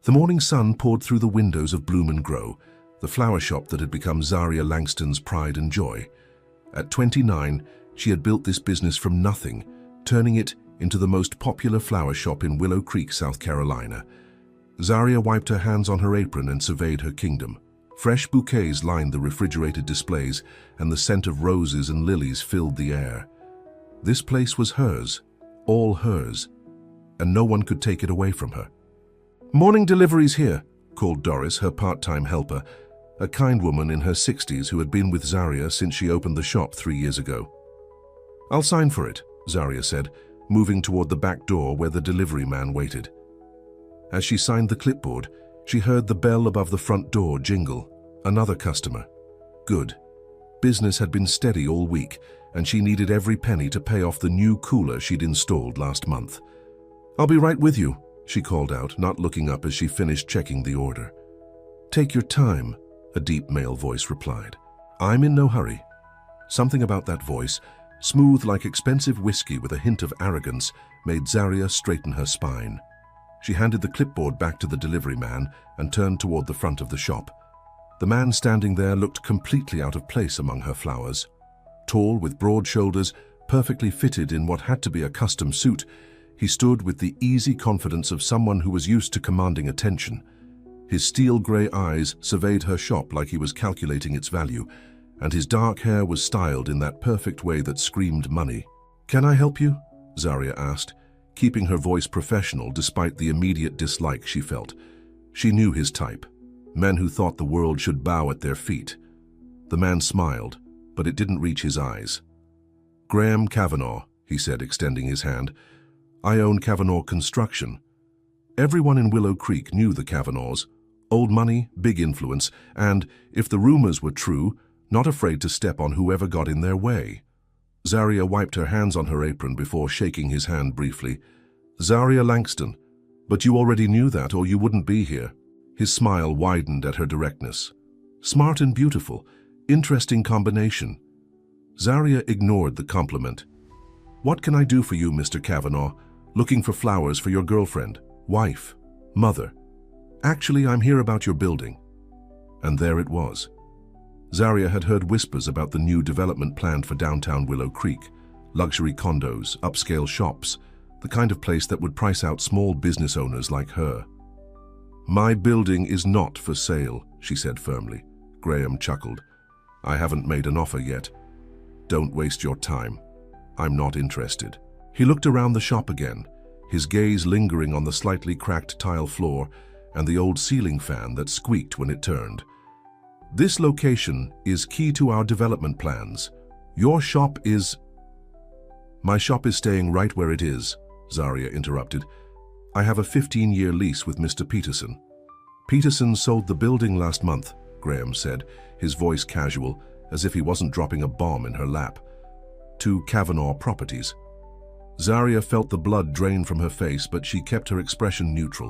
The morning sun poured through the windows of Bloom and Grow, the flower shop that had become Zaria Langston's pride and joy. At 29, she had built this business from nothing, turning it into the most popular flower shop in Willow Creek, South Carolina. Zaria wiped her hands on her apron and surveyed her kingdom. Fresh bouquets lined the refrigerated displays, and the scent of roses and lilies filled the air. This place was hers, all hers, and no one could take it away from her. "Morning deliveries here," called Doris, her part-time helper, a kind woman in her 60s who had been with Zaria since she opened the shop 3 years ago. "I'll sign for it," Zaria said, moving toward the back door where the delivery man waited. As she signed the clipboard, she heard the bell above the front door jingle. Another customer. Good. Business had been steady all week, and she needed every penny to pay off the new cooler she'd installed last month. "I'll be right with you," she called out, not looking up as she finished checking the order. "Take your time," a deep male voice replied. "I'm in no hurry." Something about that voice, smooth like expensive whiskey with a hint of arrogance, made Zaria straighten her spine. She handed the clipboard back to the delivery man and turned toward the front of the shop. The man standing there looked completely out of place among her flowers. Tall, with broad shoulders, perfectly fitted in what had to be a custom suit, he stood with the easy confidence of someone who was used to commanding attention. His steel-gray eyes surveyed her shop like he was calculating its value, and his dark hair was styled in that perfect way that screamed money. "Can I help you?" Zaria asked, keeping her voice professional despite the immediate dislike she felt. She knew his type, men who thought the world should bow at their feet. The man smiled, but it didn't reach his eyes. "Graham Kavanaugh," he said, extending his hand. "I own Kavanaugh Construction." Everyone in Willow Creek knew the Kavanaughs. Old money, big influence, and, if the rumors were true, not afraid to step on whoever got in their way. Zaria wiped her hands on her apron before shaking his hand briefly. "Zaria Langston, but you already knew that or you wouldn't be here." His smile widened at her directness. "Smart and beautiful. Interesting combination." Zaria ignored the compliment. "What can I do for you, Mr. Kavanaugh? Looking for flowers for your girlfriend, wife, mother?" "Actually, I'm here about your building." And there it was. Zaria had heard whispers about the new development planned for downtown Willow Creek. Luxury condos, upscale shops, the kind of place that would price out small business owners like her. "My building is not for sale," she said firmly. Graham chuckled. "I haven't made an offer yet. Don't waste your time. I'm not interested." He looked around the shop again, his gaze lingering on the slightly cracked tile floor and the old ceiling fan that squeaked when it turned. "This location is key to our development plans. Your shop is—" "My shop is staying right where it is," Zaria interrupted. "I have a 15-year lease with Mr. Peterson." "Peterson sold the building last month," Graham said, his voice casual, as if he wasn't dropping a bomb in her lap. "To Kavanaugh Properties." Zaria felt the blood drain from her face, but she kept her expression neutral.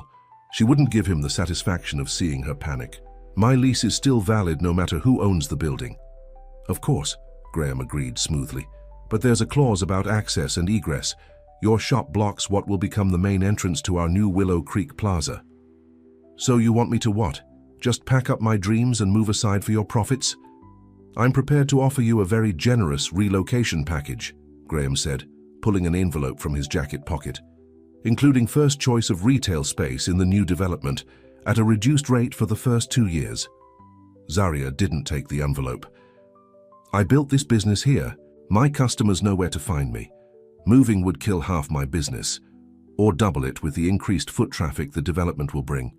She wouldn't give him the satisfaction of seeing her panic. "My lease is still valid no matter who owns the building." "Of course," Graham agreed smoothly. "But there's a clause about access and egress. Your shop blocks what will become the main entrance to our new Willow Creek Plaza." "So you want me to what? Just pack up my dreams and move aside for your profits?" "I'm prepared to offer you a very generous relocation package," Graham said, pulling an envelope from his jacket pocket, "including first choice of retail space in the new development, at a reduced rate for the first 2 years. Zaria didn't take the envelope. "I built this business here. My customers know where to find me. Moving would kill half my business, or double it with the increased foot traffic the development will bring.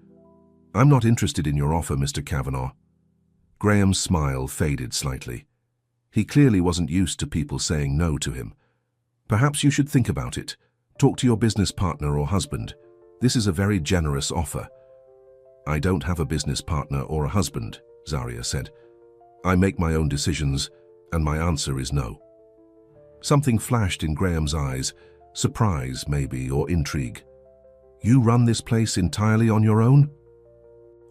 I'm not interested in your offer, Mr. Kavanaugh." Graham's smile faded slightly. He clearly wasn't used to people saying no to him. "Perhaps you should think about it. Talk to your business partner or husband. This is a very generous offer." "I don't have a business partner or a husband," Zaria said. "I make my own decisions, and my answer is no." Something flashed in Graham's eyes, surprise maybe, or intrigue. "You run this place entirely on your own?"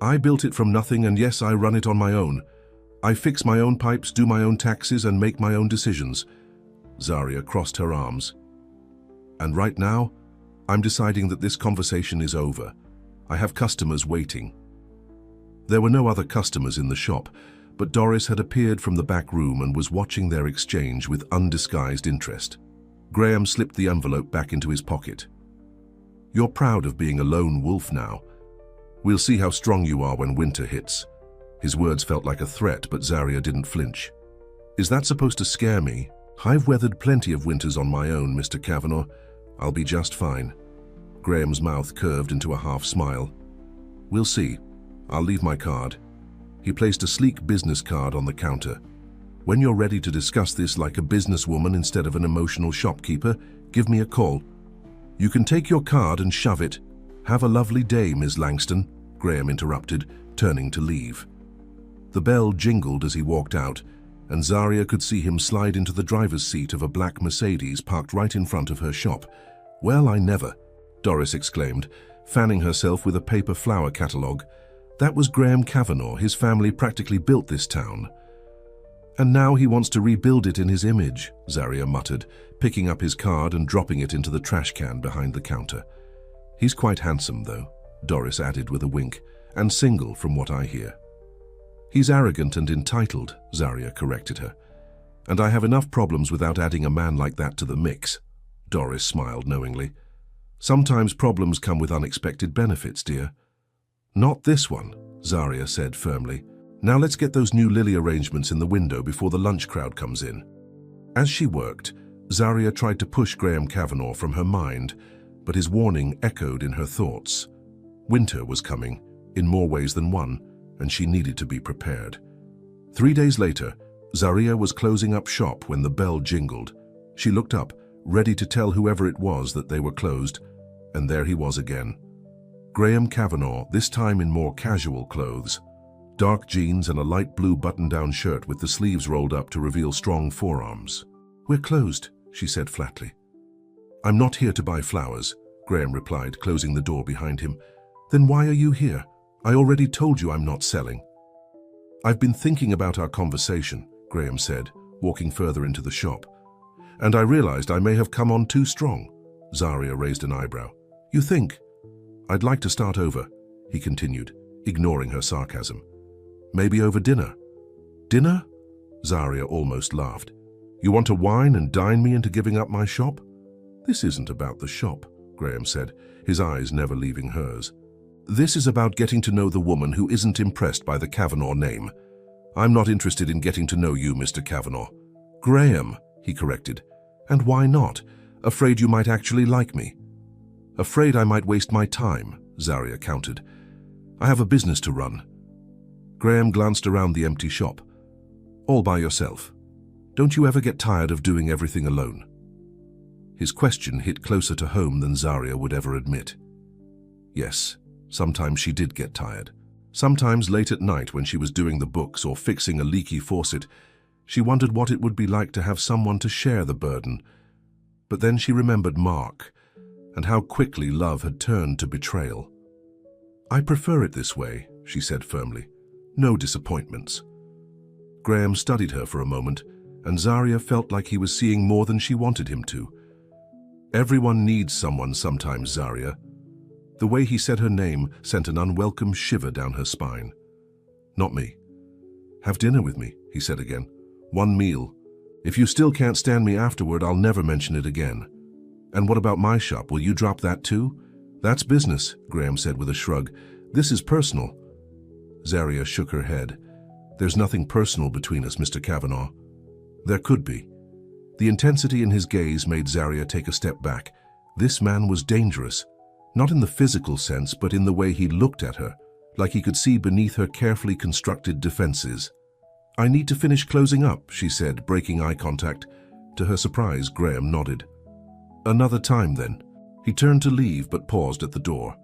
"I built it from nothing, and yes, I run it on my own. I fix my own pipes, do my own taxes, and make my own decisions." Zaria crossed her arms. "And right now, I'm deciding that this conversation is over. I have customers waiting." There were no other customers in the shop, but Doris had appeared from the back room and was watching their exchange with undisguised interest. Graham slipped the envelope back into his pocket. "You're proud of being a lone wolf now. We'll see how strong you are when winter hits." His words felt like a threat, but Zarya didn't flinch. "Is that supposed to scare me? I've weathered plenty of winters on my own, Mr. Kavanaugh. I'll be just fine." Graham's mouth curved into a half smile. "We'll see. I'll leave my card." He placed a sleek business card on the counter. "When you're ready to discuss this like a businesswoman instead of an emotional shopkeeper, give me a call." "You can take your card and shove it. Have a lovely day, Ms. Langston," Graham interrupted, turning to leave. The bell jingled as he walked out, and Zarya could see him slide into the driver's seat of a black Mercedes parked right in front of her shop. "Well, I never," Doris exclaimed, fanning herself with a paper flower catalogue. "That was Graham Kavanaugh. His family practically built this town." "And now he wants to rebuild it in his image," Zarya muttered, picking up his card and dropping it into the trash can behind the counter. "He's quite handsome, though," Doris added with a wink, "and single from what I hear." "He's arrogant and entitled," Zarya corrected her. "And I have enough problems without adding a man like that to the mix." Doris smiled knowingly. "Sometimes problems come with unexpected benefits, dear." "Not this one," Zarya said firmly. "Now let's get those new lily arrangements in the window before the lunch crowd comes in." As she worked, Zarya tried to push Graham Kavanaugh from her mind, but his warning echoed in her thoughts. Winter was coming, in more ways than one, and she needed to be prepared. 3 days later, Zarya was closing up shop when the bell jingled. She looked up, ready to tell whoever it was that they were closed, and there he was again. Graham Kavanaugh, this time in more casual clothes. Dark jeans and a light blue button-down shirt with the sleeves rolled up to reveal strong forearms. "We're closed," she said flatly. "I'm not here to buy flowers," Graham replied, closing the door behind him. "Then why are you here? I already told you I'm not selling." "I've been thinking about our conversation," Graham said, walking further into the shop. "And I realized I may have come on too strong." Zarya raised an eyebrow. "You think?" "I'd like to start over," he continued, ignoring her sarcasm. "Maybe over dinner." "Dinner?" Zarya almost laughed. "You want to wine and dine me into giving up my shop?" "This isn't about the shop," Graham said, his eyes never leaving hers. "This is about getting to know the woman who isn't impressed by the Kavanaugh name. I'm not interested in getting to know you, Mr. Kavanaugh." "Graham," he corrected. "And why not? Afraid you might actually like me?" "Afraid I might waste my time," Zarya countered. "I have a business to run." Graham glanced around the empty shop. "All by yourself? Don't you ever get tired of doing everything alone?" His question hit closer to home than Zarya would ever admit. Yes, sometimes she did get tired. Sometimes late at night when she was doing the books or fixing a leaky faucet, she wondered what it would be like to have someone to share the burden. But then she remembered Mark, and how quickly love had turned to betrayal. "I prefer it this way," she said firmly. "No disappointments." Graham studied her for a moment, and Zarya felt like he was seeing more than she wanted him to. "Everyone needs someone sometimes, Zarya." The way he said her name sent an unwelcome shiver down her spine. "Not me." "Have dinner with me," he said again. "One meal. If you still can't stand me afterward, I'll never mention it again." "And what about my shop? Will you drop that too?" "That's business," Graham said with a shrug. "This is personal." Zarya shook her head. "There's nothing personal between us, Mr. Kavanaugh." There could be. The intensity in his gaze made Zarya take a step back. This man was dangerous. Not in the physical sense, but in the way he looked at her, like he could see beneath her carefully constructed defenses. "I need to finish closing up," she said, breaking eye contact. To her surprise, Graham nodded. "Another time, then." He turned to leave, but paused at the door.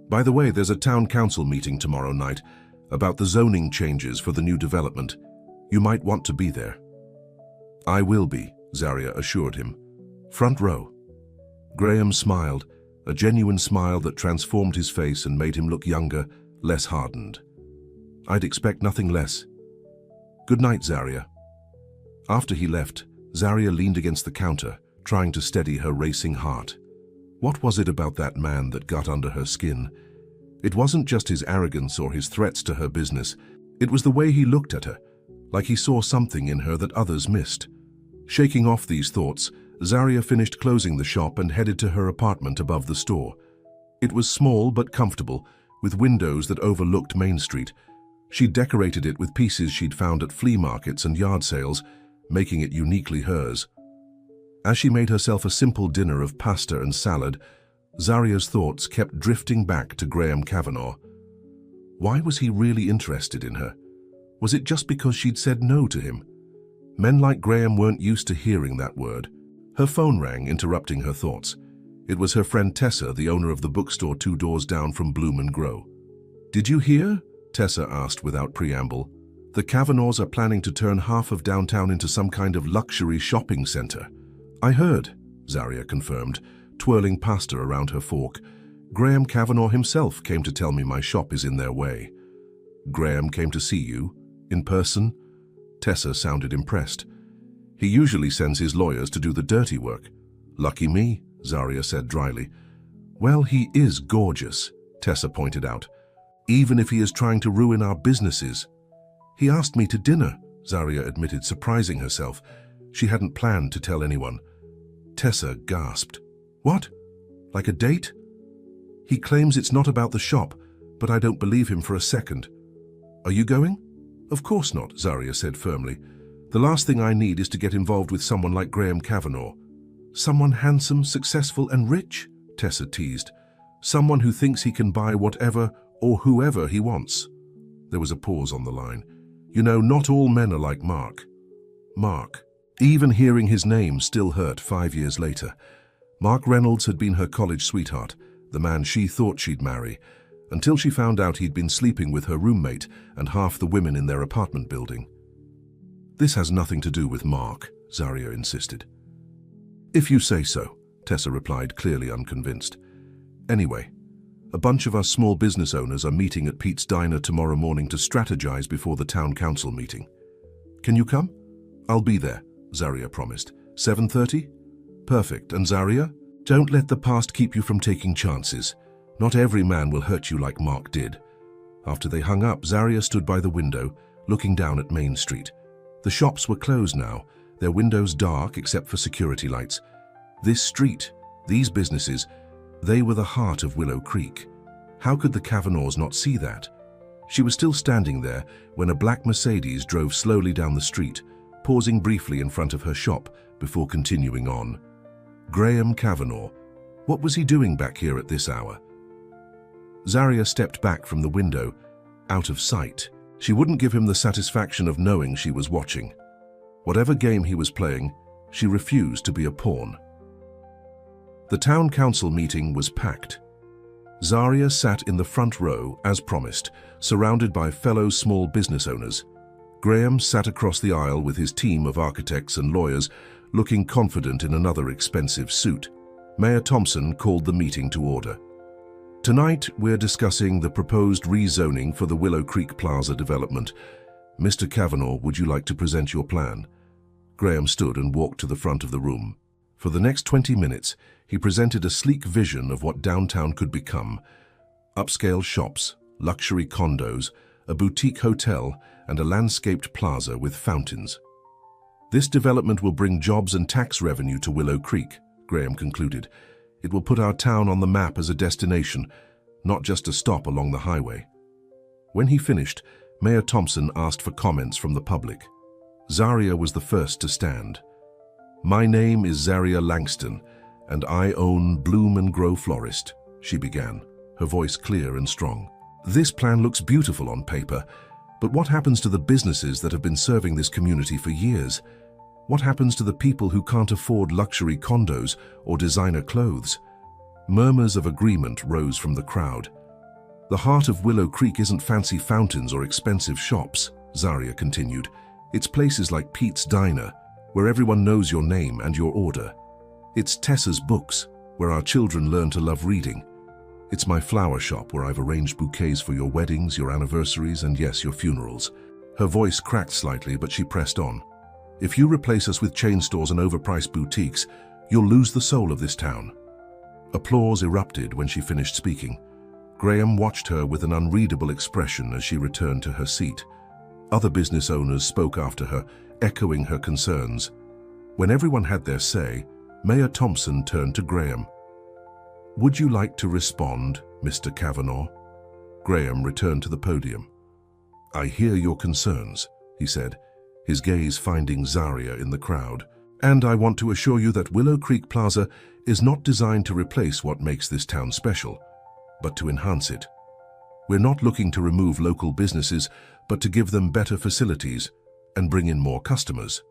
"By the way, there's a town council meeting tomorrow night about the zoning changes for the new development. You might want to be there." "I will be," Zarya assured him. "Front row." Graham smiled, a genuine smile that transformed his face and made him look younger, less hardened. "I'd expect nothing less." "Good night, Zarya." After he left, Zarya leaned against the counter, trying to steady her racing heart. What was it about that man that got under her skin? It wasn't just his arrogance or his threats to her business. It was the way he looked at her, like he saw something in her that others missed. Shaking off these thoughts, Zaria finished closing the shop and headed to her apartment above the store. It was small but comfortable, with windows that overlooked Main Street. She'd decorated it with pieces she'd found at flea markets and yard sales, making it uniquely hers. As she made herself a simple dinner of pasta and salad, Zaria's thoughts kept drifting back to Graham Kavanagh. Why was he really interested in her? Was it just because she'd said no to him? Men like Graham weren't used to hearing that word. Her phone rang, interrupting her thoughts. It was her friend Tessa, the owner of the bookstore 2 doors down from Bloom & Grow. "Did you hear?" Tessa asked without preamble. "The Kavanaghs are planning to turn half of downtown into some kind of luxury shopping center." "I heard," Zaria confirmed, twirling pasta around her fork. "Graham Kavanagh himself came to tell me my shop is in their way." "Graham came to see you? In person?" Tessa sounded impressed. "He usually sends his lawyers to do the dirty work." "Lucky me," Zaria said dryly. "Well, he is gorgeous," Tessa pointed out, "even if he is trying to ruin our businesses." "He asked me to dinner," Zaria admitted, surprising herself. She hadn't planned to tell anyone. Tessa gasped. "What? Like a date?" "He claims it's not about the shop, but I don't believe him for a second." "Are you going?" "Of course not," Zaria said firmly. "The last thing I need is to get involved with someone like Graham Kavanagh." "Someone handsome, successful, and rich?" Tessa teased. "Someone who thinks he can buy whatever or whoever he wants." There was a pause on the line. "You know, not all men are like Mark." Mark. Even hearing his name still hurt 5 years later. Mark Reynolds had been her college sweetheart, the man she thought she'd marry, until she found out he'd been sleeping with her roommate and half the women in their apartment building. "This has nothing to do with Mark," Zaria insisted. "If you say so," Tessa replied, clearly unconvinced. "Anyway, a bunch of us small business owners are meeting at Pete's Diner tomorrow morning to strategize before the town council meeting. Can you come?" "I'll be there," Zaria promised. 7:30? "Perfect. And Zaria, don't let the past keep you from taking chances. Not every man will hurt you like Mark did." After they hung up, Zaria stood by the window, looking down at Main Street. The shops were closed now, their windows dark except for security lights. This street, these businesses, they were the heart of Willow Creek. How could the Kavanaghs not see that? She was still standing there when a black Mercedes drove slowly down the street, pausing briefly in front of her shop before continuing on. Graham Kavanagh. What was he doing back here at this hour? Zaria stepped back from the window, out of sight. She wouldn't give him the satisfaction of knowing she was watching. Whatever game he was playing, she refused to be a pawn. The town council meeting was packed. Zaria sat in the front row, as promised, surrounded by fellow small business owners. Graham sat across the aisle with his team of architects and lawyers, looking confident in another expensive suit. Mayor Thompson called the meeting to order. "Tonight, we're discussing the proposed rezoning for the Willow Creek Plaza development. Mr. Kavanagh, would you like to present your plan?" Graham stood and walked to the front of the room. For the next 20 minutes, he presented a sleek vision of what downtown could become. Upscale shops, luxury condos, a boutique hotel, and a landscaped plaza with fountains. "This development will bring jobs and tax revenue to Willow Creek," Graham concluded. "It will put our town on the map as a destination, not just a stop along the highway." When he finished, Mayor Thompson asked for comments from the public. Zaria was the first to stand. "My name is Zaria Langston, and I own Bloom & Grow Florist," she began, her voice clear and strong. "This plan looks beautiful on paper, but what happens to the businesses that have been serving this community for years? What happens to the people who can't afford luxury condos or designer clothes?" Murmurs of agreement rose from the crowd. "The heart of Willow Creek isn't fancy fountains or expensive shops," Zaria continued. "It's places like Pete's Diner, where everyone knows your name and your order. It's Tessa's books, where our children learn to love reading. It's my flower shop, where I've arranged bouquets for your weddings, your anniversaries, and yes, your funerals." Her voice cracked slightly, but she pressed on. "If you replace us with chain stores and overpriced boutiques, you'll lose the soul of this town." Applause erupted when she finished speaking. Graham watched her with an unreadable expression as she returned to her seat. Other business owners spoke after her, echoing her concerns. When everyone had their say, Mayor Thompson turned to Graham. "Would you like to respond, Mr. Kavanaugh?" Graham returned to the podium. "I hear your concerns," he said, his gaze finding Zaria in the crowd. "And I want to assure you that Willow Creek Plaza is not designed to replace what makes this town special, but to enhance it. We're not looking to remove local businesses, but to give them better facilities and bring in more customers."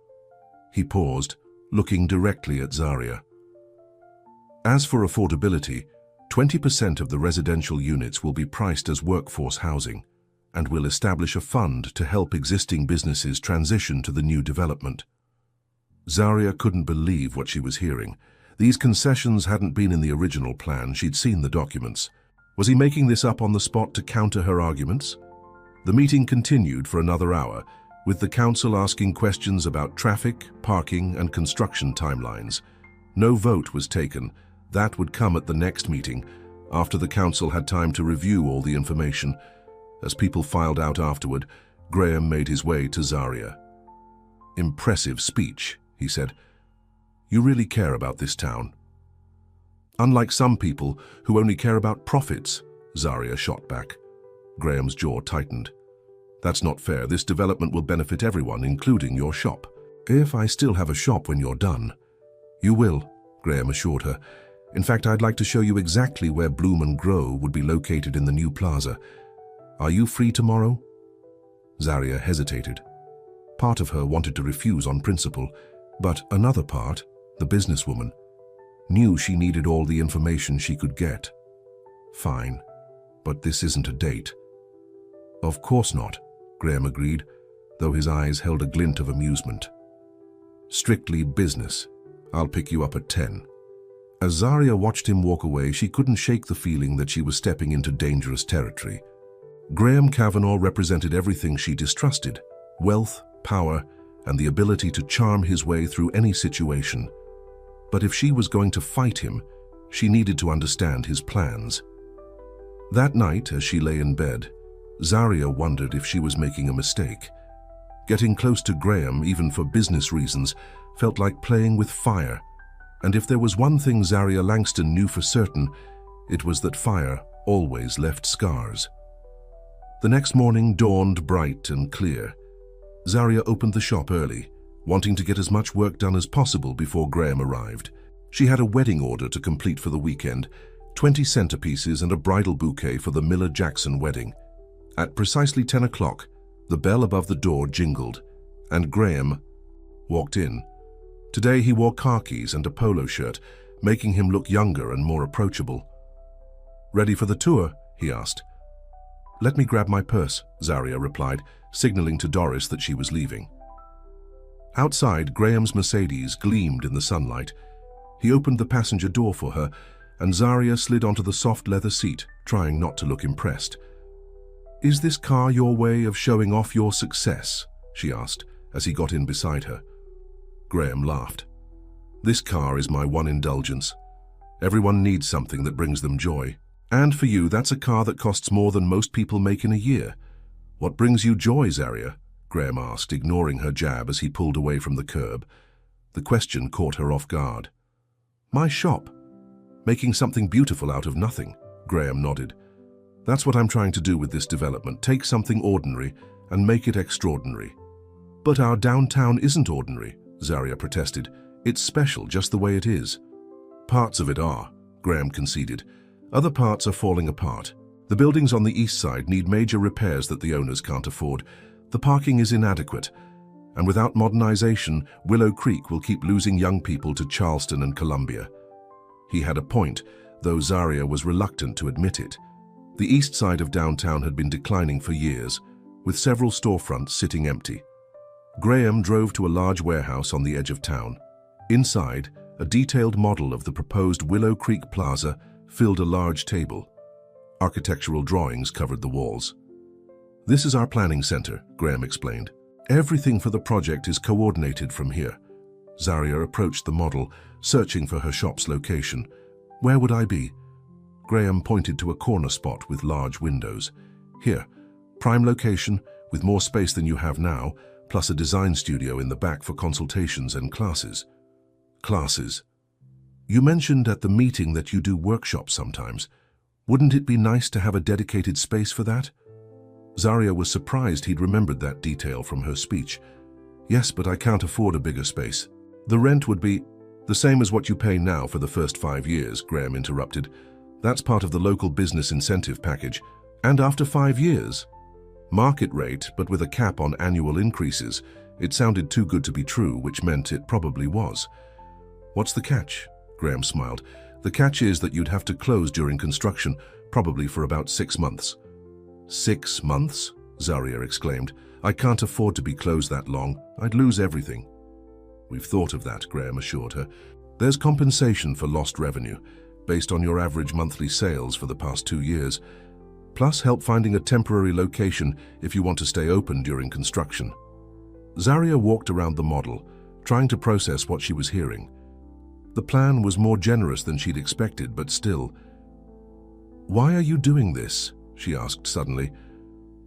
He paused, looking directly at Zaria. "As for affordability, 20% of the residential units will be priced as workforce housing, and we'll establish a fund to help existing businesses transition to the new development." Zaria couldn't believe what she was hearing. These concessions hadn't been in the original plan. She'd seen the documents. Was he making this up on the spot to counter her arguments? The meeting continued for another hour, with the council asking questions about traffic, parking, and construction timelines. No vote was taken. That would come at the next meeting, after the council had time to review all the information. As people filed out afterward, Graham made his way to Zaria. "Impressive speech," he said. "You really care about this town." "Unlike some people who only care about profits," Zaria shot back. Graham's jaw tightened. "That's not fair. This development will benefit everyone, including your shop." "If I still have a shop when you're done." "You will," Graham assured her. "In fact, I'd like to show you exactly where Bloom and Grow would be located in the new plaza. Are you free tomorrow?" Zaria hesitated. Part of her wanted to refuse on principle, but another part, the businesswoman, knew she needed all the information she could get. "Fine, but this isn't a date." "Of course not," Graham agreed, though his eyes held a glint of amusement. "Strictly business. I'll pick you up at 10. As Zaria watched him walk away, she couldn't shake the feeling that she was stepping into dangerous territory. Graham Kavanaugh represented everything she distrusted: wealth, power, and the ability to charm his way through any situation. But if she was going to fight him, she needed to understand his plans. That night, as she lay in bed, Zaria wondered if she was making a mistake. Getting close to Graham, even for business reasons, felt like playing with fire. And if there was one thing Zaria Langston knew for certain, it was that fire always left scars. The next morning dawned bright and clear. Zaria opened the shop early, wanting to get as much work done as possible before Graham arrived. She had a wedding order to complete for the weekend, 20 centerpieces and a bridal bouquet for the Miller-Jackson wedding. At precisely 10 o'clock, the bell above the door jingled, and Graham walked in. Today he wore khakis and a polo shirt, making him look younger and more approachable. "Ready for the tour?" he asked. "Let me grab my purse," Zaria replied, signaling to Doris that she was leaving. Outside, Graham's Mercedes gleamed in the sunlight. He opened the passenger door for her, and Zaria slid onto the soft leather seat, trying not to look impressed. "Is this car your way of showing off your success?" she asked, as he got in beside her. Graham laughed. "This car is my one indulgence. Everyone needs something that brings them joy. And for you, that's a car that costs more than most people make in a year. What brings you joy, Zaria?" Graham asked, ignoring her jab as he pulled away from the curb. The question caught her off guard. "My shop. Making something beautiful out of nothing," Graham nodded. "That's what I'm trying to do with this development, take something ordinary and make it extraordinary." "But our downtown isn't ordinary," Zaria protested. "It's special just the way it is." "Parts of it are," Graham conceded. "Other parts are falling apart. The buildings on the east side need major repairs that the owners can't afford. The parking is inadequate. And without modernization, Willow Creek will keep losing young people to Charleston and Columbia." He had a point, though Zaria was reluctant to admit it. The east side of downtown had been declining for years, with several storefronts sitting empty. Graham drove to a large warehouse on the edge of town. Inside, a detailed model of the proposed Willow Creek Plaza filled a large table. Architectural drawings covered the walls. "This is our planning center," Graham explained. "Everything for the project is coordinated from here." Zaria approached the model, searching for her shop's location. "Where would I be?" Graham pointed to a corner spot with large windows. Here, prime location, with more space than you have now, plus a design studio in the back for consultations and classes. Classes. You mentioned at the meeting that you do workshops sometimes. Wouldn't it be nice to have a dedicated space for that? Zarya was surprised he'd remembered that detail from her speech. Yes, but I can't afford a bigger space. The rent would be the same as what you pay now for the first 5 years, Graham interrupted. That's part of the local business incentive package. And after 5 years? Market rate, but with a cap on annual increases. It sounded too good to be true, which meant it probably was. What's the catch? Graham smiled. The catch is that you'd have to close during construction, probably for about 6 months. 6 months? Zarya exclaimed. I can't afford to be closed that long. I'd lose everything. We've thought of that, Graham assured her. There's compensation for lost revenue, based on your average monthly sales for the past 2 years, plus help finding a temporary location if you want to stay open during construction. Zarya walked around the model, trying to process what she was hearing. The plan was more generous than she'd expected, but still. Why are you doing this? She asked suddenly.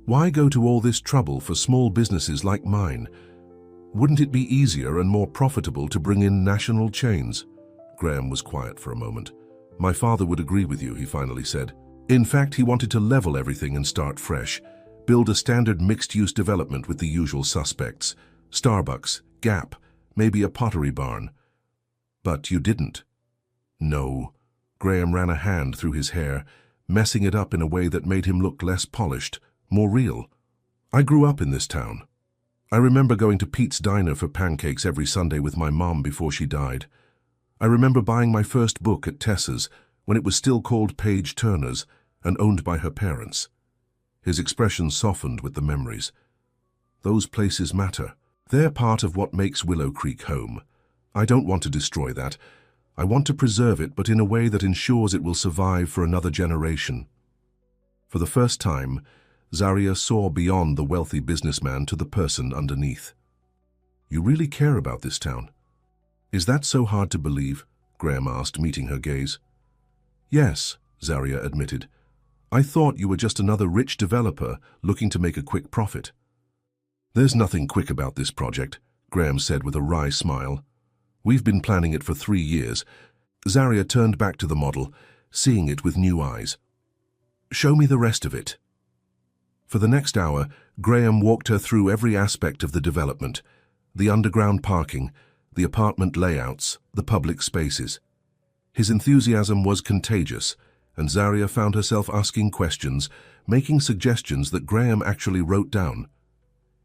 Why go to all this trouble for small businesses like mine? Wouldn't it be easier and more profitable to bring in national chains? Graham was quiet for a moment. My father would agree with you, he finally said. In fact, he wanted to level everything and start fresh, build a standard mixed-use development with the usual suspects. Starbucks, Gap, maybe a pottery barn. But you didn't. No. Graham ran a hand through his hair, messing it up in a way that made him look less polished, more real. I grew up in this town. I remember going to Pete's Diner for pancakes every Sunday with my mom before she died. I remember buying my first book at Tessa's when it was still called Page Turner's and owned by her parents. His expression softened with the memories. Those places matter. They're part of what makes Willow Creek home. I don't want to destroy that. I want to preserve it, but in a way that ensures it will survive for another generation. For the first time, Zarya saw beyond the wealthy businessman to the person underneath. You really care about this town? Is that so hard to believe? Graham asked, meeting her gaze. Yes, Zarya admitted. I thought you were just another rich developer looking to make a quick profit. There's nothing quick about this project, Graham said with a wry smile. We've been planning it for 3 years. Zarya turned back to the model, seeing it with new eyes. Show me the rest of it. For the next hour, Graham walked her through every aspect of the development, the underground parking, the apartment layouts, the public spaces. His enthusiasm was contagious, and Zarya found herself asking questions, making suggestions that Graham actually wrote down.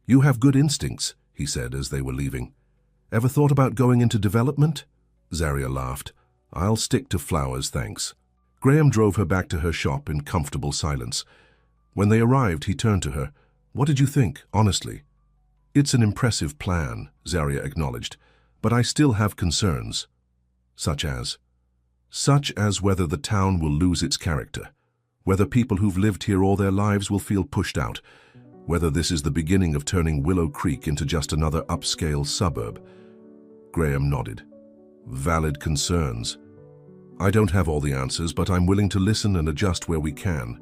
You have good instincts, he said as they were leaving. Ever thought about going into development? Zarya laughed. I'll stick to flowers, thanks. Graham drove her back to her shop in comfortable silence. When they arrived, he turned to her. What did you think, honestly? It's an impressive plan, Zarya acknowledged, but I still have concerns. Such as? Such as whether the town will lose its character, whether people who've lived here all their lives will feel pushed out, whether this is the beginning of turning Willow Creek into just another upscale suburb. Graham nodded. Valid concerns. I don't have all the answers, but I'm willing to listen and adjust where we can.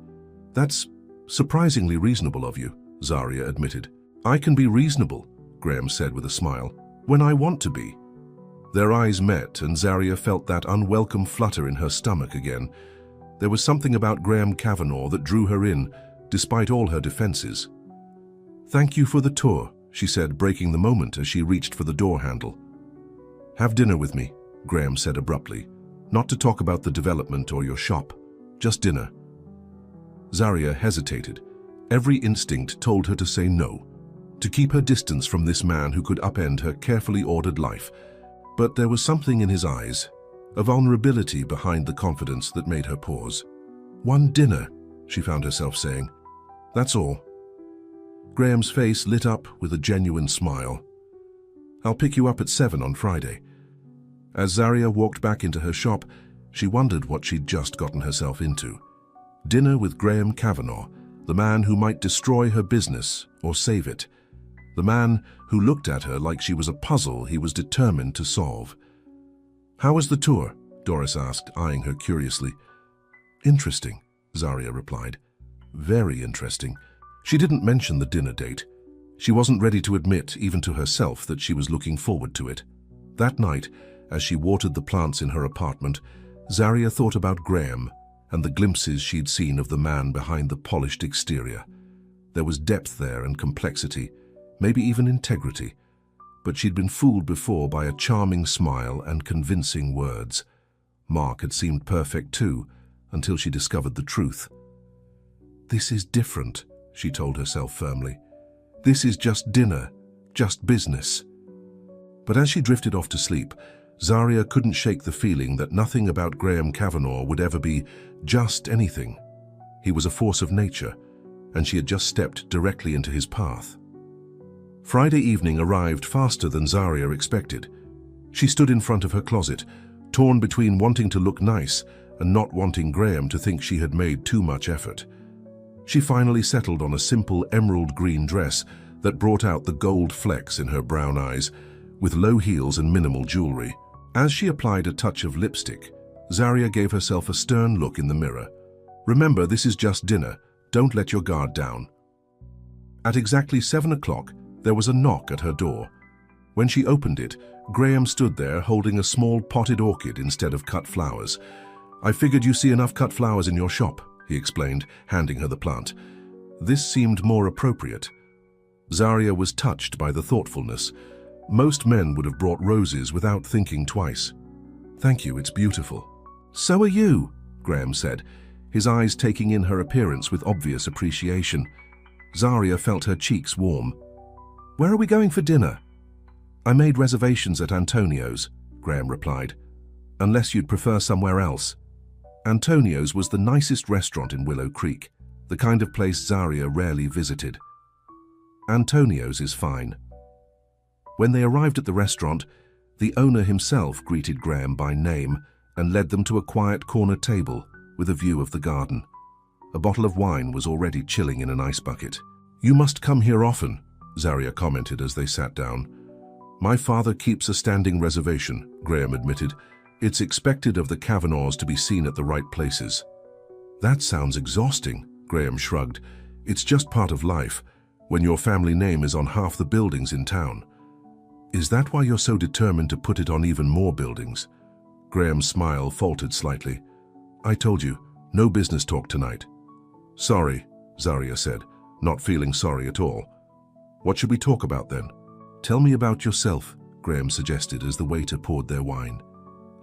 That's surprisingly reasonable of you, Zarya admitted. I can be reasonable, Graham said with a smile, when I want to be. Their eyes met, and Zarya felt that unwelcome flutter in her stomach again. There was something about Graham Kavanaugh that drew her in, despite all her defenses. Thank you for the tour, she said, breaking the moment as she reached for the door handle. Have dinner with me, Graham said abruptly. Not to talk about the development or your shop, just dinner. Zarya hesitated. Every instinct told her to say no, to keep her distance from this man who could upend her carefully ordered life. But there was something in his eyes, a vulnerability behind the confidence that made her pause. One dinner, she found herself saying. That's all. Graham's face lit up with a genuine smile. I'll pick you up at 7 on Friday. As Zarya walked back into her shop, she wondered what she'd just gotten herself into. Dinner with Graham Kavanaugh, the man who might destroy her business or save it. The man who looked at her like she was a puzzle he was determined to solve. How was the tour? Doris asked, eyeing her curiously. Interesting, Zaria replied. Very interesting. She didn't mention the dinner date. She wasn't ready to admit, even to herself, that she was looking forward to it. That night, as she watered the plants in her apartment, Zaria thought about Graham and the glimpses she'd seen of the man behind the polished exterior. There was depth there and complexity, maybe even integrity. But she'd been fooled before by a charming smile and convincing words. Mark had seemed perfect too, until she discovered the truth. This is different, she told herself firmly. This is just dinner, just business. But as she drifted off to sleep, Zaria couldn't shake the feeling that nothing about Graham Kavanagh would ever be just anything. He was a force of nature, and she had just stepped directly into his path. Friday evening arrived faster than Zaria expected. She stood in front of her closet, torn between wanting to look nice and not wanting Graham to think she had made too much effort. She finally settled on a simple emerald green dress that brought out the gold flecks in her brown eyes, with low heels and minimal jewelry. As she applied a touch of lipstick, Zaria gave herself a stern look in the mirror. Remember, this is just dinner. Don't let your guard down. At exactly 7 o'clock, there was a knock at her door. When she opened it, Graham stood there holding a small potted orchid instead of cut flowers. I figured you see enough cut flowers in your shop, he explained, handing her the plant. This seemed more appropriate. Zaria was touched by the thoughtfulness. Most men would have brought roses without thinking twice. Thank you, it's beautiful. So are you, Graham said, his eyes taking in her appearance with obvious appreciation. Zaria felt her cheeks warm. Where are we going for dinner? I made reservations at Antonio's, Graham replied. Unless you'd prefer somewhere else. Antonio's was the nicest restaurant in Willow Creek, the kind of place Zaria rarely visited. Antonio's is fine. When they arrived at the restaurant, the owner himself greeted Graham by name and led them to a quiet corner table with a view of the garden. A bottle of wine was already chilling in an ice bucket. You must come here often, Zaria commented as they sat down. My father keeps a standing reservation, Graham admitted. It's expected of the Kavanaghs to be seen at the right places. That sounds exhausting, Graham shrugged. It's just part of life, when your family name is on half the buildings in town. Is that why you're so determined to put it on even more buildings? Graham's smile faltered slightly. I told you, no business talk tonight. Sorry, Zaria said, not feeling sorry at all. What should we talk about then? Tell me about yourself, Graham suggested as the waiter poured their wine.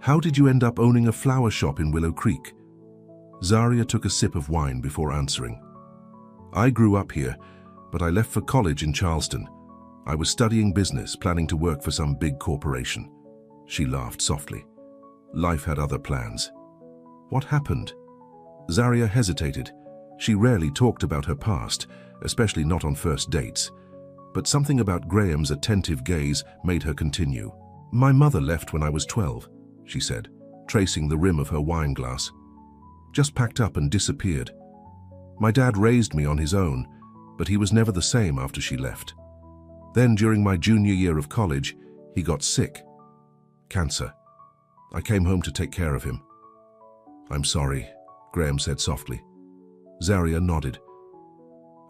How did you end up owning a flower shop in Willow Creek? Zaria took a sip of wine before answering. I grew up here, but I left for college in Charleston. I was studying business, planning to work for some big corporation. She laughed softly. Life had other plans. What happened? Zaria hesitated. She rarely talked about her past, especially not on first dates. But something about Graham's attentive gaze made her continue. My mother left when I was 12, she said, tracing the rim of her wine glass. Just packed up and disappeared. My dad raised me on his own, but he was never the same after she left. Then, during my junior year of college, he got sick. Cancer. I came home to take care of him. I'm sorry, Graham said softly. Zaria nodded.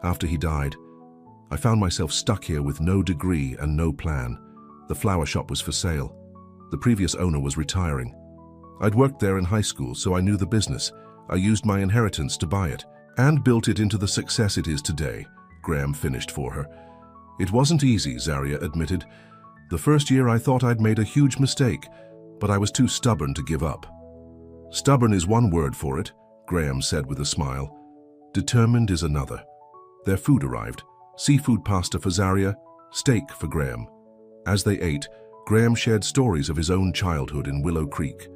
After he died, I found myself stuck here with no degree and no plan. The flower shop was for sale. The previous owner was retiring. I'd worked there in high school, so I knew the business. I used my inheritance to buy it and built it into the success it is today, Graham finished for her. It wasn't easy, Zaria admitted. The first year I thought I'd made a huge mistake, but I was too stubborn to give up. Stubborn is one word for it, Graham said with a smile. Determined is another. Their food arrived. Seafood pasta for Zaria, steak for Graham. As they ate, Graham shared stories of his own childhood in Willow Creek.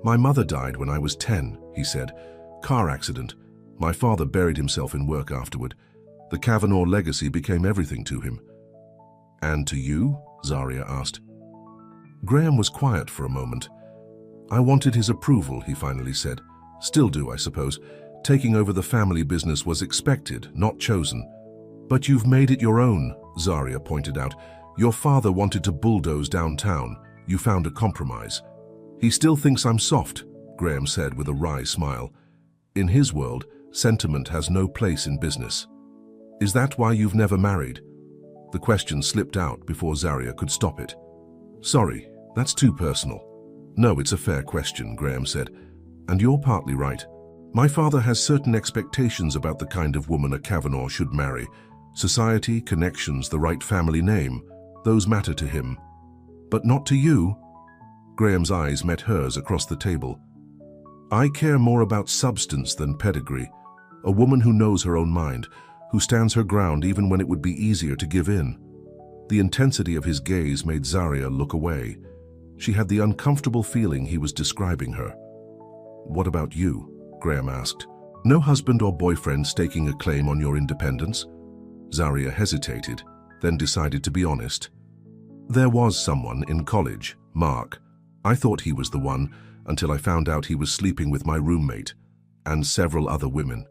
My mother died when I was 10, he said. Car accident. My father buried himself in work afterward. The Kavanagh legacy became everything to him. And to you? Zaria asked. Graham was quiet for a moment. I wanted his approval, he finally said. Still do, I suppose. Taking over the family business was expected, not chosen. But you've made it your own, Zaria pointed out. Your father wanted to bulldoze downtown. You found a compromise. He still thinks I'm soft, Graham said with a wry smile. In his world, sentiment has no place in business. Is that why you've never married? The question slipped out before Zaria could stop it. Sorry, that's too personal. No, it's a fair question, Graham said. And you're partly right. My father has certain expectations about the kind of woman a Kavanaugh should marry. Society, connections, the right family name, those matter to him. But not to you. Graham's eyes met hers across the table. I care more about substance than pedigree. A woman who knows her own mind, who stands her ground even when it would be easier to give in. The intensity of his gaze made Zaria look away. She had the uncomfortable feeling he was describing her. What about you? Graham asked. No husband or boyfriend staking a claim on your independence? Zaria hesitated, then decided to be honest. There was someone in college, Mark. I thought he was the one until I found out he was sleeping with my roommate and several other women.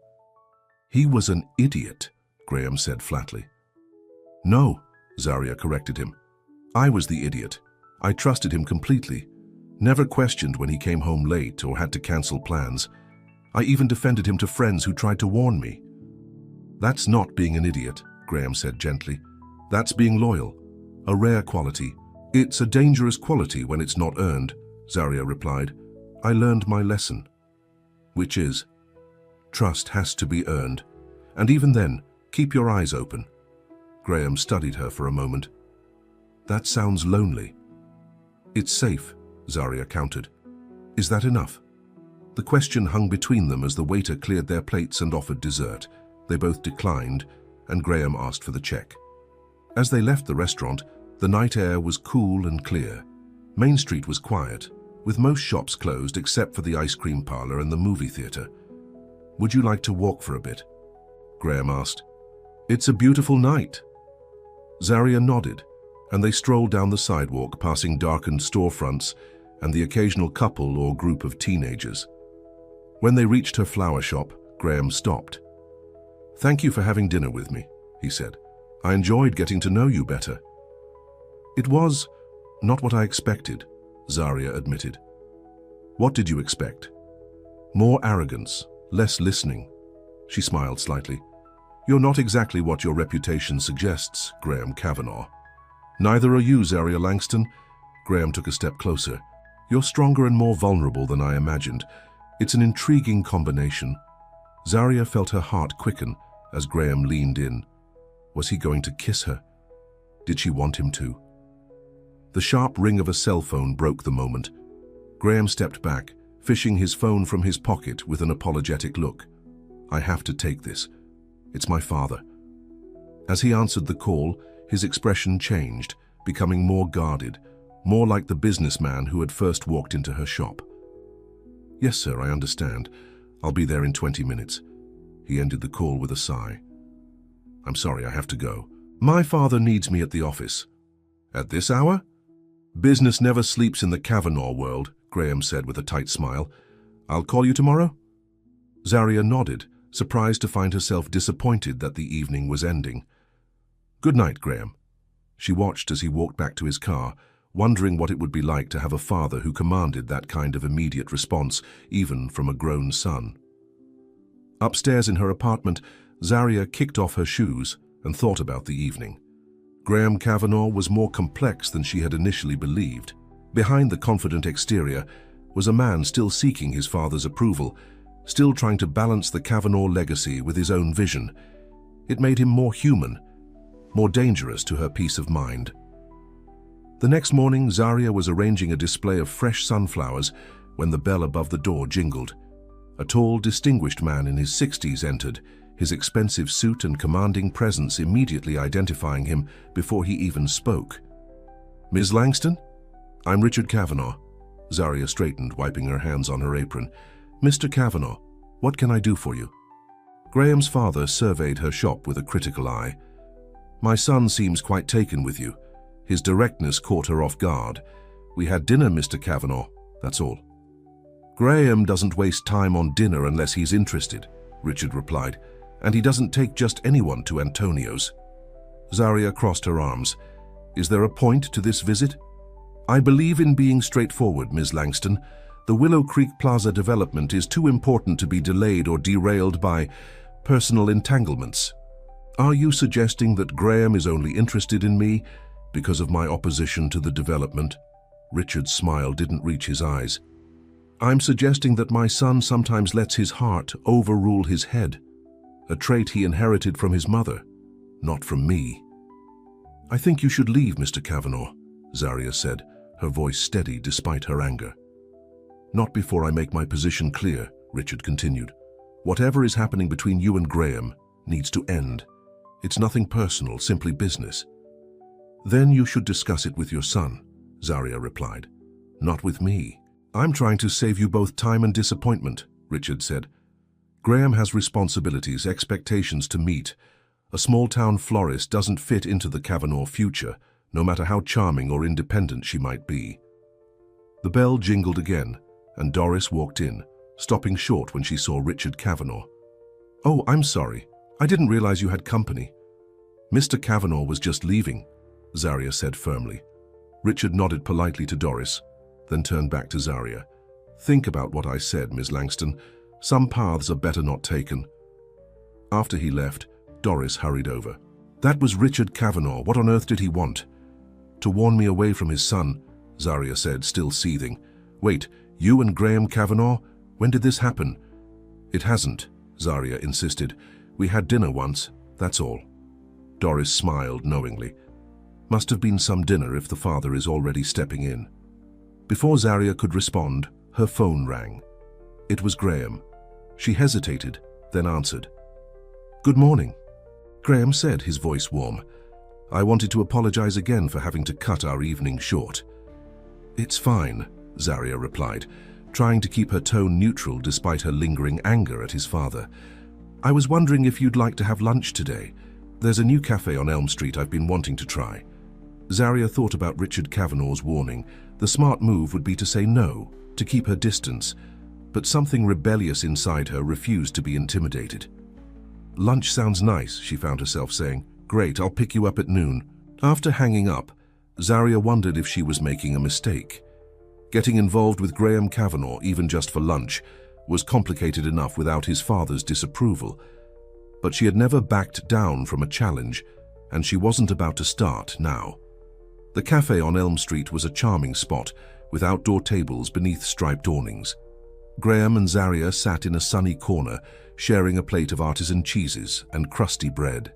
He was an idiot, Graham said flatly. No, Zaria corrected him. I was the idiot. I trusted him completely. Never questioned when he came home late or had to cancel plans. I even defended him to friends who tried to warn me. That's not being an idiot, Graham said gently. That's being loyal. A rare quality. It's a dangerous quality when it's not earned, Zaria replied. I learned my lesson. Which is, trust has to be earned. And even then, keep your eyes open. Graham studied her for a moment. That sounds lonely. It's safe, Zaria countered. Is that enough? The question hung between them as the waiter cleared their plates and offered dessert. They both declined, and Graham asked for the check. As they left the restaurant, the night air was cool and clear. Main Street was quiet, with most shops closed except for the ice cream parlor and the movie theater. Would you like to walk for a bit? Graham asked. It's a beautiful night. Zaria nodded, and they strolled down the sidewalk, passing darkened storefronts and the occasional couple or group of teenagers. When they reached her flower shop, Graham stopped. Thank you for having dinner with me, he said. I enjoyed getting to know you better. It was not what I expected, Zaria admitted. What did you expect? More arrogance, less listening. She smiled slightly. You're not exactly what your reputation suggests, Graham Kavanaugh. Neither are you, Zaria Langston. Graham took a step closer. You're stronger and more vulnerable than I imagined. It's an intriguing combination. Zaria felt her heart quicken as Graham leaned in. Was he going to kiss her? Did she want him to? The sharp ring of a cell phone broke the moment. Graham stepped back, fishing his phone from his pocket with an apologetic look. I have to take this. It's my father. As he answered the call, his expression changed, becoming more guarded, more like the businessman who had first walked into her shop. Yes, sir, I understand. I'll be there in 20 minutes. He ended the call with a sigh. I'm sorry, I have to go. My father needs me at the office. At this hour? Business never sleeps in the Kavanaugh world, Graham said with a tight smile. I'll call you tomorrow? Zaria nodded, surprised to find herself disappointed that the evening was ending. Good night, Graham. She watched as he walked back to his car, wondering what it would be like to have a father who commanded that kind of immediate response, even from a grown son. Upstairs in her apartment, Zaria kicked off her shoes and thought about the evening. Graham Kavanaugh was more complex than she had initially believed. Behind the confident exterior was a man still seeking his father's approval, still trying to balance the Kavanaugh legacy with his own vision. It made him more human, more dangerous to her peace of mind. The next morning, Zaria was arranging a display of fresh sunflowers when the bell above the door jingled. A tall, distinguished man in his 60s entered, his expensive suit and commanding presence immediately identifying him before he even spoke. Ms. Langston? I'm Richard Kavanaugh. Zaria straightened, wiping her hands on her apron. Mr. Kavanaugh, what can I do for you? Graham's father surveyed her shop with a critical eye. My son seems quite taken with you. His directness caught her off guard. We had dinner, Mr. Kavanaugh, that's all. Graham doesn't waste time on dinner unless he's interested, Richard replied, and he doesn't take just anyone to Antonio's. Zaria crossed her arms. Is there a point to this visit? I believe in being straightforward, Ms. Langston. The Willow Creek Plaza development is too important to be delayed or derailed by personal entanglements. Are you suggesting that Graham is only interested in me because of my opposition to the development? Richard's smile didn't reach his eyes. I'm suggesting that my son sometimes lets his heart overrule his head, a trait he inherited from his mother, not from me. I think you should leave, Mr. Kavanaugh, Zaria said, her voice steady despite her anger. Not before I make my position clear, Richard continued. Whatever is happening between you and Graham needs to end. It's nothing personal, simply business. Then you should discuss it with your son, Zaria replied. Not with me. I'm trying to save you both time and disappointment, Richard said. Graham has responsibilities, expectations to meet. A small-town florist doesn't fit into the Kavanaugh future, no matter how charming or independent she might be. The bell jingled again, and Doris walked in, stopping short when she saw Richard Kavanaugh. Oh, I'm sorry. I didn't realize you had company. Mr. Kavanaugh was just leaving, Zaria said firmly. Richard nodded politely to Doris, then turned back to Zaria. Think about what I said, Miss Langston. Some paths are better not taken. After he left, Doris hurried over. That was Richard Kavanaugh. What on earth did he want? To warn me away from his son, Zaria said, still seething. Wait, you and Graham Kavanaugh? When did this happen? It hasn't, Zaria insisted. We had dinner once, that's all. Doris smiled knowingly. Must have been some dinner if the father is already stepping in. Before Zaria could respond, her phone rang. It was Graham. She hesitated, then answered. Good morning. Graham said, his voice warm. I wanted to apologize again for having to cut our evening short. It's fine, Zaria replied, trying to keep her tone neutral despite her lingering anger at his father. I was wondering if you'd like to have lunch today. There's a new cafe on Elm Street I've been wanting to try. Zaria thought about Richard Kavanaugh's warning. The smart move would be to say no, to keep her distance, but something rebellious inside her refused to be intimidated. Lunch sounds nice, she found herself saying. Great, I'll pick you up at noon. After hanging up, Zaria wondered if she was making a mistake. Getting involved with Graham Kavanaugh, even just for lunch, was complicated enough without his father's disapproval. But she had never backed down from a challenge, and she wasn't about to start now. The cafe on Elm Street was a charming spot, with outdoor tables beneath striped awnings. Graham and Zaria sat in a sunny corner, sharing a plate of artisan cheeses and crusty bread.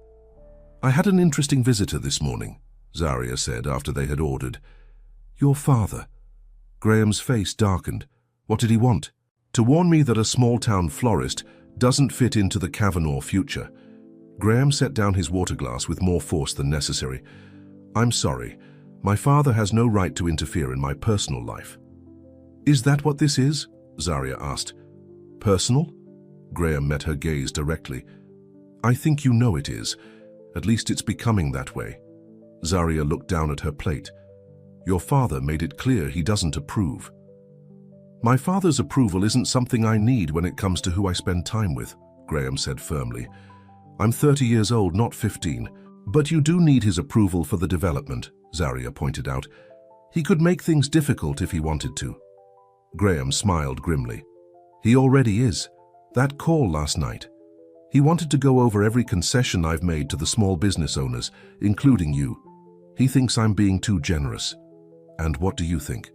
I had an interesting visitor this morning, Zaria said after they had ordered. Your father. Graham's face darkened. What did he want? To warn me that a small-town florist doesn't fit into the Kavanaugh future. Graham set down his water glass with more force than necessary. I'm sorry. My father has no right to interfere in my personal life. Is that what this is? Zaria asked. Personal? Graham met her gaze directly. I think you know it is. At least it's becoming that way. Zaria looked down at her plate. Your father made it clear he doesn't approve. My father's approval isn't something I need when it comes to who I spend time with, Graham said firmly. I'm 30 years old, not 15. But you do need his approval for the development, Zaria pointed out. He could make things difficult if he wanted to. Graham smiled grimly. He already is. That call last night. He wanted to go over every concession I've made to the small business owners, including you. He thinks I'm being too generous. And what do you think?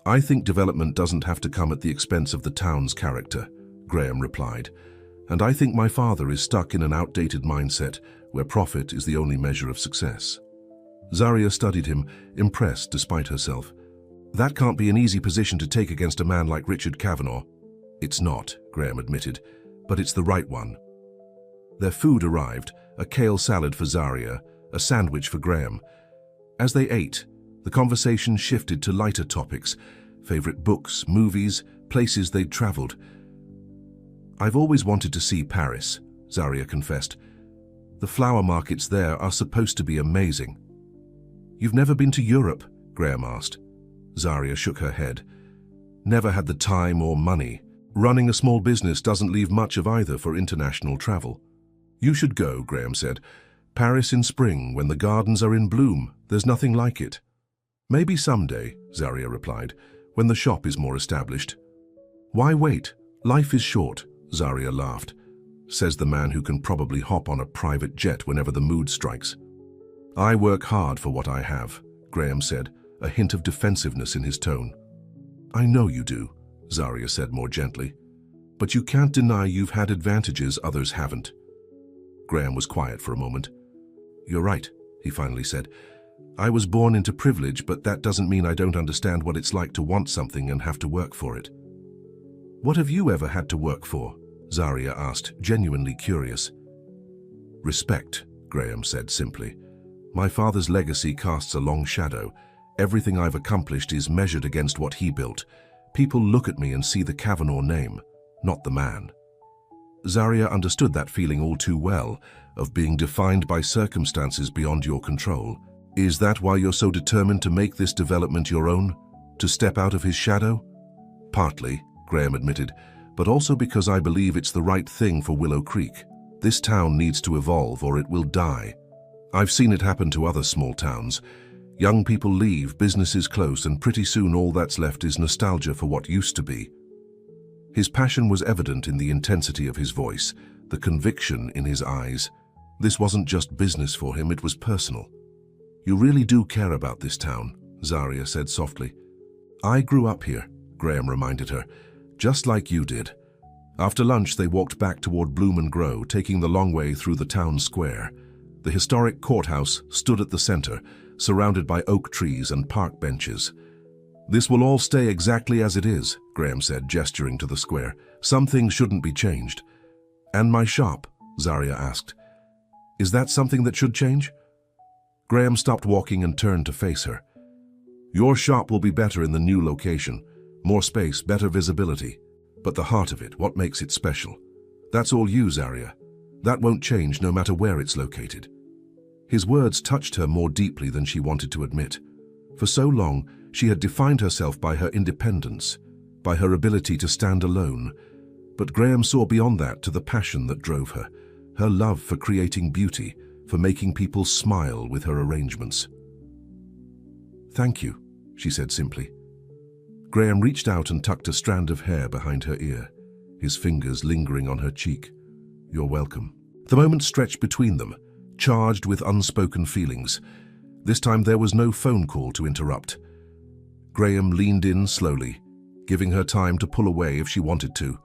I think development doesn't have to come at the expense of the town's character, Graham replied. And I think my father is stuck in an outdated mindset where profit is the only measure of success. Zaria studied him, impressed despite herself. That can't be an easy position to take against a man like Richard Kavanaugh. It's not, Graham admitted, but it's the right one. Their food arrived, a kale salad for Zaria, a sandwich for Graham. As they ate, the conversation shifted to lighter topics, favorite books, movies, places they'd traveled. I've always wanted to see Paris, Zaria confessed. The flower markets there are supposed to be amazing. You've never been to Europe? Graham asked. Zaria shook her head. Never had the time or money. Running a small business doesn't leave much of either for international travel. You should go, Graham said. Paris in spring, when the gardens are in bloom. There's nothing like it. Maybe someday, Zaria replied, when the shop is more established. Why wait? Life is short, Zarya laughed. Says the man who can probably hop on a private jet whenever the mood strikes. I work hard for what I have, Graham said, a hint of defensiveness in his tone. I know you do, Zarya said more gently. But you can't deny you've had advantages others haven't. Graham was quiet for a moment. You're right, he finally said. I was born into privilege, but that doesn't mean I don't understand what it's like to want something and have to work for it. What have you ever had to work for? Zarya asked, genuinely curious. Respect, Graham said simply. My father's legacy casts a long shadow. Everything I've accomplished is measured against what he built. People look at me and see the Kavanaugh name, not the man. Zarya understood that feeling all too well, of being defined by circumstances beyond your control. Is that why you're so determined to make this development your own? To step out of his shadow? Partly, Graham admitted, but also because I believe it's the right thing for Willow Creek. This town needs to evolve or it will die. I've seen it happen to other small towns. Young people leave, businesses close, and pretty soon all that's left is nostalgia for what used to be. His passion was evident in the intensity of his voice, the conviction in his eyes. This wasn't just business for him, it was personal. You really do care about this town, Zarya said softly. I grew up here, Graham reminded her, just like you did. After lunch, they walked back toward Bloom and Grow, taking the long way through the town square. The historic courthouse stood at the center, surrounded by oak trees and park benches. This will all stay exactly as it is, Graham said, gesturing to the square. Some things shouldn't be changed. And my shop, Zarya asked. Is that something that should change? Graham stopped walking and turned to face her. Your shop will be better in the new location. More space, better visibility. But the heart of it, what makes it special? That's all you, Zarya. That won't change no matter where it's located. His words touched her more deeply than she wanted to admit. For so long, she had defined herself by her independence, by her ability to stand alone. But Graham saw beyond that to the passion that drove her, her love for creating beauty, for making people smile with her arrangements. Thank you, she said simply. Graham reached out and tucked a strand of hair behind her ear, his fingers lingering on her cheek. You're welcome. The moment stretched between them, charged with unspoken feelings. This time there was no phone call to interrupt. Graham leaned in slowly, giving her time to pull away if she wanted to.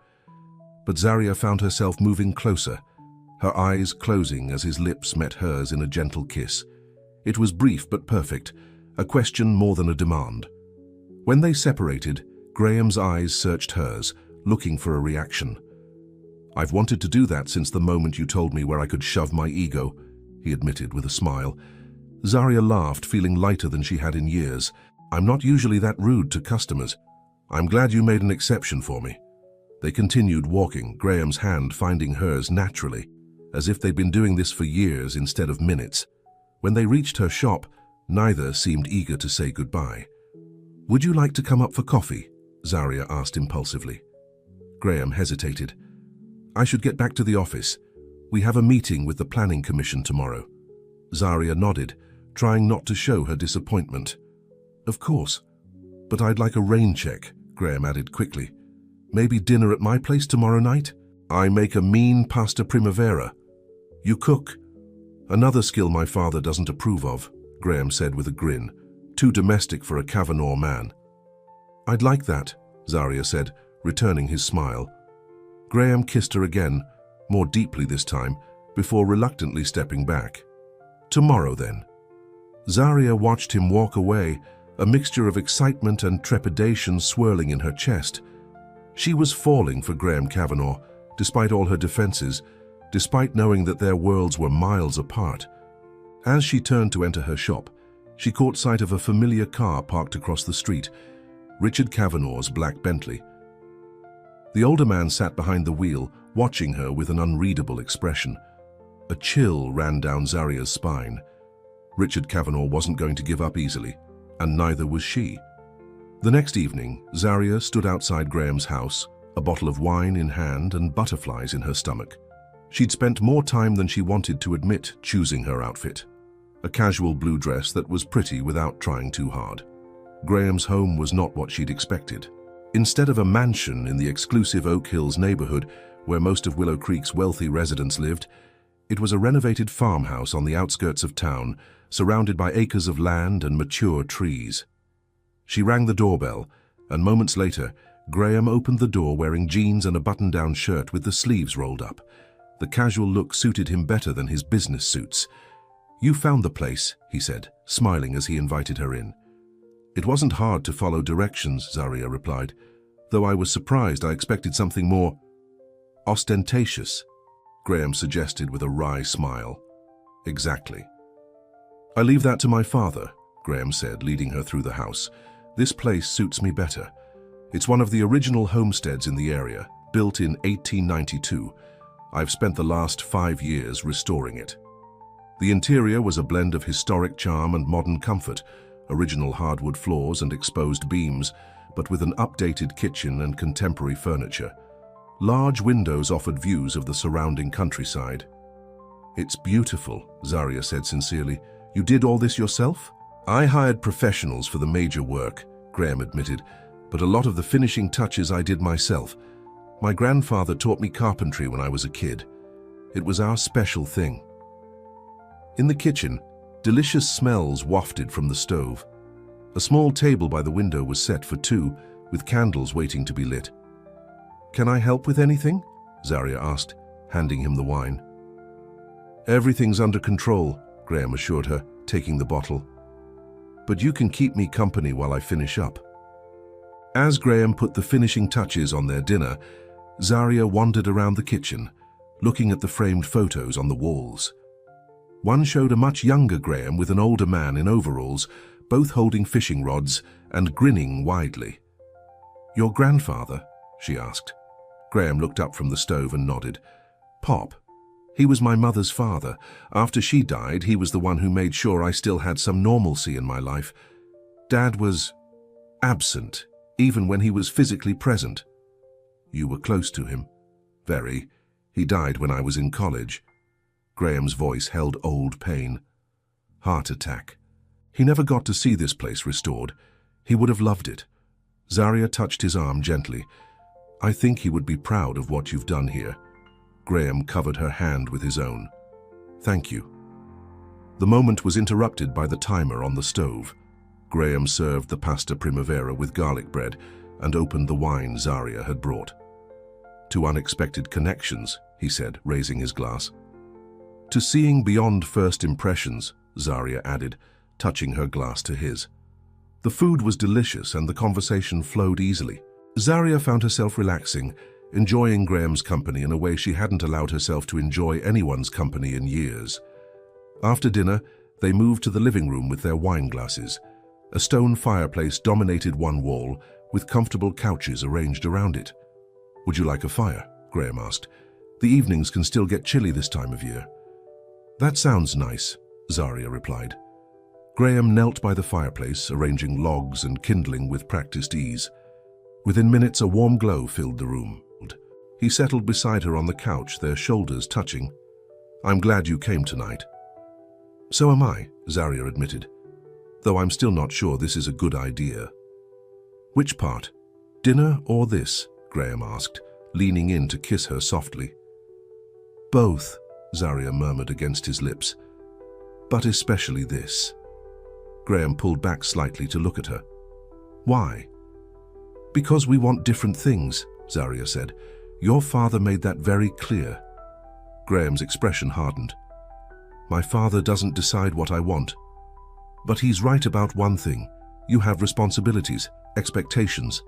But Zarya found herself moving closer, her eyes closing as his lips met hers in a gentle kiss. It was brief but perfect, a question more than a demand. When they separated, Graham's eyes searched hers, looking for a reaction. I've wanted to do that since the moment you told me where I could shove my ego, he admitted with a smile. Zarya laughed, feeling lighter than she had in years. I'm not usually that rude to customers. I'm glad you made an exception for me. They continued walking, Graham's hand finding hers naturally, as if they'd been doing this for years instead of minutes. When they reached her shop, neither seemed eager to say goodbye. Would you like to come up for coffee? Zarya asked impulsively. Graham hesitated. I should get back to the office. We have a meeting with the Planning Commission tomorrow. Zarya nodded, trying not to show her disappointment. Of course. But I'd like a rain check, Graham added quickly. Maybe dinner at my place tomorrow night? I make a mean pasta primavera. You cook? Another skill my father doesn't approve of, Graham said with a grin. Too domestic for a Kavanaugh man. I'd like that, Zarya said, returning his smile. Graham kissed her again, more deeply this time, before reluctantly stepping back. Tomorrow then. Zarya watched him walk away, a mixture of excitement and trepidation swirling in her chest. She was falling for Graham Kavanaugh, despite all her defenses, despite knowing that their worlds were miles apart. As she turned to enter her shop, she caught sight of a familiar car parked across the street, Richard Kavanaugh's black Bentley. The older man sat behind the wheel, watching her with an unreadable expression. A chill ran down Zarya's spine. Richard Kavanaugh wasn't going to give up easily, and neither was she. The next evening, Zarya stood outside Graham's house, a bottle of wine in hand and butterflies in her stomach. She'd spent more time than she wanted to admit choosing her outfit. A casual blue dress that was pretty without trying too hard. Graham's home was not what she'd expected. Instead of a mansion in the exclusive Oak Hills neighborhood where most of Willow Creek's wealthy residents lived, it was a renovated farmhouse on the outskirts of town, surrounded by acres of land and mature trees. She rang the doorbell, and moments later, Graham opened the door wearing jeans and a button-down shirt with the sleeves rolled up. The casual look suited him better than his business suits. "You found the place," he said, smiling as he invited her in. "It wasn't hard to follow directions," Zaria replied, "though I was surprised. I expected something more ostentatious," Graham suggested with a wry smile. "Exactly." "I leave that to my father," Graham said, leading her through the house. "This place suits me better. It's one of the original homesteads in the area, built in 1892. I've spent the last 5 years restoring it." The interior was a blend of historic charm and modern comfort, original hardwood floors and exposed beams, but with an updated kitchen and contemporary furniture. Large windows offered views of the surrounding countryside. "It's beautiful," Zaria said sincerely. "You did all this yourself?" "I hired professionals for the major work," Graham admitted, "but a lot of the finishing touches I did myself. My grandfather taught me carpentry when I was a kid. It was our special thing." In the kitchen, delicious smells wafted from the stove. A small table by the window was set for two, with candles waiting to be lit. "Can I help with anything?" Zaria asked, handing him the wine. "Everything's under control," Graham assured her, taking the bottle. "But you can keep me company while I finish up." As Graham put the finishing touches on their dinner, Zaria wandered around the kitchen, looking at the framed photos on the walls. One showed a much younger Graham with an older man in overalls, both holding fishing rods and grinning widely. "Your grandfather?" she asked. Graham looked up from the stove and nodded. "Pop. He was my mother's father. After she died, he was the one who made sure I still had some normalcy in my life. Dad was absent, even when he was physically present." "You were close to him?" "Very. He died when I was in college." Graham's voice held old pain. "Heart attack. He never got to see this place restored. He would have loved it." Zaria touched his arm gently. "I think he would be proud of what you've done here." Graham covered her hand with his own. "Thank you." The moment was interrupted by the timer on the stove. Graham served the pasta primavera with garlic bread and opened the wine Zaria had brought. "To unexpected connections," he said, raising his glass. "To seeing beyond first impressions," Zaria added, touching her glass to his. The food was delicious and the conversation flowed easily. Zaria found herself relaxing, enjoying Graham's company in a way she hadn't allowed herself to enjoy anyone's company in years. After dinner, they moved to the living room with their wine glasses. A stone fireplace dominated one wall, with comfortable couches arranged around it. "Would you like a fire?" Graham asked. "The evenings can still get chilly this time of year." "That sounds nice," Zaria replied. Graham knelt by the fireplace, arranging logs and kindling with practiced ease. Within minutes, a warm glow filled the room. He settled beside her on the couch, their shoulders touching. "I'm glad you came tonight." "So am I," Zaria admitted, "though I'm still not sure this is a good idea." "Which part? Dinner or this?" Graham asked, leaning in to kiss her softly. "Both," Zaria murmured against his lips. "But especially this." Graham pulled back slightly to look at her. "Why?" "Because we want different things," Zaria said. "Your father made that very clear." Graham's expression hardened. "My father doesn't decide what I want. But he's right about one thing. You have responsibilities, expectations,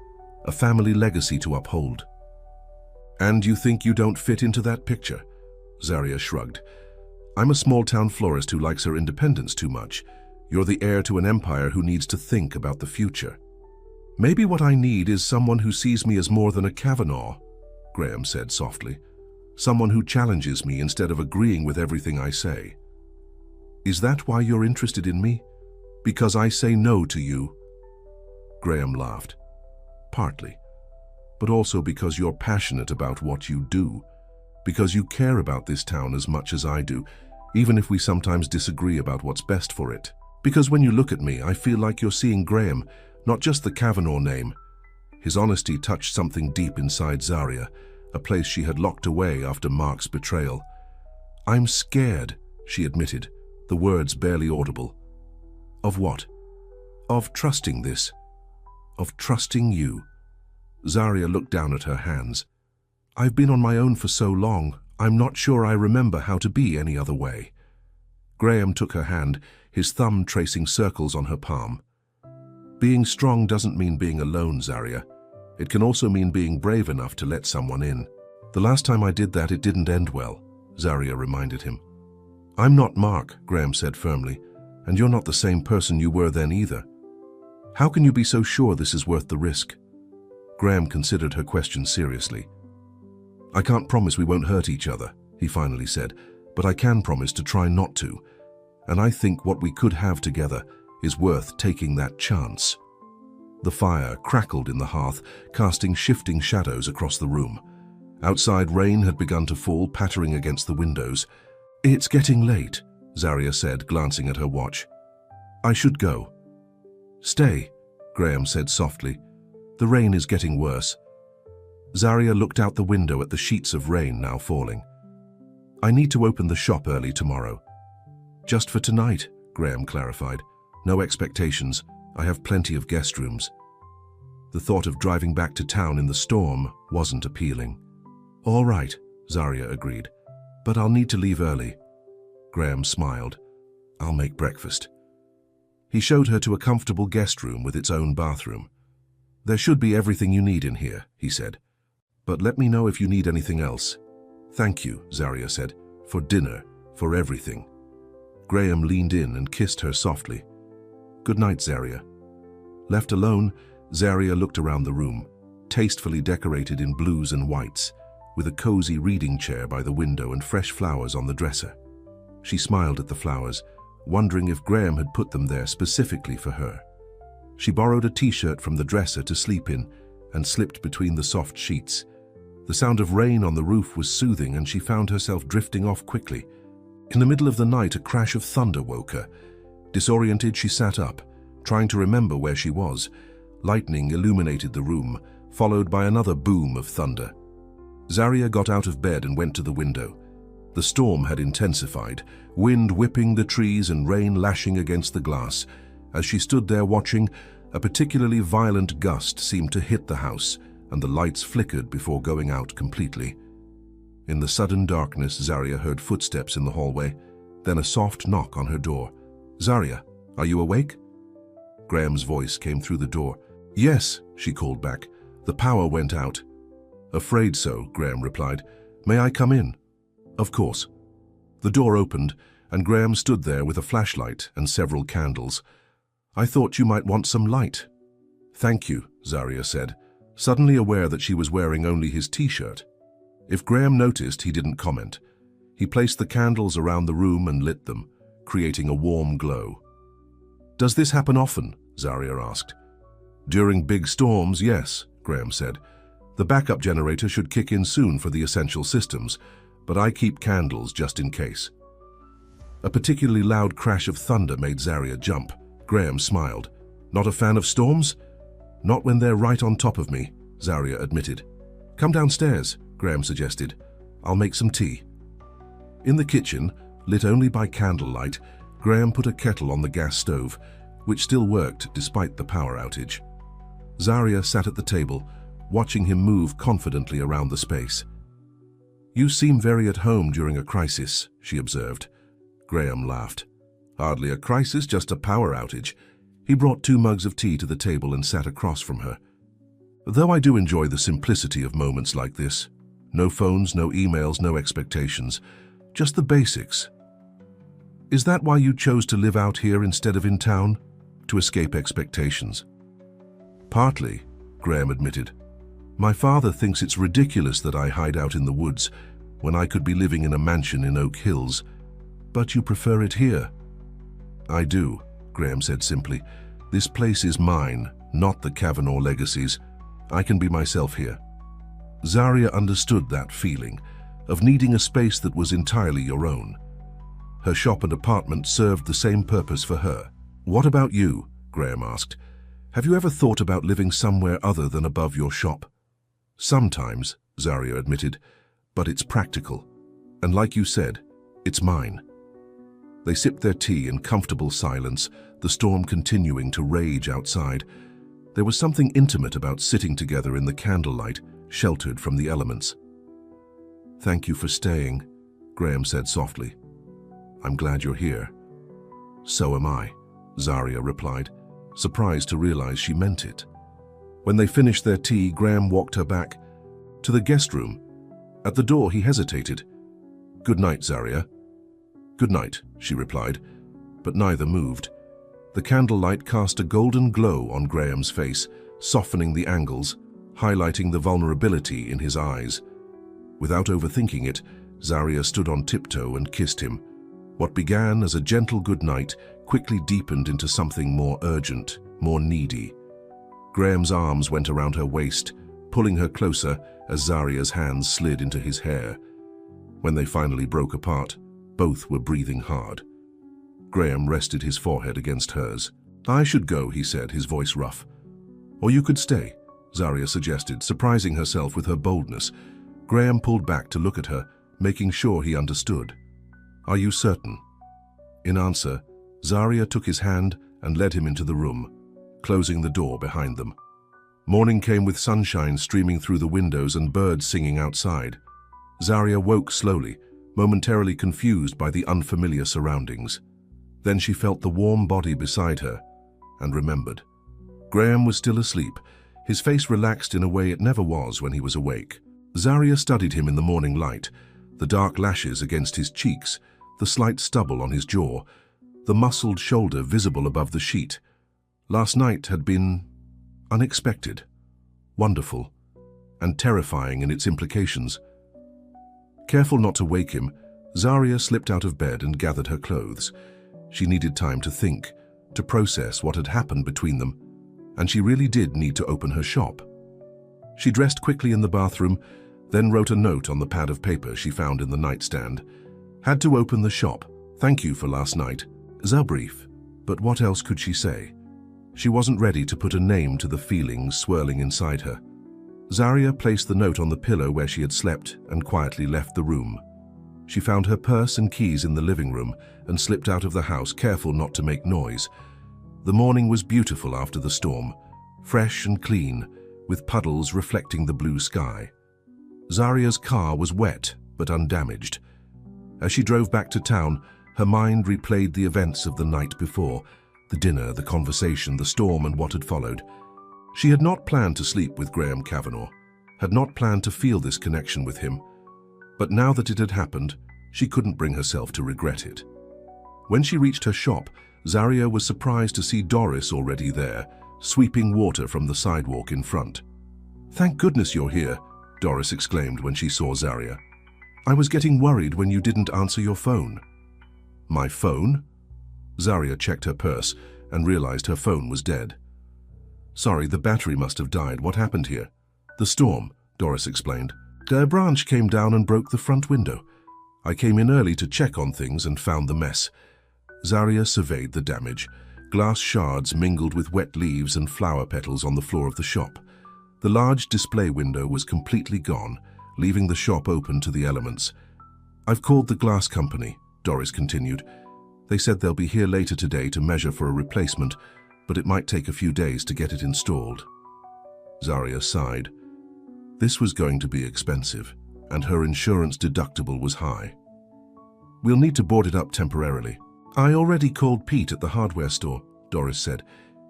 a family legacy to uphold." "And you think you don't fit into that picture?" Zaria shrugged. "I'm a small-town florist who likes her independence too much. You're the heir to an empire who needs to think about the future." "Maybe what I need is someone who sees me as more than a Kavanaugh," Graham said softly. "Someone who challenges me instead of agreeing with everything I say." "Is that why you're interested in me? Because I say no to you?" Graham laughed. "Partly. But also because you're passionate about what you do. Because you care about this town as much as I do, even if we sometimes disagree about what's best for it. Because when you look at me, I feel like you're seeing Graham, not just the Kavanaugh name. His honesty touched something deep inside Zarya, a place she had locked away after Mark's betrayal. "I'm scared," she admitted, the words barely audible. "Of what?" "Of trusting this. Of trusting you." Zarya looked down at her hands. "I've been on my own for so long, I'm not sure I remember how to be any other way." Graham took her hand, his thumb tracing circles on her palm. "Being strong doesn't mean being alone, Zarya. It can also mean being brave enough to let someone in. The last time I did that, it didn't end well," Zarya reminded him. "I'm not Mark," Graham said firmly, "and you're not the same person you were then either. How can you be so sure this is worth the risk?" Graham considered her question seriously. "I can't promise we won't hurt each other," he finally said, "but I can promise to try not to. And I think what we could have together is worth taking that chance." The fire crackled in the hearth, casting shifting shadows across the room. Outside, rain had begun to fall, pattering against the windows. "It's getting late," Zarya said, glancing at her watch. "I should go." "Stay," Graham said softly. "The rain is getting worse." Zarya looked out the window at the sheets of rain now falling. "I need to open the shop early tomorrow." "Just for tonight," Graham clarified. "No expectations. I have plenty of guest rooms." The thought of driving back to town in the storm wasn't appealing. "All right," Zarya agreed, "but I'll need to leave early." Graham smiled. "I'll make breakfast." He showed her to a comfortable guest room with its own bathroom. "There should be everything you need in here," he said. "But let me know if you need anything else." "Thank you," Zarya said, "for dinner, for everything." Graham leaned in and kissed her softly. "Good night, Zarya." Left alone, Zarya looked around the room, tastefully decorated in blues and whites, with a cozy reading chair by the window and fresh flowers on the dresser. She smiled at the flowers, wondering if Graham had put them there specifically for her. She borrowed a t-shirt from the dresser to sleep in and slipped between the soft sheets. The sound of rain on the roof was soothing, and she found herself drifting off quickly. In the middle of the night, a crash of thunder woke her. Disoriented, she sat up, trying to remember where she was. Lightning illuminated the room, followed by another boom of thunder. Zarya got out of bed and went to the window. The storm had intensified, wind whipping the trees and rain lashing against the glass. As she stood there watching, a particularly violent gust seemed to hit the house, and the lights flickered before going out completely. In the sudden darkness, Zarya heard footsteps in the hallway, then a soft knock on her door. "Zarya, are you awake?" Graham's voice came through the door. "Yes," she called back. "The power went out." "Afraid so," Graham replied. "May I come in?" "Of course." The door opened, and Graham stood there with a flashlight and several candles. "I thought you might want some light." "Thank you," Zarya said, suddenly aware that she was wearing only his t-shirt. If Graham noticed, he didn't comment. He placed the candles around the room and lit them, creating a warm glow. "Does this happen often?" Zarya asked. "During big storms, yes," Graham said. "The backup generator should kick in soon for the essential systems, but I keep candles just in case." A particularly loud crash of thunder made Zarya jump. Graham smiled. "Not a fan of storms?" "Not when they're right on top of me," Zarya admitted. "Come downstairs," Graham suggested. "I'll make some tea." In the kitchen, lit only by candlelight, Graham put a kettle on the gas stove, which still worked despite the power outage. Zarya sat at the table, watching him move confidently around the space. "You seem very at home during a crisis," she observed. Graham laughed. "Hardly a crisis, just a power outage." He brought 2 mugs of tea to the table and sat across from her. "Though I do enjoy the simplicity of moments like this. No phones, no emails, no expectations. Just the basics. Is that why you chose to live out here instead of in town? To escape expectations?" "Partly," Graham admitted. "My father thinks it's ridiculous that I hide out in the woods when I could be living in a mansion in Oak Hills. But you prefer it here?" "I do," Graham said simply. "This place is mine, not the Kavanaugh legacy's. I can be myself here." Zarya understood that feeling, of needing a space that was entirely your own. Her shop and apartment served the same purpose for her. "What about you?" Graham asked. Have you ever thought about living somewhere other than above your shop? Sometimes, Zaria admitted, but it's practical. And like you said, it's mine. They sipped their tea in comfortable silence, the storm continuing to rage outside. There was something intimate about sitting together in the candlelight, sheltered from the elements. "Thank you for staying," Graham said softly. "I'm glad you're here." "So am I," Zaria replied, surprised to realize she meant it. When they finished their tea, Graham walked her back to the guest room. At the door, he hesitated. "Good night, Zaria." "Good night," she replied, but neither moved. The candlelight cast a golden glow on Graham's face, softening the angles, highlighting the vulnerability in his eyes. Without overthinking it, Zaria stood on tiptoe and kissed him. What began as a gentle goodnight quickly deepened into something more urgent, more needy. Graham's arms went around her waist, pulling her closer as Zaria's hands slid into his hair. When they finally broke apart, both were breathing hard. Graham rested his forehead against hers. "I should go," he said, his voice rough. "Or you could stay," Zaria suggested, surprising herself with her boldness. Graham pulled back to look at her, making sure he understood. "Are you certain?" In answer, Zaria took his hand and led him into the room, closing the door behind them. Morning came with sunshine streaming through the windows and birds singing outside. Zaria woke slowly, momentarily confused by the unfamiliar surroundings. Then she felt the warm body beside her and remembered. Graham was still asleep, his face relaxed in a way it never was when he was awake. Zaria studied him in the morning light, the dark lashes against his cheeks, the slight stubble on his jaw, the muscled shoulder visible above the sheet. Last night had been unexpected, wonderful, and terrifying in its implications. Careful not to wake him, Zaria slipped out of bed and gathered her clothes. She needed time to think, to process what had happened between them, and she really did need to open her shop. She dressed quickly in the bathroom, then wrote a note on the pad of paper she found in the nightstand. "Had to open the shop. Thank you for last night." Brief. But what else could she say? She wasn't ready to put a name to the feelings swirling inside her. Zaria placed the note on the pillow where she had slept and quietly left the room. She found her purse and keys in the living room and slipped out of the house, careful not to make noise. The morning was beautiful after the storm, fresh and clean, with puddles reflecting the blue sky. Zaria's car was wet but undamaged. As she drove back to town, her mind replayed the events of the night before, the dinner, the conversation, the storm, and what had followed. She had not planned to sleep with Graham Kavanagh, had not planned to feel this connection with him. But now that it had happened, she couldn't bring herself to regret it. When she reached her shop, Zaria was surprised to see Doris already there, sweeping water from the sidewalk in front. "Thank goodness you're here," Doris exclaimed when she saw Zaria. "I was getting worried when you didn't answer your phone." "My phone?" Zaria checked her purse and realized her phone was dead. "Sorry, the battery must have died. What happened here?" "The storm," Doris explained. "A branch came down and broke the front window. I came in early to check on things and found the mess." Zaria surveyed the damage. Glass shards mingled with wet leaves and flower petals on the floor of the shop. The large display window was completely gone, leaving the shop open to the elements. "I've called the glass company," Doris continued. "They said they'll be here later today to measure for a replacement, but it might take a few days to get it installed." Zaria sighed. This was going to be expensive, and her insurance deductible was high. "We'll need to board it up temporarily." "I already called Pete at the hardware store," Doris said.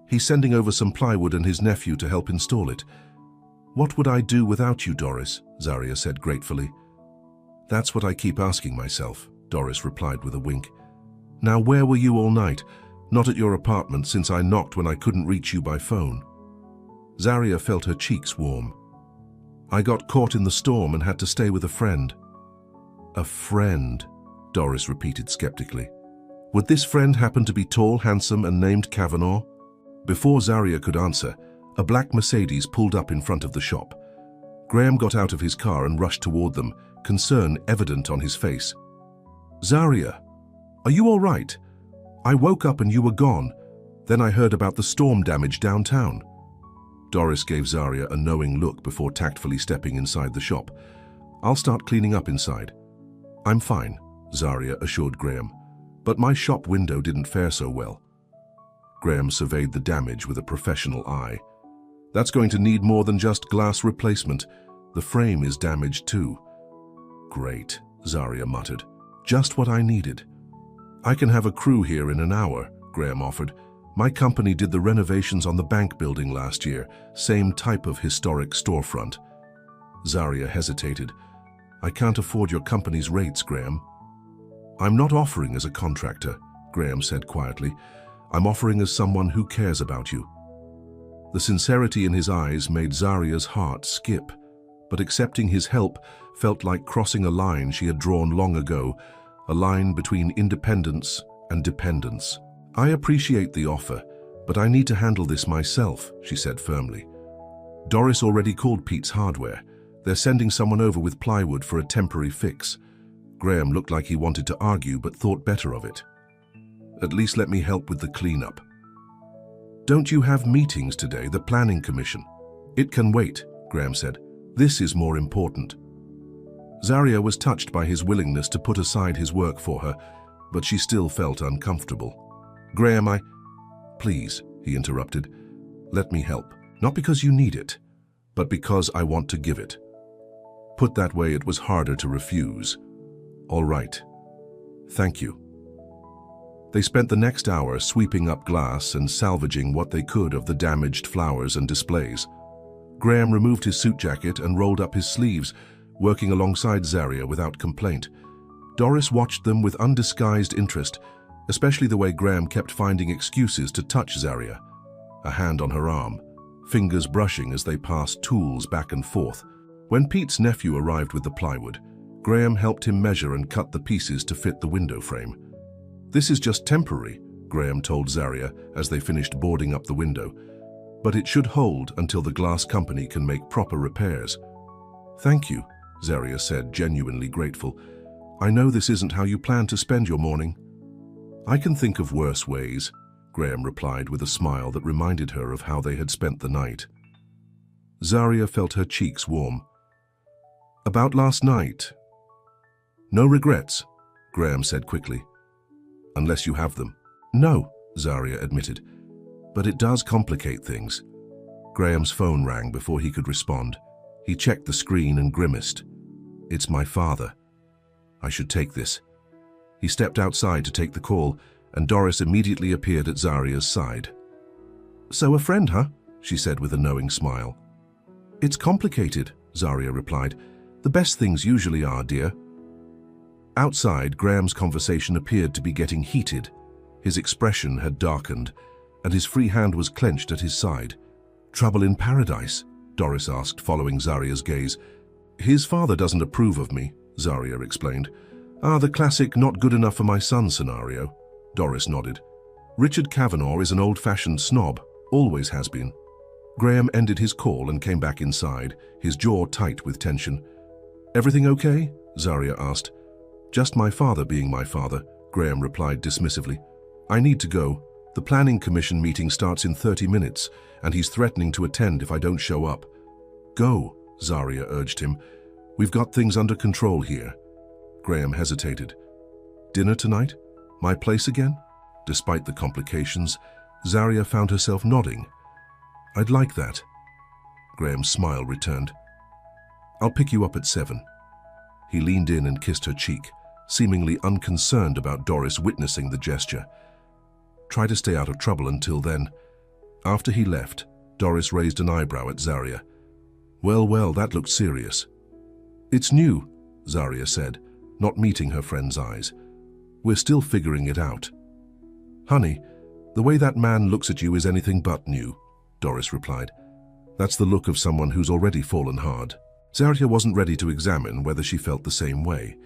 "He's sending over some plywood and his nephew to help install it." "What would I do without you, Doris?" Zaria said gratefully. "That's what I keep asking myself," Doris replied with a wink. "Now, where were you all night? Not at your apartment, since I knocked when I couldn't reach you by phone." Zaria felt her cheeks warm. "I got caught in the storm and had to stay with a friend." "A friend," Doris repeated skeptically. "Would this friend happen to be tall, handsome, and named Kavanagh?" Before Zaria could answer, a black Mercedes pulled up in front of the shop. Graham got out of his car and rushed toward them, concern evident on his face. "Zaria, are you all right? I woke up and you were gone. Then I heard about the storm damage downtown. Doris gave Zarya a knowing look before tactfully stepping inside the shop. I'll start cleaning up inside. I'm fine, Zarya assured Graham, but my shop window didn't fare so well. Graham surveyed the damage with a professional eye. That's going to need more than just glass replacement. The frame is damaged too. Great, Zarya muttered. Just what I needed. I can have a crew here in an hour, Graham offered. My company did the renovations on the bank building last year, same type of historic storefront. Zarya hesitated. I can't afford your company's rates, Graham. I'm not offering as a contractor, Graham said quietly. I'm offering as someone who cares about you. The sincerity in his eyes made Zarya's heart skip, but accepting his help felt like crossing a line she had drawn long ago, a line between independence and dependence. I appreciate the offer, but I need to handle this myself, she said firmly. Doris already called Pete's Hardware. They're sending someone over with plywood for a temporary fix. Graham looked like he wanted to argue but thought better of it. At least let me help with the cleanup. Don't you have meetings today, the planning commission? It can wait, Graham said. This is more important. Zarya was touched by his willingness to put aside his work for her, but she still felt uncomfortable. Graham, Please, he interrupted. Let me help. Not because you need it, but because I want to give it. Put that way, it was harder to refuse. All right. Thank you. They spent the next hour sweeping up glass and salvaging what they could of the damaged flowers and displays. Graham removed his suit jacket and rolled up his sleeves, working alongside Zarya without complaint. Doris watched them with undisguised interest, especially the way Graham kept finding excuses to touch Zarya, a hand on her arm, fingers brushing as they passed tools back and forth. When Pete's nephew arrived with the plywood, Graham helped him measure and cut the pieces to fit the window frame. This is just temporary, Graham told Zarya as they finished boarding up the window, but it should hold until the glass company can make proper repairs. Thank you, Zarya said, genuinely grateful. I know this isn't how you plan to spend your morning. I can think of worse ways, Graham replied with a smile that reminded her of how they had spent the night. Zarya felt her cheeks warm. About last night? No regrets, Graham said quickly. Unless you have them. No, Zarya admitted, but it does complicate things. Graham's phone rang before he could respond. He checked the screen and grimaced. It's my father. I should take this. He stepped outside to take the call, and Doris immediately appeared at Zarya's side. So a friend, huh? She said with a knowing smile. It's complicated, Zarya replied. The best things usually are, dear. Outside, Graham's conversation appeared to be getting heated. His expression had darkened, and his free hand was clenched at his side. Trouble in paradise? Doris asked, following Zarya's gaze. His father doesn't approve of me, Zarya explained. The classic not good enough for my son scenario. Doris nodded. Richard Kavanaugh is an old-fashioned snob, always has been. Graham ended his call and came back inside, his jaw tight with tension. Everything okay? Zarya asked. Just my father being my father, Graham replied dismissively. I need to go. The planning commission meeting starts in 30 minutes, and he's threatening to attend if I don't show up. Go, Zarya urged him. We've got things under control here. Graham hesitated. Dinner tonight? My place again? Despite the complications, Zarya found herself nodding. I'd like that. Graham's smile returned. I'll pick you up at 7. He leaned in and kissed her cheek, seemingly unconcerned about Doris witnessing the gesture. Try to stay out of trouble until then. After he left, Doris raised an eyebrow at Zarya. Well, that looked serious. It's new, Zarya said, not meeting her friend's eyes. We're still figuring it out. Honey, the way that man looks at you is anything but new, Doris replied. That's the look of someone who's already fallen hard. Zarya wasn't ready to examine whether she felt the same way.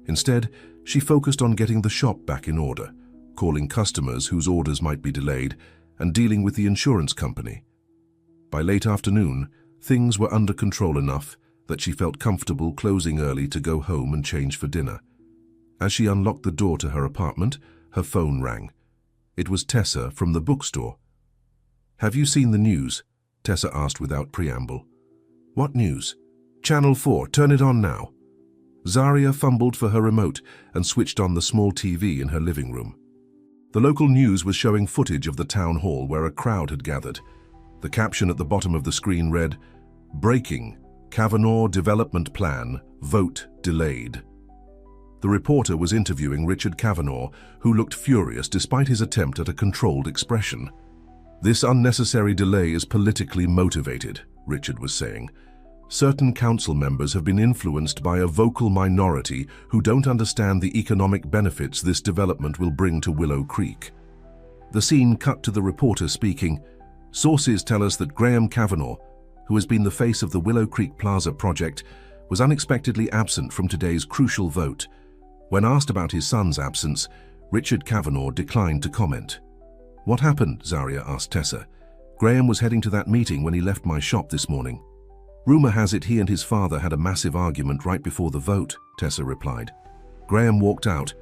Instead, she focused on getting the shop back in order, calling customers whose orders might be delayed, and dealing with the insurance company. By late afternoon, things were under control enough that she felt comfortable closing early to go home and change for dinner. As she unlocked the door to her apartment, her phone rang. It was Tessa from the bookstore. "Have you seen the news?" Tessa asked without preamble. "What news?" "Channel 4, turn it on now." Zaria fumbled for her remote and switched on the small TV in her living room. The local news was showing footage of the town hall where a crowd had gathered. The caption at the bottom of the screen read, "Breaking, Kavanaugh Development Plan, Vote Delayed." The reporter was interviewing Richard Kavanaugh, who looked furious despite his attempt at a controlled expression. "This unnecessary delay is politically motivated," Richard was saying. "Certain council members have been influenced by a vocal minority who don't understand the economic benefits this development will bring to Willow Creek." The scene cut to the reporter speaking. "Sources tell us that Graham Kavanaugh, who has been the face of the Willow Creek Plaza project, was unexpectedly absent from today's crucial vote." When asked about his son's absence, Richard Kavanaugh declined to comment. "What happened?" Zaria asked Tessa. "Graham was heading to that meeting when he left my shop this morning." "Rumor has it he and his father had a massive argument right before the vote," Tessa replied. "Graham walked out,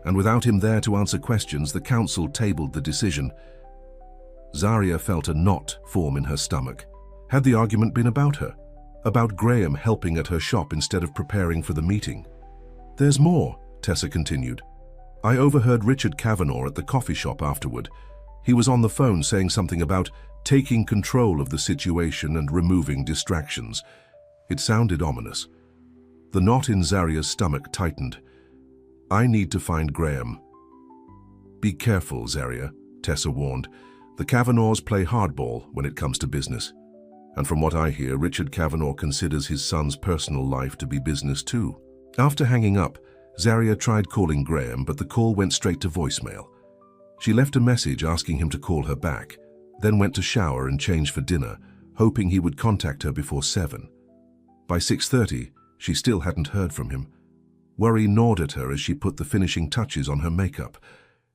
and without him there to answer questions, the council tabled the decision." Zaria felt a knot form in her stomach. Had the argument been about her? About Graham helping at her shop instead of preparing for the meeting? "There's more," Tessa continued. "I overheard Richard Kavanaugh at the coffee shop afterward. He was on the phone saying something about taking control of the situation and removing distractions. It sounded ominous." The knot in Zaria's stomach tightened. "I need to find Graham." "Be careful, Zaria," Tessa warned. "The Kavanaughs play hardball when it comes to business. And from what I hear, Richard Kavanaugh considers his son's personal life to be business too." After hanging up, Zaria tried calling Graham, but the call went straight to voicemail. She left a message asking him to call her back, then went to shower and change for dinner, hoping he would contact her before 7. By 6:30, she still hadn't heard from him. Worry gnawed at her as she put the finishing touches on her makeup.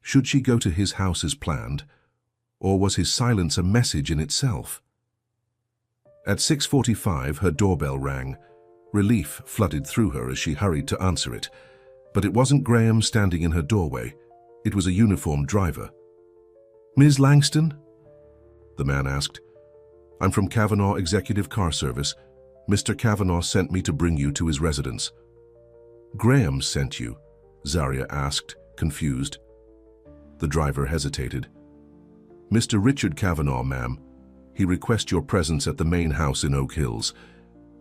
Should she go to his house as planned? Or was his silence a message in itself? At 6:45, her doorbell rang. Relief flooded through her as she hurried to answer it. But it wasn't Graham standing in her doorway. It was a uniformed driver. "Ms. Langston?" the man asked. "I'm from Kavanaugh Executive Car Service. Mr. Kavanaugh sent me to bring you to his residence." "Graham sent you?" Zaria asked, confused. The driver hesitated. "Mr. Richard Kavanaugh, ma'am. He requests your presence at the main house in Oak Hills."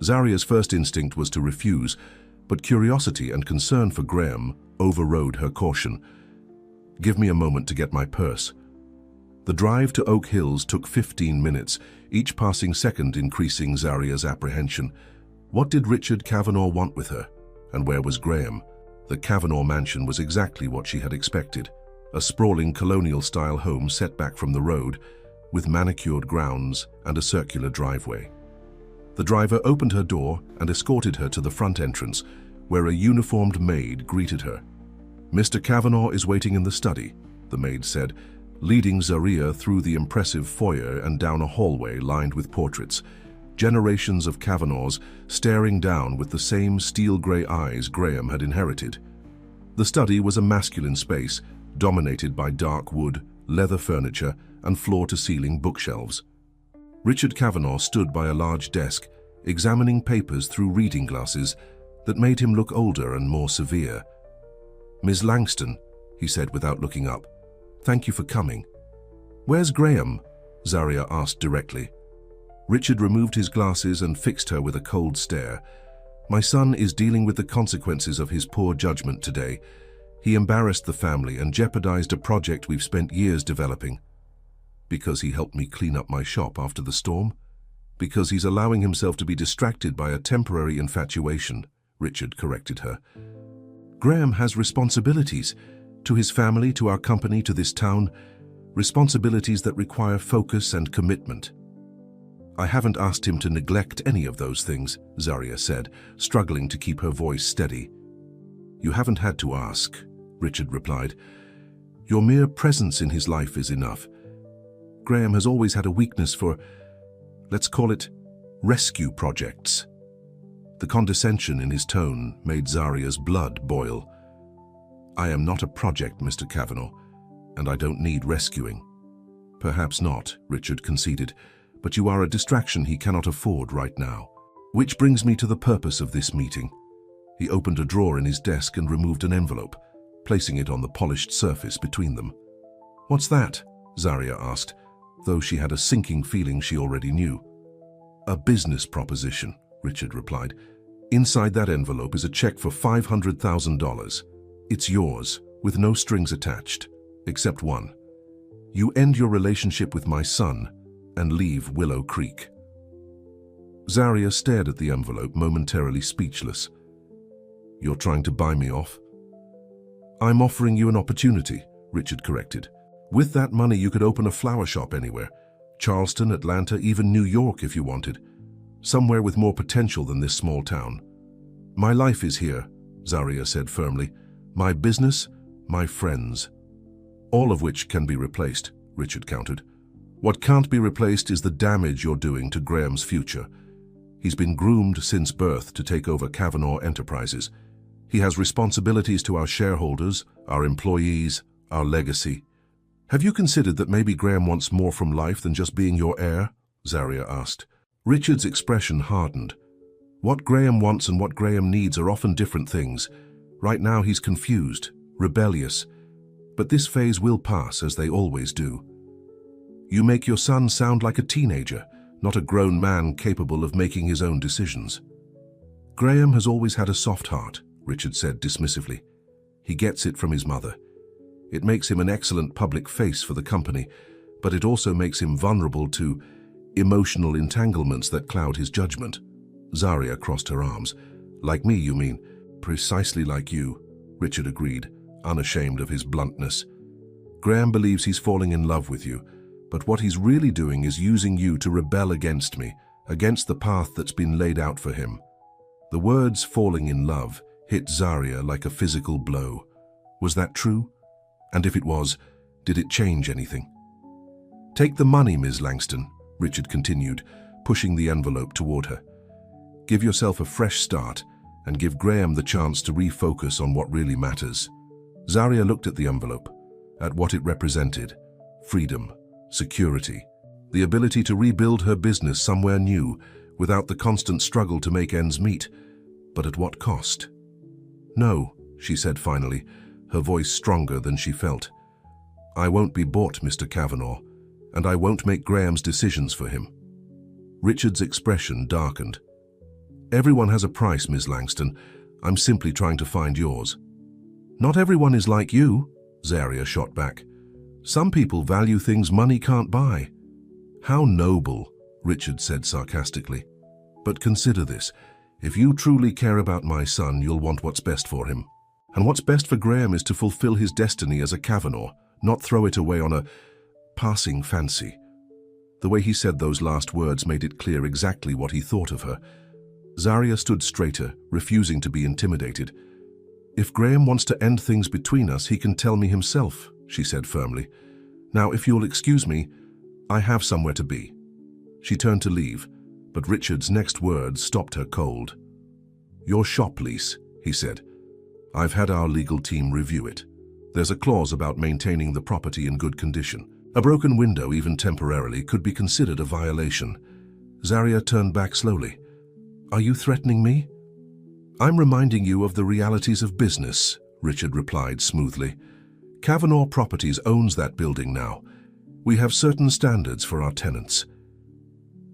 Zaria's first instinct was to refuse, but curiosity and concern for Graham overrode her caution. "Give me a moment to get my purse." The drive to Oak Hills took 15 minutes, each passing second increasing Zaria's apprehension. What did Richard Kavanaugh want with her? And where was Graham? The Kavanaugh mansion was exactly what she had expected. A sprawling colonial-style home set back from the road, with manicured grounds and a circular driveway. The driver opened her door and escorted her to the front entrance, where a uniformed maid greeted her. "Mr. Kavanaugh is waiting in the study," the maid said, leading Zaria through the impressive foyer and down a hallway lined with portraits. Generations of Kavanaughs staring down with the same steel-gray eyes Graham had inherited. The study was a masculine space, dominated by dark wood, leather furniture, and floor-to-ceiling bookshelves. Richard Kavanaugh stood by a large desk, examining papers through reading glasses that made him look older and more severe. "Ms. Langston," he said without looking up, "thank you for coming." "Where's Graham?" Zaria asked directly. Richard removed his glasses and fixed her with a cold stare. "My son is dealing with the consequences of his poor judgment today. He embarrassed the family and jeopardized a project we've spent years developing." "Because he helped me clean up my shop after the storm? Because he's allowing himself to be distracted by a temporary infatuation," Richard corrected her. "Graham has responsibilities, to his family, to our company, to this town, responsibilities that require focus and commitment." "I haven't asked him to neglect any of those things," Zaria said, struggling to keep her voice steady. "You haven't had to ask," Richard replied. "Your mere presence in his life is enough. Graham has always had a weakness for, let's call it, rescue projects." The condescension in his tone made Zaria's blood boil. "I am not a project, Mr. Kavanaugh, and I don't need rescuing." "Perhaps not," Richard conceded, "but you are a distraction he cannot afford right now. Which brings me to the purpose of this meeting." He opened a drawer in his desk and removed an envelope, placing it on the polished surface between them. "What's that?" Zarya asked, though she had a sinking feeling she already knew. "A business proposition," Richard replied. "Inside that envelope is a check for $500,000. It's yours, with no strings attached, except one. You end your relationship with my son and leave Willow Creek." Zarya stared at the envelope, momentarily speechless. "You're trying to buy me off?" "I'm offering you an opportunity," Richard corrected. "With that money you could open a flower shop anywhere. Charleston, Atlanta, even New York if you wanted. Somewhere with more potential than this small town. My life is here," Zarya said firmly. "My business, my friends. All of which can be replaced," Richard countered. "What can't be replaced is the damage you're doing to Graham's future. He's been groomed since birth to take over Kavanaugh Enterprises. He has responsibilities to our shareholders, our employees, our legacy. Have you considered that maybe Graham wants more from life than just being your heir?" Zarya asked. Richard's expression hardened. What Graham wants and what Graham needs are often different things. Right now he's confused, rebellious. But this phase will pass, as they always do. "You make your son sound like a teenager, not a grown man capable of making his own decisions." "Graham has always had a soft heart," Richard said dismissively. "He gets it from his mother. It makes him an excellent public face for the company, but it also makes him vulnerable to emotional entanglements that cloud his judgment." Zarya crossed her arms. "Like me, you mean?" "Precisely like you," Richard agreed, unashamed of his bluntness. "Graham believes he's falling in love with you, but what he's really doing is using you to rebel against me, against the path that's been laid out for him." The words "falling in love" hit Zarya like a physical blow. Was that true? And if it was, did it change anything? "Take the money, Ms. Langston," Richard continued, pushing the envelope toward her. "Give yourself a fresh start and give Graham the chance to refocus on what really matters." Zarya looked at the envelope, at what it represented: freedom, security, the ability to rebuild her business somewhere new without the constant struggle to make ends meet. But at what cost? "No," she said finally, her voice stronger than she felt. "I won't be bought, Mr. Kavanaugh, and I won't make Graham's decisions for him." Richard's expression darkened. "Everyone has a price, Ms. Langston. I'm simply trying to find yours." "Not everyone is like you," Zarya shot back. "Some people value things money can't buy." "How noble," Richard said sarcastically. "But consider this. If you truly care about my son, you'll want what's best for him. And what's best for Graham is to fulfill his destiny as a Kavanaugh, not throw it away on a passing fancy." The way he said those last words made it clear exactly what he thought of her. Zarya stood straighter, refusing to be intimidated. "If Graham wants to end things between us, he can tell me himself," she said firmly. "Now, if you'll excuse me, I have somewhere to be." She turned to leave, but Richard's next words stopped her cold. "Your shop lease," he said. "I've had our legal team review it. There's a clause about maintaining the property in good condition. A broken window, even temporarily, could be considered a violation." Zarya turned back slowly. "Are you threatening me?" "I'm reminding you of the realities of business," Richard replied smoothly. "Kavanaugh Properties owns that building now. We have certain standards for our tenants.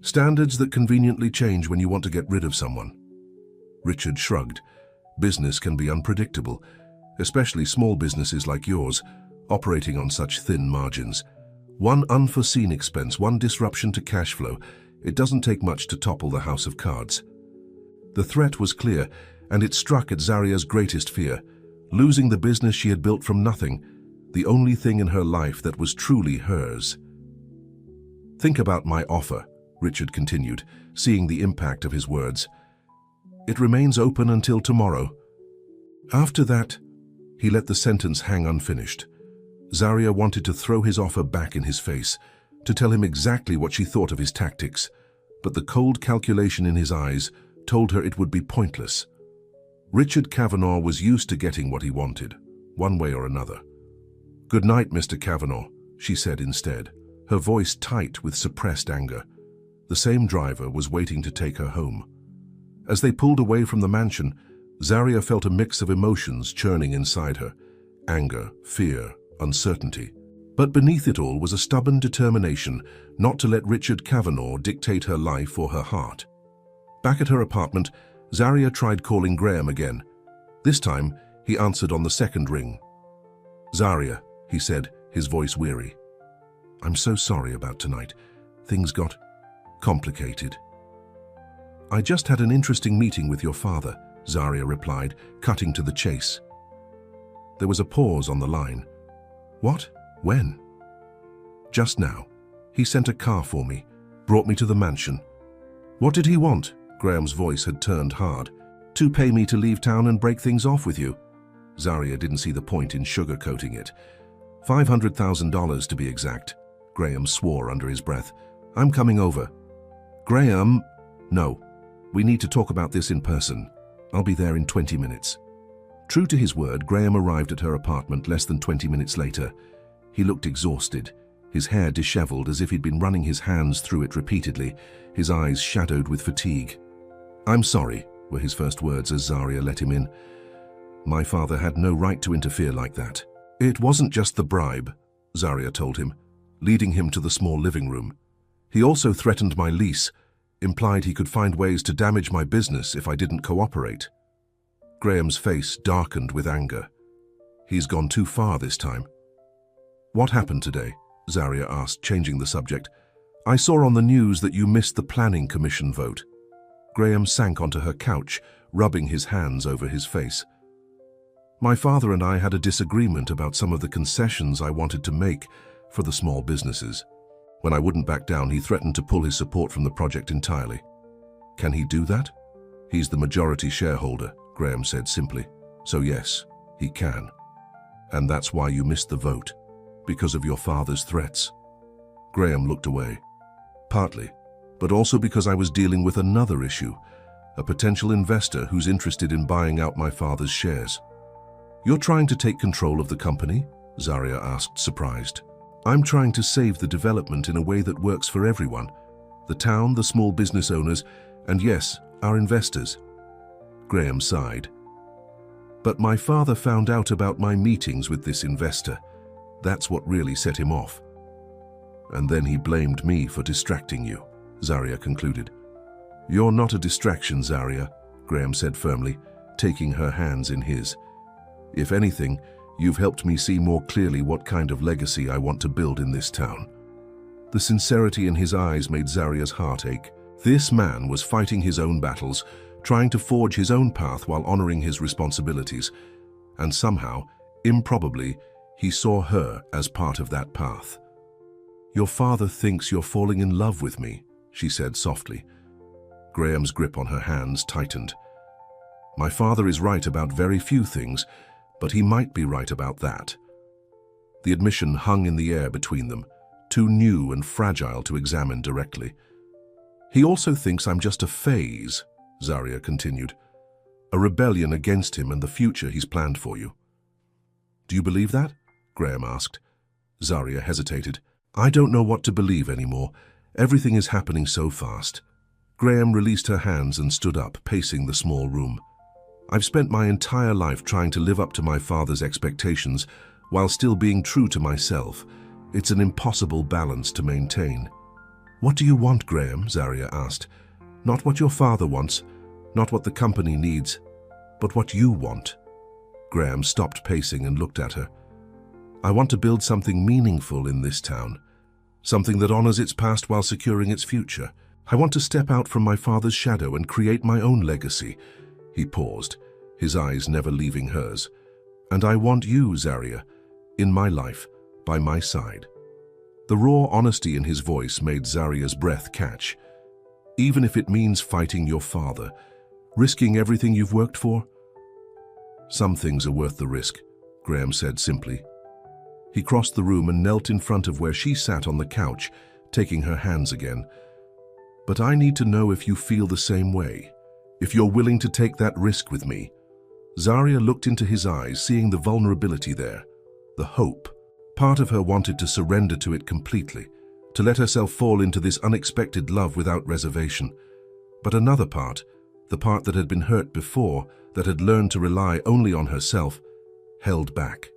Standards that conveniently change when you want to get rid of someone." Richard shrugged. Business can be unpredictable, especially small businesses like yours, operating on such thin margins. One unforeseen expense, one disruption to cash flow, it doesn't take much to topple the house of cards. The threat was clear, and it struck at Zarya's greatest fear: losing the business she had built from nothing, the only thing in her life that was truly hers. "Think about my offer," Richard continued, seeing the impact of his words. "It remains open until tomorrow. After that," he let the sentence hang unfinished. Zarya wanted to throw his offer back in his face, to tell him exactly what she thought of his tactics, but the cold calculation in his eyes told her it would be pointless. Richard Kavanaugh was used to getting what he wanted, one way or another. "Good night, Mr. Kavanaugh," she said instead, her voice tight with suppressed anger. The same driver was waiting to take her home. As they pulled away from the mansion, Zaria felt a mix of emotions churning inside her: anger, fear, uncertainty. But beneath it all was a stubborn determination not to let Richard Kavanaugh dictate her life or her heart. Back at her apartment, Zaria tried calling Graham again. This time, he answered on the second ring. "Zaria," he said, his voice weary. "I'm so sorry about tonight. Things got complicated." "I just had an interesting meeting with your father," Zaria replied, cutting to the chase. There was a pause on the line. "What? When?" "Just now. He sent a car for me, brought me to the mansion." "What did he want?" Graham's voice had turned hard. "To pay me to leave town and break things off with you." Zaria didn't see the point in sugarcoating it. $500,000 to be exact. Graham swore under his breath. "I'm coming over." "Graham!" "No. We need to talk about this in person. I'll be there in 20 minutes. True to his word, Graham arrived at her apartment less than 20 minutes later. He looked exhausted, his hair disheveled as if he'd been running his hands through it repeatedly, his eyes shadowed with fatigue. "I'm sorry," were his first words as Zaria let him in. "My father had no right to interfere like that." "It wasn't just the bribe," Zaria told him, leading him to the small living room. "He also threatened my lease, implied he could find ways to damage my business if I didn't cooperate." Graham's face darkened with anger. "He's gone too far this time." "What happened today?" Zaria asked, changing the subject. "I saw on the news that you missed the planning commission vote." Graham sank onto her couch, rubbing his hands over his face. "My father and I had a disagreement about some of the concessions I wanted to make for the small businesses. When I wouldn't back down, he threatened to pull his support from the project entirely." "Can he do that?" "He's the majority shareholder," Graham said simply. "So yes, he can. And that's why you missed the vote, because of your father's threats." Graham looked away. "Partly, but also because I was dealing with another issue, a potential investor who's interested in buying out my father's shares." "You're trying to take control of the company?" Zaria asked, surprised. "I'm trying to save the development in a way that works for everyone. The town, the small business owners, and yes, our investors." Graham sighed. "But my father found out about my meetings with this investor. That's what really set him off. And then he blamed me for distracting you," Zaria concluded. "You're not a distraction, Zaria," Graham said firmly, taking her hands in his. "If anything, you've helped me see more clearly what kind of legacy I want to build in this town." The sincerity in his eyes made Zaria's heart ache. This man was fighting his own battles, trying to forge his own path while honoring his responsibilities. And somehow, improbably, he saw her as part of that path. "Your father thinks you're falling in love with me," she said softly. Graham's grip on her hands tightened. "My father is right about very few things, but he might be right about that." The admission hung in the air between them, too new and fragile to examine directly. "He also thinks I'm just a phase," Zaria continued. "A rebellion against him and the future he's planned for you." "Do you believe that?" Graham asked. Zaria hesitated. "I don't know what to believe anymore. Everything is happening so fast." Graham released her hands and stood up, pacing the small room. "I've spent my entire life trying to live up to my father's expectations while still being true to myself. It's an impossible balance to maintain." "What do you want, Graham?" Zaria asked. "Not what your father wants, not what the company needs, but what you want." Graham stopped pacing and looked at her. "I want to build something meaningful in this town, something that honors its past while securing its future. I want to step out from my father's shadow and create my own legacy." He paused, his eyes never leaving hers. "And I want you, Zaria, in my life, by my side." The raw honesty in his voice made Zaria's breath catch. "Even if it means fighting your father, risking everything you've worked for?" "Some things are worth the risk," Graham said simply. He crossed the room and knelt in front of where she sat on the couch, taking her hands again. "But I need to know if you feel the same way, if you're willing to take that risk with me." Zaria looked into his eyes, seeing the vulnerability there, the hope. Part of her wanted to surrender to it completely, to let herself fall into this unexpected love without reservation. But another part, the part that had been hurt before, that had learned to rely only on herself, held back.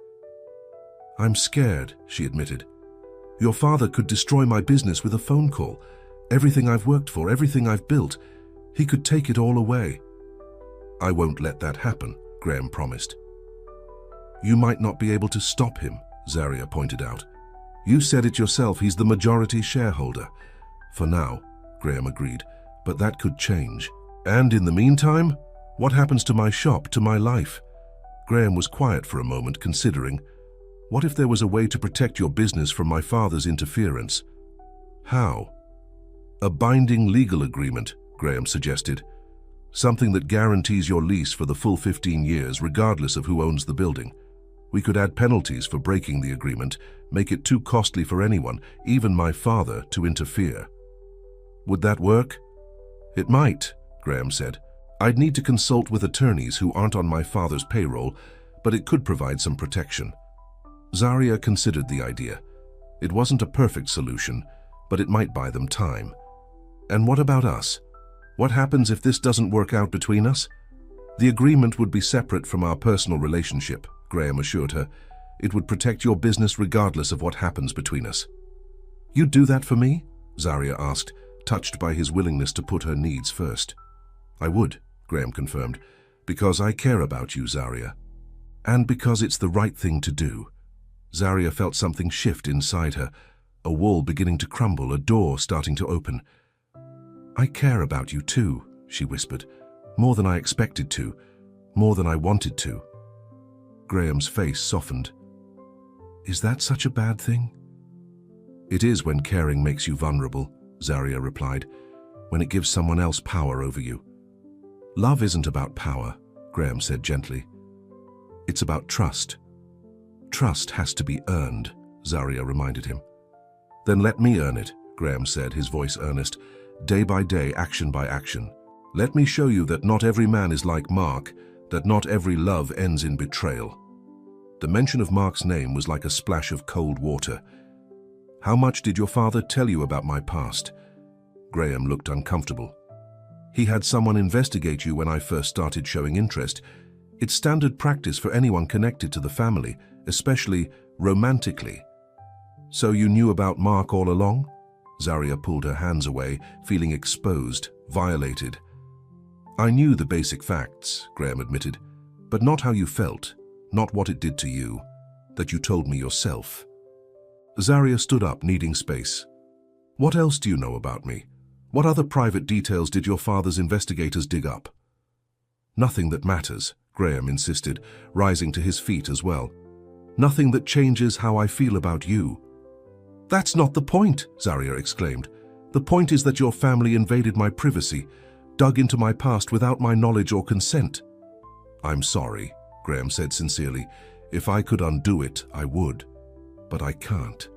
"I'm scared," she admitted. "Your father could destroy my business with a phone call. Everything I've worked for, everything I've built. He could take it all away." "I won't let that happen," Graham promised. "You might not be able to stop him," Zaria pointed out. "You said it yourself, he's the majority shareholder." "For now," Graham agreed, "but that could change. And in the meantime, what happens to my shop, to my life?" Graham was quiet for a moment, considering, "What if there was a way to protect your business from my father's interference?" "How?" "A binding legal agreement," Graham suggested. "Something that guarantees your lease for the full 15 years, regardless of who owns the building. We could add penalties for breaking the agreement, make it too costly for anyone, even my father, to interfere." "Would that work?" "It might," Graham said. "I'd need to consult with attorneys who aren't on my father's payroll, but it could provide some protection." Zaria considered the idea. It wasn't a perfect solution, but it might buy them time. "And what about us? What happens if this doesn't work out between us?" "The agreement would be separate from our personal relationship," Graham assured her. "It would protect your business regardless of what happens between us." "You'd do that for me?" Zaria asked, touched by his willingness to put her needs first. "I would," Graham confirmed, "because I care about you, Zaria. And because it's the right thing to do." Zaria felt something shift inside her, a wall beginning to crumble, a door starting to open. "I care about you too," she whispered, "more than I expected to, more than I wanted to." Graham's face softened. "Is that such a bad thing?" "It is when caring makes you vulnerable," Zaria replied, "when it gives someone else power over you." "Love isn't about power," Graham said gently. "It's about trust." "Trust has to be earned," Zaria reminded him. "Then let me earn it," Graham said, his voice earnest. "Day by day, action by action. Let me show you that not every man is like Mark, that not every love ends in betrayal." The mention of Mark's name was like a splash of cold water. "How much did your father tell you about my past?" Graham looked uncomfortable. "He had someone investigate you when I first started showing interest. It's standard practice for anyone connected to the family, especially romantically." "So you knew about Mark all along?" Zaria pulled her hands away, feeling exposed, violated. "I knew the basic facts," Graham admitted, "but not how you felt, not what it did to you, that you told me yourself." Zaria stood up, needing space. "What else do you know about me? What other private details did your father's investigators dig up?" "Nothing that matters," Graham insisted, rising to his feet as well. "Nothing that changes how I feel about you." "That's not the point," Zaria exclaimed. "The point is that your family invaded my privacy, dug into my past without my knowledge or consent." "I'm sorry," Graham said sincerely. "If I could undo it, I would. But I can't."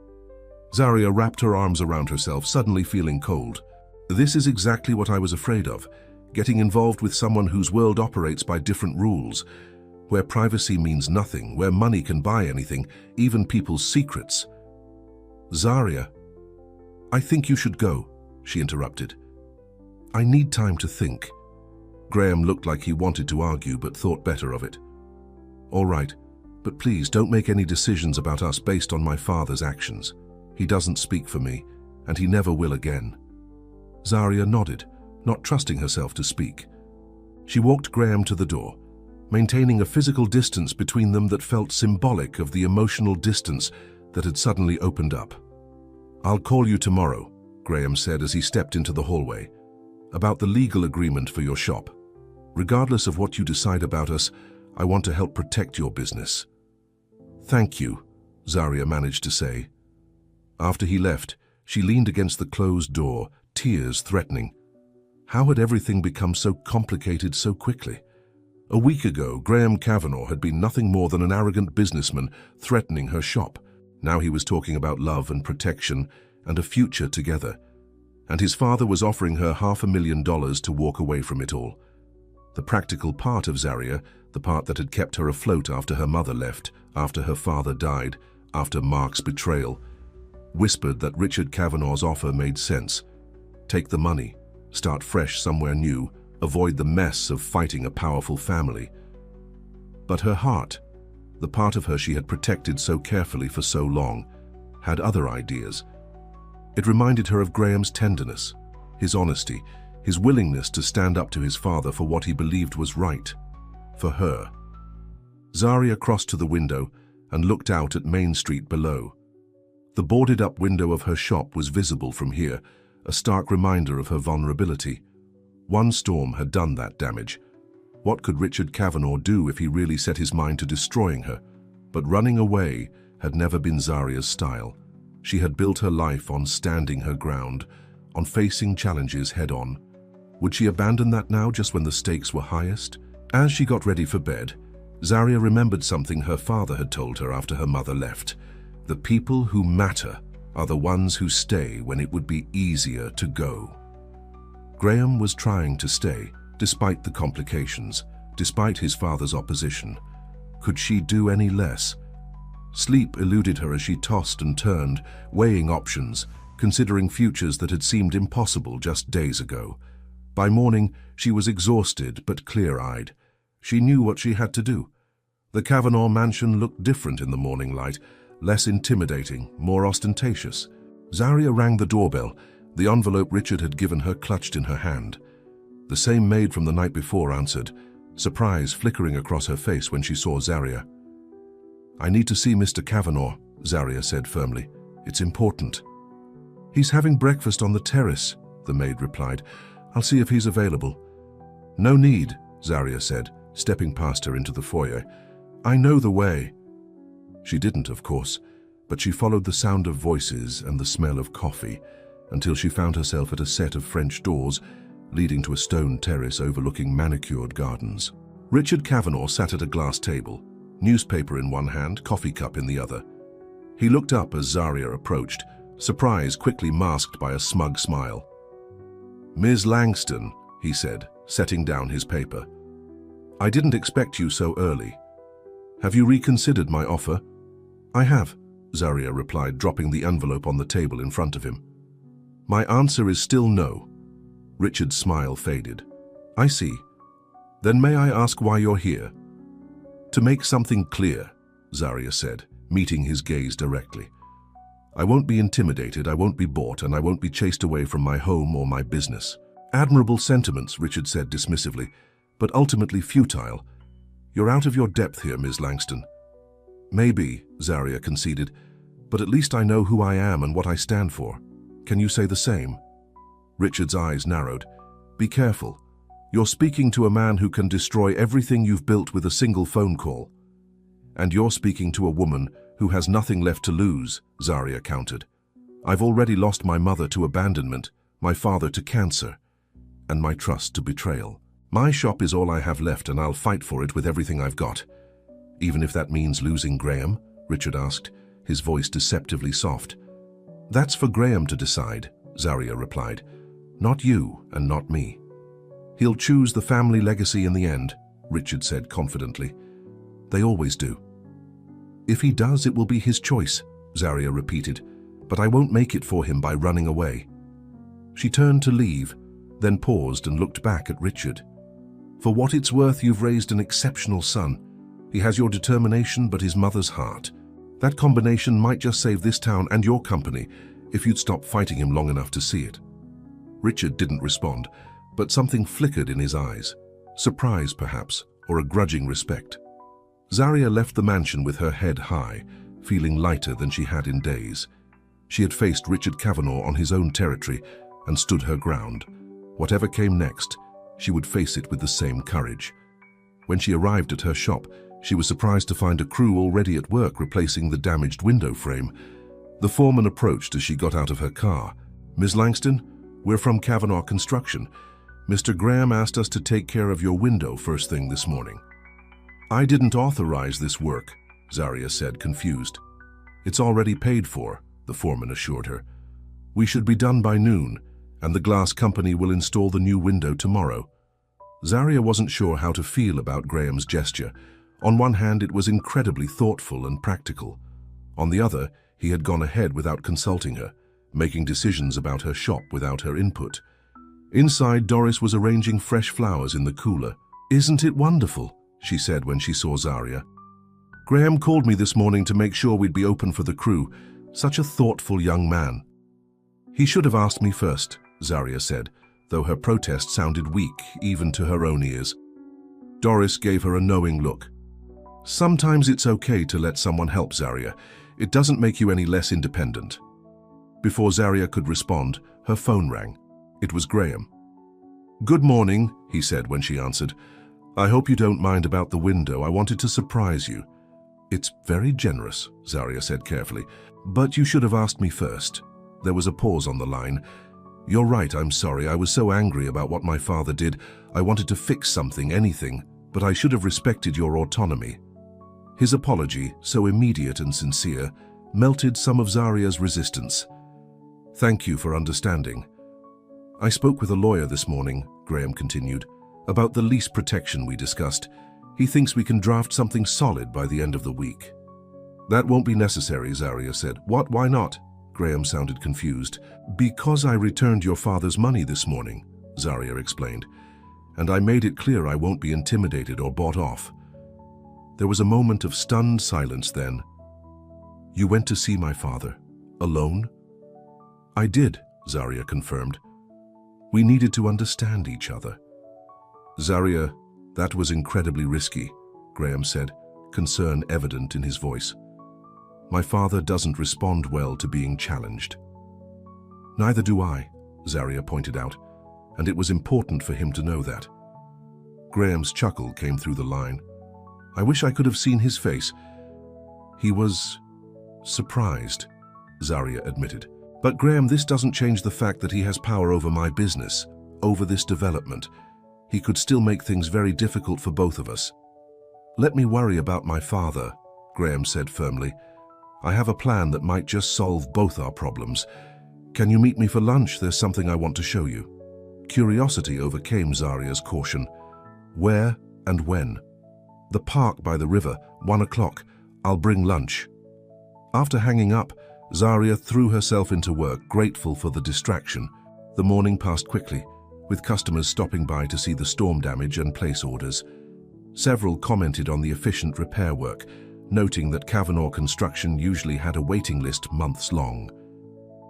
Zaria wrapped her arms around herself, suddenly feeling cold. "This is exactly what I was afraid of, getting involved with someone whose world operates by different rules, where privacy means nothing, where money can buy anything, even people's secrets." "Zaria, I think you should go," she interrupted. "I need time to think." Graham looked like he wanted to argue but thought better of it. "All right, but please don't make any decisions about us based on my father's actions. He doesn't speak for me, and he never will again." Zaria nodded, not trusting herself to speak. She walked Graham to the door, maintaining a physical distance between them that felt symbolic of the emotional distance that had suddenly opened up. "I'll call you tomorrow," Graham said as he stepped into the hallway, "about the legal agreement for your shop. Regardless of what you decide about us, I want to help protect your business." "Thank you," Zaria managed to say. After he left, she leaned against the closed door, tears threatening. How had everything become so complicated so quickly? A week ago, Graham Kavanaugh had been nothing more than an arrogant businessman threatening her shop. Now he was talking about love and protection and a future together. And his father was offering her $500,000 to walk away from it all. The practical part of Zaria, the part that had kept her afloat after her mother left, after her father died, after Mark's betrayal, whispered that Richard Kavanagh's offer made sense. Take the money, start fresh somewhere new, avoid the mess of fighting a powerful family. But her heart, the part of her she had protected so carefully for so long, had other ideas. It reminded her of Graham's tenderness, his honesty, his willingness to stand up to his father for what he believed was right, for her. Zaria crossed to the window and looked out at Main Street below. The boarded-up window of her shop was visible from here, a stark reminder of her vulnerability. One storm had done that damage. What could Richard Kavanagh do if he really set his mind to destroying her? But running away had never been Zaria's style. She had built her life on standing her ground, on facing challenges head-on. Would she abandon that now just when the stakes were highest? As she got ready for bed, Zaria remembered something her father had told her after her mother left. The people who matter are the ones who stay when it would be easier to go. Graham was trying to stay, despite the complications, despite his father's opposition. Could she do any less? Sleep eluded her as she tossed and turned, weighing options, considering futures that had seemed impossible just days ago. By morning, she was exhausted but clear-eyed. She knew what she had to do. The Kavanagh mansion looked different in the morning light, less intimidating, more ostentatious. Zaria rang the doorbell, the envelope Richard had given her clutched in her hand. The same maid from the night before answered, surprise flickering across her face when she saw Zaria. "I need to see Mr. Kavanagh," Zaria said firmly. "It's important." "He's having breakfast on the terrace," the maid replied. "I'll see if he's available." "No need," Zaria said, stepping past her into the foyer. "I know the way." She didn't, of course, but she followed the sound of voices and the smell of coffee until she found herself at a set of French doors leading to a stone terrace overlooking manicured gardens. Richard Kavanagh sat at a glass table, newspaper in one hand, coffee cup in the other. He looked up as Zaria approached, surprise quickly masked by a smug smile. "Ms. Langston," he said, setting down his paper. "I didn't expect you so early. Have you reconsidered my offer?" "I have," Zaria replied, dropping the envelope on the table in front of him. "My answer is still no." Richard's smile faded. "I see. Then may I ask why you're here?" "To make something clear," Zaria said, meeting his gaze directly. "I won't be intimidated, I won't be bought, and I won't be chased away from my home or my business." "Admirable sentiments," Richard said dismissively, "but ultimately futile. You're out of your depth here, Ms. Langston." "Maybe," Zaria conceded, "but at least I know who I am and what I stand for. Can you say the same?" Richard's eyes narrowed. "Be careful. You're speaking to a man who can destroy everything you've built with a single phone call. And you're speaking to a woman who has nothing left to lose," Zaria countered. "I've already lost my mother to abandonment, my father to cancer, and my trust to betrayal. My shop is all I have left, and I'll fight for it with everything I've got." "Even if that means losing Graham?" Richard asked, his voice deceptively soft. "That's for Graham to decide," Zaria replied. "Not you and not me." "He'll choose the family legacy in the end," Richard said confidently. "They always do." "If he does, it will be his choice," Zaria repeated, "but I won't make it for him by running away." She turned to leave, then paused and looked back at Richard. "For what it's worth, you've raised an exceptional son. He has your determination but his mother's heart. That combination might just save this town and your company if you'd stop fighting him long enough to see it." Richard didn't respond, but something flickered in his eyes. Surprise, perhaps, or a grudging respect. Zaria left the mansion with her head high, feeling lighter than she had in days. She had faced Richard Kavanagh on his own territory and stood her ground. Whatever came next, she would face it with the same courage. When she arrived at her shop, she was surprised to find a crew already at work replacing the damaged window frame. The foreman approached as she got out of her car. "Ms. Langston, we're from Kavanagh Construction. Mr. Graham asked us to take care of your window first thing this morning." "I didn't authorize this work," Zaria said, confused. "It's already paid for," the foreman assured her. "We should be done by noon, and the glass company will install the new window tomorrow." Zaria wasn't sure how to feel about Graham's gesture. On one hand, it was incredibly thoughtful and practical. On the other, he had gone ahead without consulting her, making decisions about her shop without her input. Inside, Doris was arranging fresh flowers in the cooler. "Isn't it wonderful?" she said when she saw Zaria. "Graham called me this morning to make sure we'd be open for the crew. Such a thoughtful young man." "He should have asked me first," Zaria said, though her protest sounded weak even to her own ears. Doris gave her a knowing look. "Sometimes it's okay to let someone help, Zaria. It doesn't make you any less independent." Before Zaria could respond, her phone rang. It was Graham. "Good morning," he said when she answered. "I hope you don't mind about the window. I wanted to surprise you." "It's very generous," Zaria said carefully, "but you should have asked me first." There was a pause on the line. "You're right, I'm sorry. I was so angry about what my father did. I wanted to fix something, anything, but I should have respected your autonomy." His apology, so immediate and sincere, melted some of Zaria's resistance. "Thank you for understanding." "I spoke with a lawyer this morning," Graham continued, "about the lease protection we discussed. He thinks we can draft something solid by the end of the week." "That won't be necessary," Zaria said. "What? Why not?" Graham sounded confused. "Because I returned your father's money this morning," Zaria explained, "and I made it clear I won't be intimidated or bought off." There was a moment of stunned silence then. "You went to see my father? Alone?" "I did," Zaria confirmed. "We needed to understand each other." "Zaria, that was incredibly risky," Graham said, concern evident in his voice. "My father doesn't respond well to being challenged." "Neither do I," Zaria pointed out, and it was important for him to know that. Graham's chuckle came through the line. "I wish I could have seen his face." "He was surprised," Zaria admitted. "But Graham, this doesn't change the fact that he has power over my business, over this development. He could still make things very difficult for both of us." "Let me worry about my father," Graham said firmly. "I have a plan that might just solve both our problems. Can you meet me for lunch? There's something I want to show you." Curiosity overcame Zaria's caution. "Where and when?" "The park by the river, 1 o'clock. I'll bring lunch." After hanging up, Zaria threw herself into work, grateful for the distraction. The morning passed quickly, with customers stopping by to see the storm damage and place orders. Several commented on the efficient repair work, noting that Kavanaugh construction usually had a waiting list months long.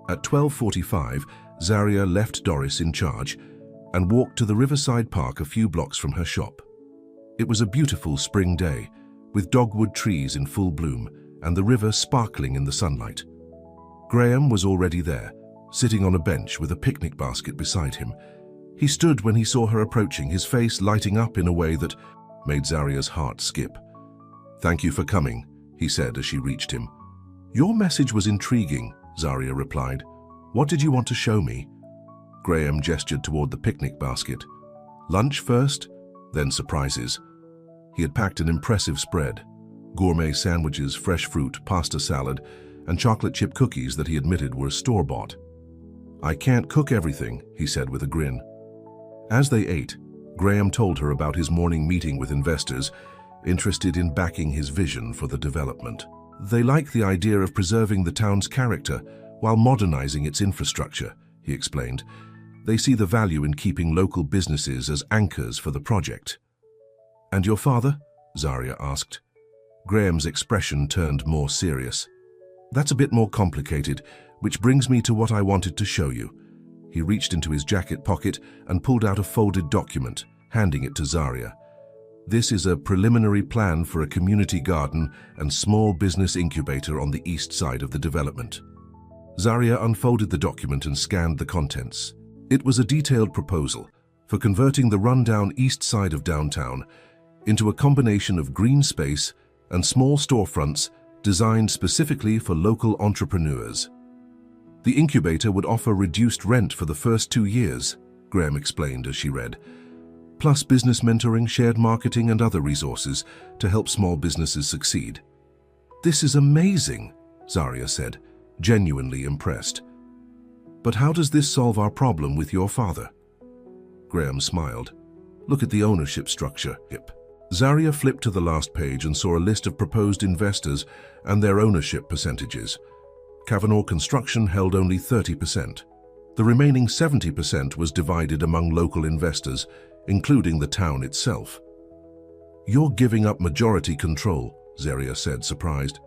At 12:45, Zaria left Doris in charge and walked to the riverside park a few blocks from her shop. It was a beautiful spring day, with dogwood trees in full bloom and the river sparkling in the sunlight. Graham was already there, sitting on a bench with a picnic basket beside him. He stood when he saw her approaching, his face lighting up in a way that made Zaria's heart skip. "Thank you for coming," he said as she reached him. "Your message was intriguing," Zaria replied. "What did you want to show me?" Graham gestured toward the picnic basket. "Lunch first, then surprises." He had packed an impressive spread: gourmet sandwiches, fresh fruit, pasta salad, and chocolate chip cookies that he admitted were store-bought. "I can't cook everything," he said with a grin. As they ate, Graham told her about his morning meeting with investors, interested in backing his vision for the development. "They like the idea of preserving the town's character while modernizing its infrastructure," he explained. "They see the value in keeping local businesses as anchors for the project." "And your father?" Zaria asked. Graham's expression turned more serious. "That's a bit more complicated, which brings me to what I wanted to show you." He reached into his jacket pocket and pulled out a folded document, handing it to Zaria. "This is a preliminary plan for a community garden and small business incubator on the east side of the development." Zaria unfolded the document and scanned the contents. It was a detailed proposal for converting the rundown east side of downtown into a combination of green space and small storefronts designed specifically for local entrepreneurs. The incubator would offer reduced rent for the first 2 years, Graham explained as she read, plus business mentoring, shared marketing, and other resources to help small businesses succeed. "This is amazing," Zaria said, genuinely impressed. "But how does this solve our problem with your father?" Graham smiled. "Look at the ownership structure. Zarya flipped to the last page and saw a list of proposed investors and their ownership percentages. Kavanaugh Construction held only 30%. The remaining 70% was divided among local investors, including the town itself. "You're giving up majority control," Zarya said, surprised.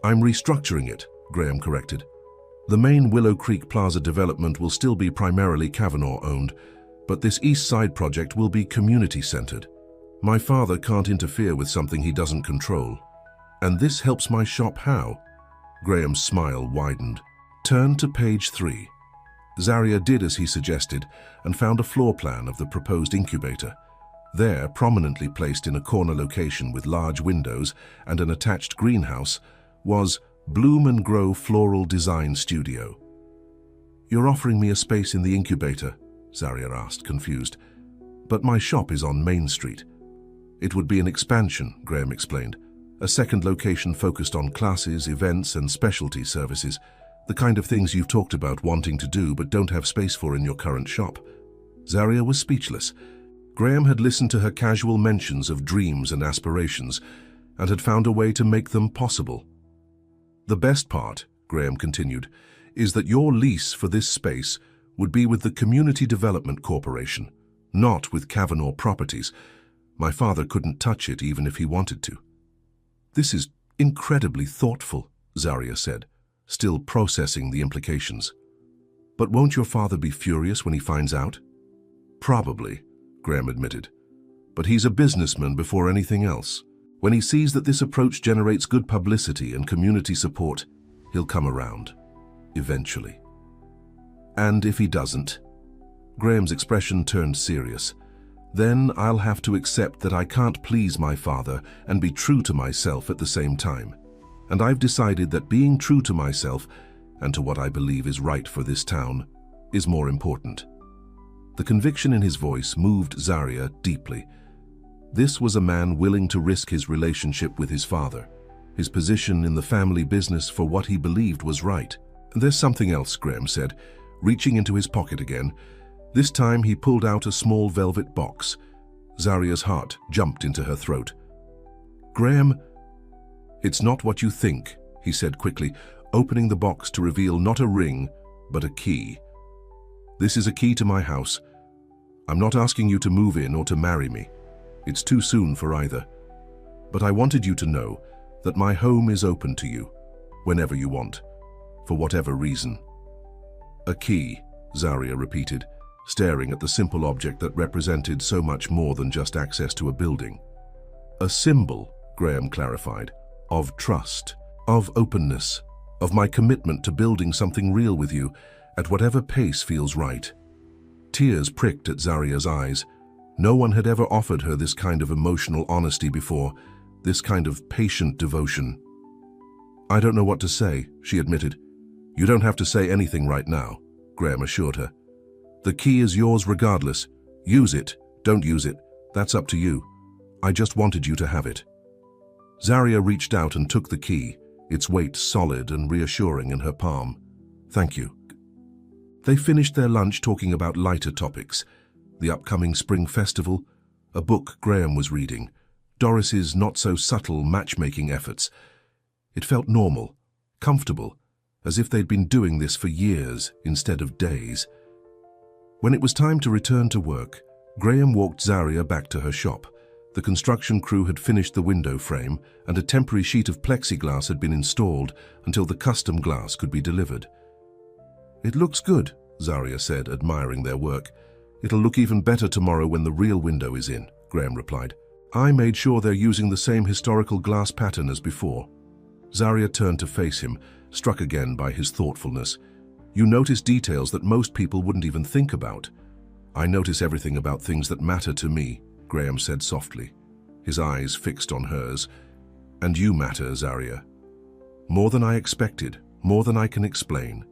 "I'm restructuring it," Graham corrected. "The main Willow Creek Plaza development will still be primarily Kavanaugh-owned, but this East Side project will be community-centered. My father can't interfere with something he doesn't control. And this helps my shop how?" Graham's smile widened. "Turn to page 3. Zarya did as he suggested and found a floor plan of the proposed incubator. There, prominently placed in a corner location with large windows and an attached greenhouse, was Bloom and Grow Floral Design Studio. "You're offering me a space in the incubator?" Zarya asked, confused. "But my shop is on Main Street." "It would be an expansion," Graham explained. "A second location focused on classes, events, and specialty services. The kind of things you've talked about wanting to do but don't have space for in your current shop." Zarya was speechless. Graham had listened to her casual mentions of dreams and aspirations and had found a way to make them possible. "The best part," Graham continued, "is that your lease for this space would be with the Community Development Corporation, not with Kavanaugh Properties. My father couldn't touch it even if he wanted to." "This is incredibly thoughtful," Zarya said, still processing the implications. "But won't your father be furious when he finds out?" "Probably," Graham admitted. "But he's a businessman before anything else. When he sees that this approach generates good publicity and community support, he'll come around. Eventually." "And if he doesn't?" Graham's expression turned serious. "Then I'll have to accept that I can't please my father and be true to myself at the same time. And I've decided that being true to myself and to what I believe is right for this town is more important." The conviction in his voice moved Zarya deeply. This was a man willing to risk his relationship with his father, his position in the family business for what he believed was right. "There's something else," Graham said, reaching into his pocket again. This time he pulled out a small velvet box. Zarya's heart jumped into her throat. "Graham, it's not what you think," he said quickly, opening the box to reveal not a ring, but a key. "This is a key to my house. I'm not asking you to move in or to marry me. It's too soon for either. But I wanted you to know that my home is open to you, whenever you want, for whatever reason." "A key," Zarya repeated, staring at the simple object that represented so much more than just access to a building. "A symbol," Graham clarified, "of trust, of openness, of my commitment to building something real with you at whatever pace feels right." Tears pricked at Zarya's eyes. No one had ever offered her this kind of emotional honesty before, this kind of patient devotion. "I don't know what to say," she admitted. "You don't have to say anything right now," Graham assured her. "The key is yours regardless. Use it, don't use it, that's up to you. I just wanted you to have it." Zarya reached out and took the key, its weight solid and reassuring in her palm. "Thank you." They finished their lunch talking about lighter topics: the upcoming spring festival, a book Graham was reading, Doris's not-so-subtle matchmaking efforts. It felt normal, comfortable, as if they'd been doing this for years instead of days. When it was time to return to work, Graham walked Zarya back to her shop. The construction crew had finished the window frame, and a temporary sheet of plexiglass had been installed until the custom glass could be delivered. "It looks good," Zarya said, admiring their work. "It'll look even better tomorrow when the real window is in," Graham replied. "I made sure they're using the same historical glass pattern as before." Zarya turned to face him, struck again by his thoughtfulness. "You notice details that most people wouldn't even think about." "I notice everything about things that matter to me," Graham said softly, his eyes fixed on hers. "And you matter, Zarya. More than I expected, more than I can explain."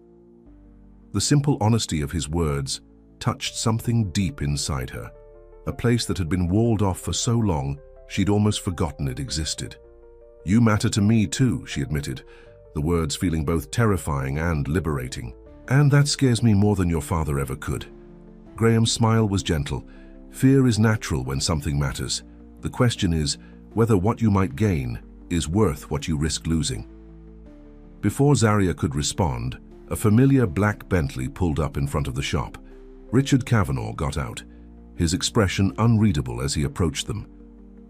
The simple honesty of his words touched something deep inside her, a place that had been walled off for so long she'd almost forgotten it existed. "You matter to me too," she admitted, the words feeling both terrifying and liberating. "And that scares me more than your father ever could." Graham's smile was gentle. "Fear is natural when something matters. The question is whether what you might gain is worth what you risk losing. Before Zaria could respond, a familiar black Bentley pulled up in front of the shop. Richard Cavanaugh got out, his expression unreadable as he approached them.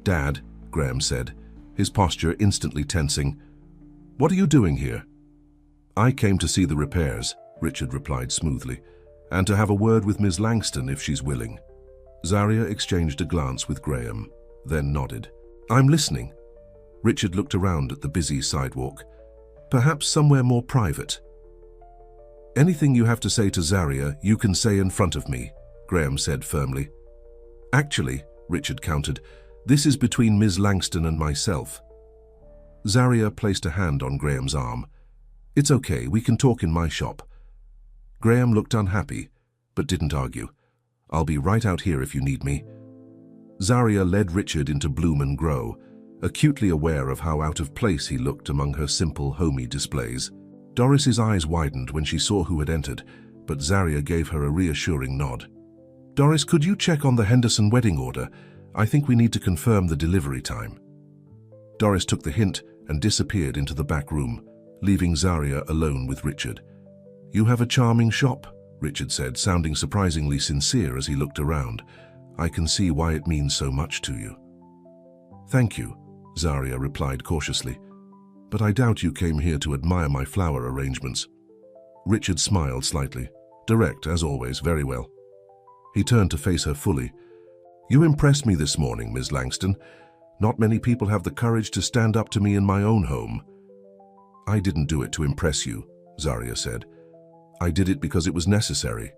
"Dad," Graham said, his posture instantly tensing. "What are you doing here?" "I came to see the repairs," Richard replied smoothly, "and to have a word with Ms. Langston if she's willing." Zaria exchanged a glance with Graham, then nodded. "I'm listening." Richard looked around at the busy sidewalk. "Perhaps somewhere more private." "Anything you have to say to Zaria, you can say in front of me," Graham said firmly. "Actually," Richard countered, "this is between Ms. Langston and myself." Zaria placed a hand on Graham's arm. "It's okay, we can talk in my shop." Graham looked unhappy, but didn't argue. "I'll be right out here if you need me." Zaria led Richard into Bloom & Grow, acutely aware of how out of place he looked among her simple, homey displays. Doris's eyes widened when she saw who had entered, but Zaria gave her a reassuring nod. "Doris, could you check on the Henderson wedding order? I think we need to confirm the delivery time." Doris took the hint and disappeared into the back room, leaving Zaria alone with Richard. "You have a charming shop," Richard said, sounding surprisingly sincere as he looked around. "I can see why it means so much to you." "Thank you," Zaria replied cautiously, "but I doubt you came here to admire my flower arrangements." Richard smiled slightly. Direct, as always, very well. He turned to face her fully. "You impressed me this morning, Ms. Langston. Not many people have the courage to stand up to me in my own home." "I didn't do it to impress you," Zaria said. "I did it because it was necessary."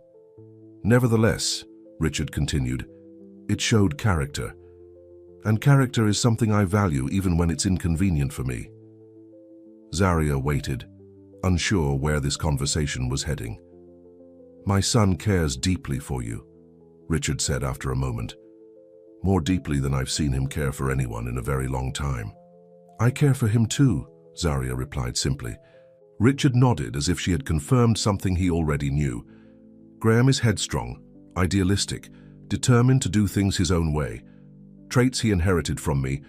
"Nevertheless," Richard continued, "it showed character. And character is something I value even when it's inconvenient for me." Zaria waited, unsure where this conversation was heading. "My son cares deeply for you," Richard said after a moment. "More deeply than I've seen him care for anyone in a very long time." "I care for him too," Zaria replied simply. Richard nodded as if she had confirmed something he already knew. "Graham is headstrong, idealistic, determined to do things his own way. Traits he inherited from me,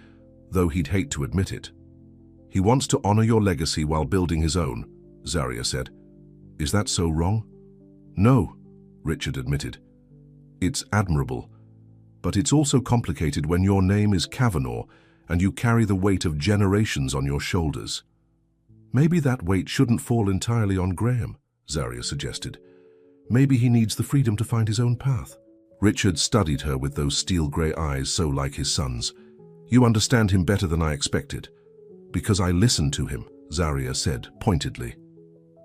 though he'd hate to admit it. He wants to honor your legacy while building his own," Zaria said. "Is that so wrong?" "No," Richard admitted. "It's admirable. But it's also complicated when your name is Cavanaugh and you carry the weight of generations on your shoulders." "Maybe that weight shouldn't fall entirely on Graham," Zaria suggested. "Maybe he needs the freedom to find his own path." Richard studied her with those steel-grey eyes so like his son's. "You understand him better than I expected." "Because I listened to him," Zaria said pointedly.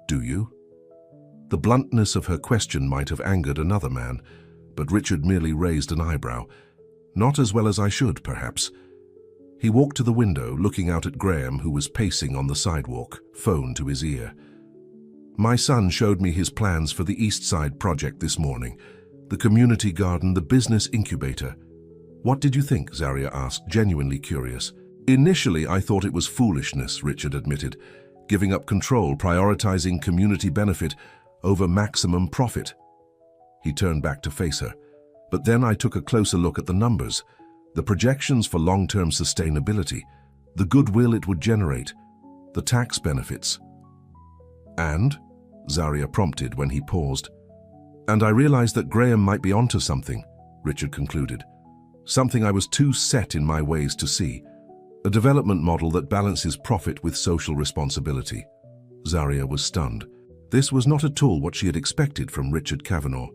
"Do you?" The bluntness of her question might have angered another man, but Richard merely raised an eyebrow. "Not as well as I should, perhaps." He walked to the window, looking out at Graham, who was pacing on the sidewalk, phone to his ear. "My son showed me his plans for the East Side project this morning. The community garden, the business incubator." "What did you think?" Zaria asked, genuinely curious. "Initially, I thought it was foolishness," Richard admitted. "Giving up control, prioritizing community benefit over maximum profit." He turned back to face her. "But then I took a closer look at the numbers, the projections for long-term sustainability, the goodwill it would generate, the tax benefits." "And?" Zaria prompted when he paused. "And I realized that Graham might be onto something," Richard concluded. "Something I was too set in my ways to see. A development model that balances profit with social responsibility." Zaria was stunned. This was not at all what she had expected from Richard Cavanaugh.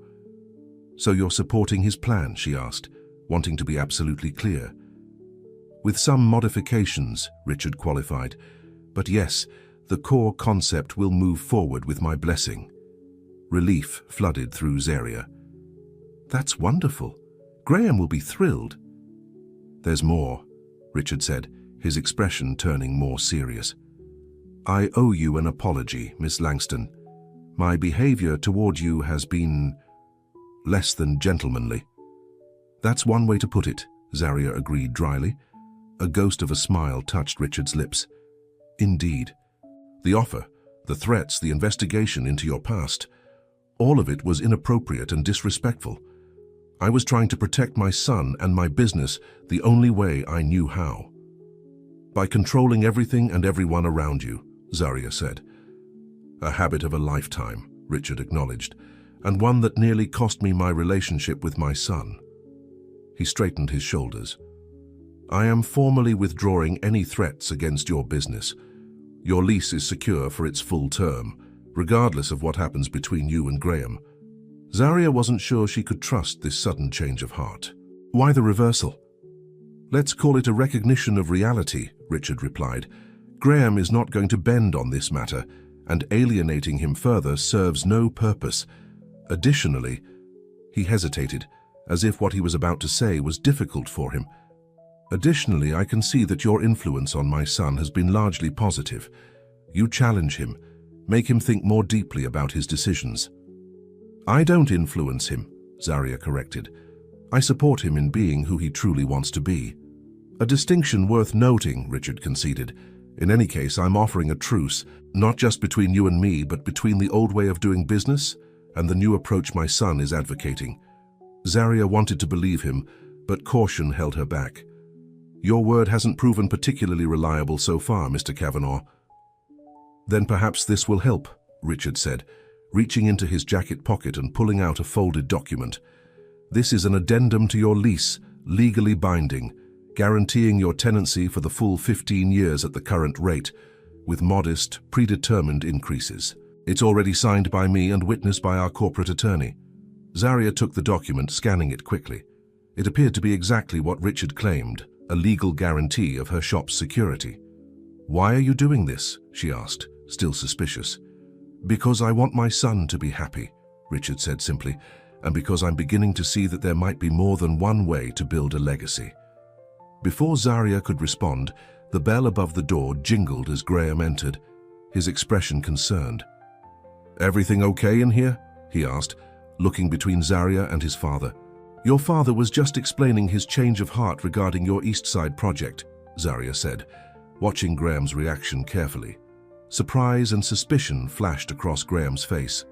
"So you're supporting his plan?" she asked, wanting to be absolutely clear. "With some modifications," Richard qualified. "But yes, the core concept will move forward with my blessing." Relief flooded through Zaria. "That's wonderful. Graham will be thrilled." "There's more," Richard said, his expression turning more serious. "I owe you an apology, Miss Langston. My behavior toward you has been less than gentlemanly." "That's one way to put it," Zaria agreed dryly. A ghost of a smile touched Richard's lips. "Indeed. The offer, the threats, the investigation into your past, all of it was inappropriate and disrespectful. I was trying to protect my son and my business the only way I knew how. By controlling everything and everyone around you, Zarya said. A habit of a lifetime, Richard acknowledged, and one that nearly cost me my relationship with my son. He straightened his shoulders. I am formally withdrawing any threats against your business. Your lease is secure for its full term, regardless of what happens between you and Graham. Zarya wasn't sure she could trust this sudden change of heart. Why the reversal? Let's call it a recognition of reality, Richard replied. Graham is not going to bend on this matter, and alienating him further serves no purpose. Additionally, he hesitated, as if what he was about to say was difficult for him. Additionally, I can see that your influence on my son has been largely positive. You challenge him, make him think more deeply about his decisions. I don't influence him, Zarya corrected. I support him in being who he truly wants to be. A distinction worth noting, Richard conceded. In any case, I'm offering a truce, not just between you and me, but between the old way of doing business and the new approach my son is advocating. Zarya wanted to believe him, but caution held her back. Your word hasn't proven particularly reliable so far, Mr. Kavanaugh. Then perhaps this will help, Richard said, reaching into his jacket pocket and pulling out a folded document. This is an addendum to your lease, legally binding, guaranteeing your tenancy for the full 15 years at the current rate, with modest, predetermined increases. It's already signed by me and witnessed by our corporate attorney. Zarya took the document, scanning it quickly. It appeared to be exactly what Richard claimed, a legal guarantee of her shop's security. Why are you doing this? She asked, still suspicious. Because I want my son to be happy, Richard said simply, and because I'm beginning to see that there might be more than one way to build a legacy. Before Zarya could respond, the bell above the door jingled as Graham entered, his expression concerned. Everything okay in here? He asked, looking between Zarya and his father. Your father was just explaining his change of heart regarding your East Side project, Zarya said, watching Graham's reaction carefully. Surprise and suspicion flashed across Graham's face.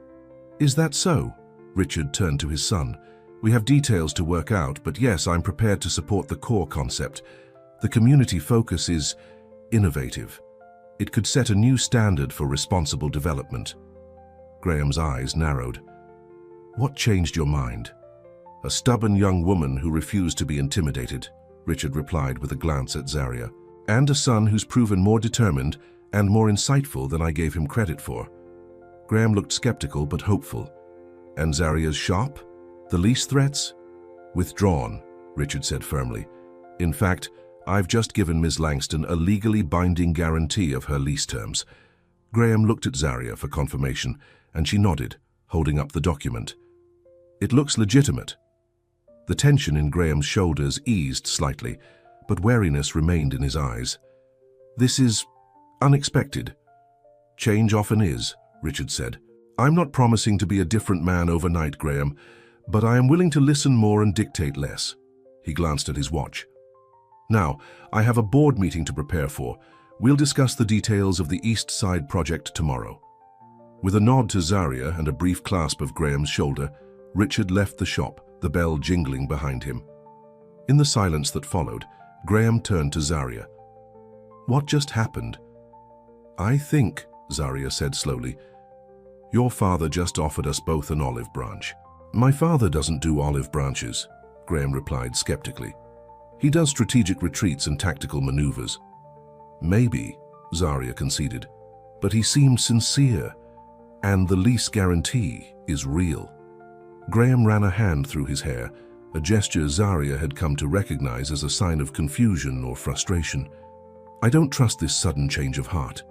Is that so? Richard turned to his son. We have details to work out, but yes, I'm prepared to support the core concept. The community focus is innovative. It could set a new standard for responsible development. Graham's eyes narrowed. What changed your mind? A stubborn young woman who refused to be intimidated, Richard replied with a glance at Zarya, and a son who's proven more determined and more insightful than I gave him credit for. Graham looked skeptical but hopeful. And Zarya's shop? The lease threats? Withdrawn, Richard said firmly. In fact, I've just given Ms. Langston a legally binding guarantee of her lease terms. Graham looked at Zarya for confirmation, and she nodded, holding up the document. It looks legitimate. The tension in Graham's shoulders eased slightly, but wariness remained in his eyes. This is unexpected. Change often is, Richard said. I'm not promising to be a different man overnight, Graham, but I am willing to listen more and dictate less. He glanced at his watch. Now, I have a board meeting to prepare for. We'll discuss the details of the East Side project tomorrow. With a nod to Zarya and a brief clasp of Graham's shoulder, Richard left the shop, the bell jingling behind him. In the silence that followed, Graham turned to Zarya. What just happened? I think, Zarya said slowly, your father just offered us both an olive branch. My father doesn't do olive branches, Graham replied skeptically. He does strategic retreats and tactical maneuvers. Maybe, Zarya conceded, but he seemed sincere, and the lease guarantee is real. Graham ran a hand through his hair, a gesture Zarya had come to recognize as a sign of confusion or frustration. I don't trust this sudden change of heart.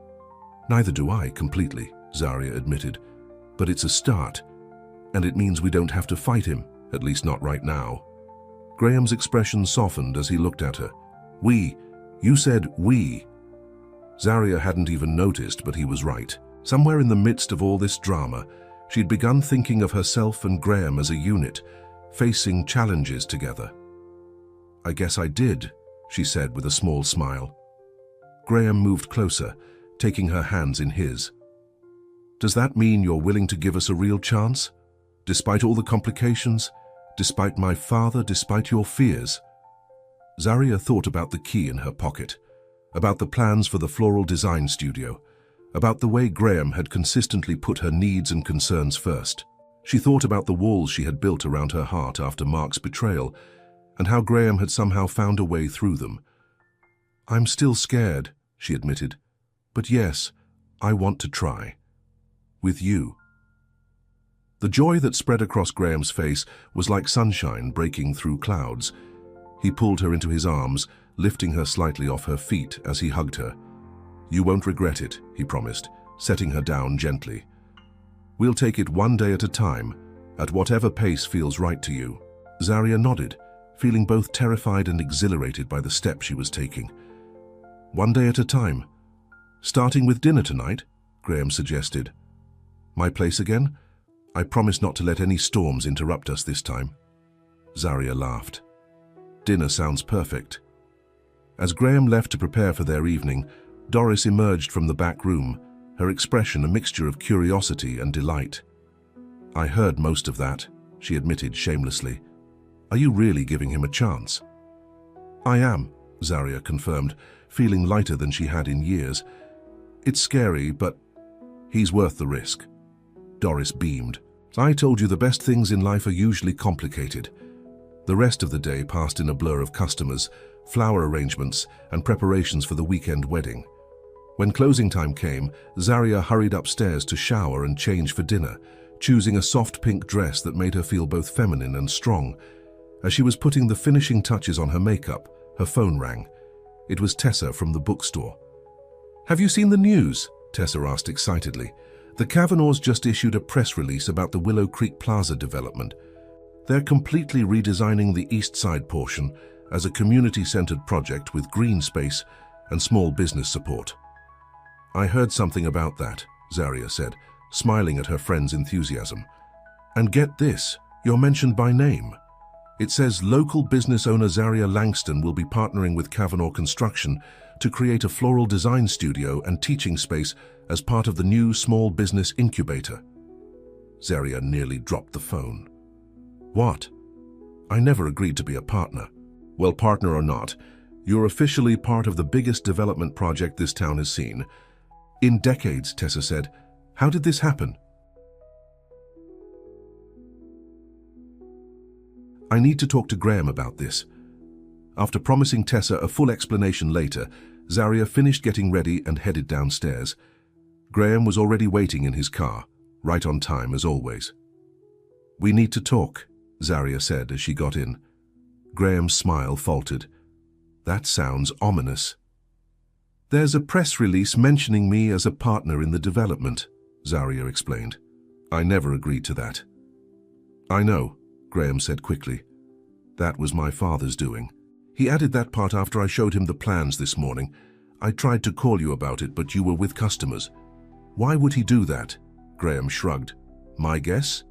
Neither do I completely, Zarya admitted, but it's a start, and it means we don't have to fight him, at least not right now. Graham's expression softened as he looked at her. We. You said we. Zarya hadn't even noticed, but he was right. Somewhere in the midst of all this drama, she'd begun thinking of herself and Graham as a unit, facing challenges together. I guess I did, she said with a small smile. Graham moved closer, taking her hands in his. Does that mean you're willing to give us a real chance? Despite all the complications? Despite my father, despite your fears. Zaria thought about the key in her pocket, about the plans for the floral design studio, about the way Graham had consistently put her needs and concerns first. She thought about the walls she had built around her heart after Mark's betrayal, and how Graham had somehow found a way through them. "I'm still scared," she admitted, "but yes, I want to try. With you." The joy that spread across Graham's face was like sunshine breaking through clouds. He pulled her into his arms, lifting her slightly off her feet as he hugged her. "You won't regret it," he promised, setting her down gently. "We'll take it one day at a time, at whatever pace feels right to you." Zaria nodded, feeling both terrified and exhilarated by the step she was taking. "One day at a time. Starting with dinner tonight," Graham suggested. "My place again? I promise not to let any storms interrupt us this time." Zaria laughed. "Dinner sounds perfect." As Graham left to prepare for their evening, Doris emerged from the back room, her expression a mixture of curiosity and delight. "I heard most of that," she admitted shamelessly. "Are you really giving him a chance?" "I am," Zaria confirmed, feeling lighter than she had in years. "It's scary, but he's worth the risk." Doris beamed. "I told you the best things in life are usually complicated." The rest of the day passed in a blur of customers, flower arrangements, and preparations for the weekend wedding. When closing time came, Zaria hurried upstairs to shower and change for dinner, choosing a soft pink dress that made her feel both feminine and strong. As she was putting the finishing touches on her makeup, her phone rang. It was Tessa from the bookstore. "Have you seen the news?" Tessa asked excitedly. "The Kavanaghs just issued a press release about the Willow Creek Plaza development. They're completely redesigning the east side portion as a community-centered project with green space and small business support." "I heard something about that," Zaria said, smiling at her friend's enthusiasm. "And get this, you're mentioned by name. It says local business owner Zaria Langston will be partnering with Kavanagh Construction to create a floral design studio and teaching space as part of the new small business incubator." Zaria nearly dropped the phone. "What? I never agreed to be a partner." "Well, partner or not, you're officially part of the biggest development project this town has seen. In decades," Tessa said. "How did this happen?" "I need to talk to Graham about this." After promising Tessa a full explanation later, Zaria finished getting ready and headed downstairs. Graham was already waiting in his car, right on time as always. "We need to talk," Zaria said as she got in. Graham's smile faltered. "That sounds ominous." "There's a press release mentioning me as a partner in the development," Zaria explained. "I never agreed to that." "I know," Graham said quickly. "That was my father's doing. He added that part after I showed him the plans this morning. I tried to call you about it, but you were with customers." "Why would he do that?" Graham shrugged. "My guess?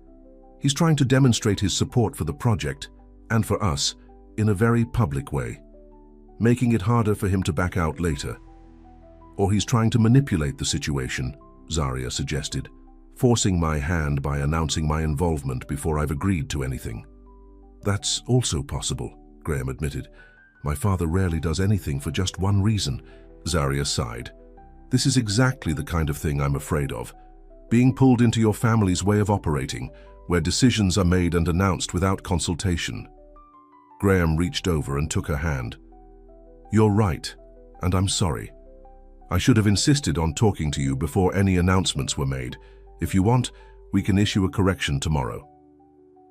He's trying to demonstrate his support for the project, and for us, in a very public way, making it harder for him to back out later. Or he's trying to manipulate the situation," Zaria suggested, "forcing my hand by announcing my involvement before I've agreed to anything." "That's also possible," Graham admitted. "My father rarely does anything for just one reason." Zaria sighed. "This is exactly the kind of thing I'm afraid of. Being pulled into your family's way of operating, where decisions are made and announced without consultation." Graham reached over and took her hand. "You're right, and I'm sorry. I should have insisted on talking to you before any announcements were made. If you want, we can issue a correction tomorrow."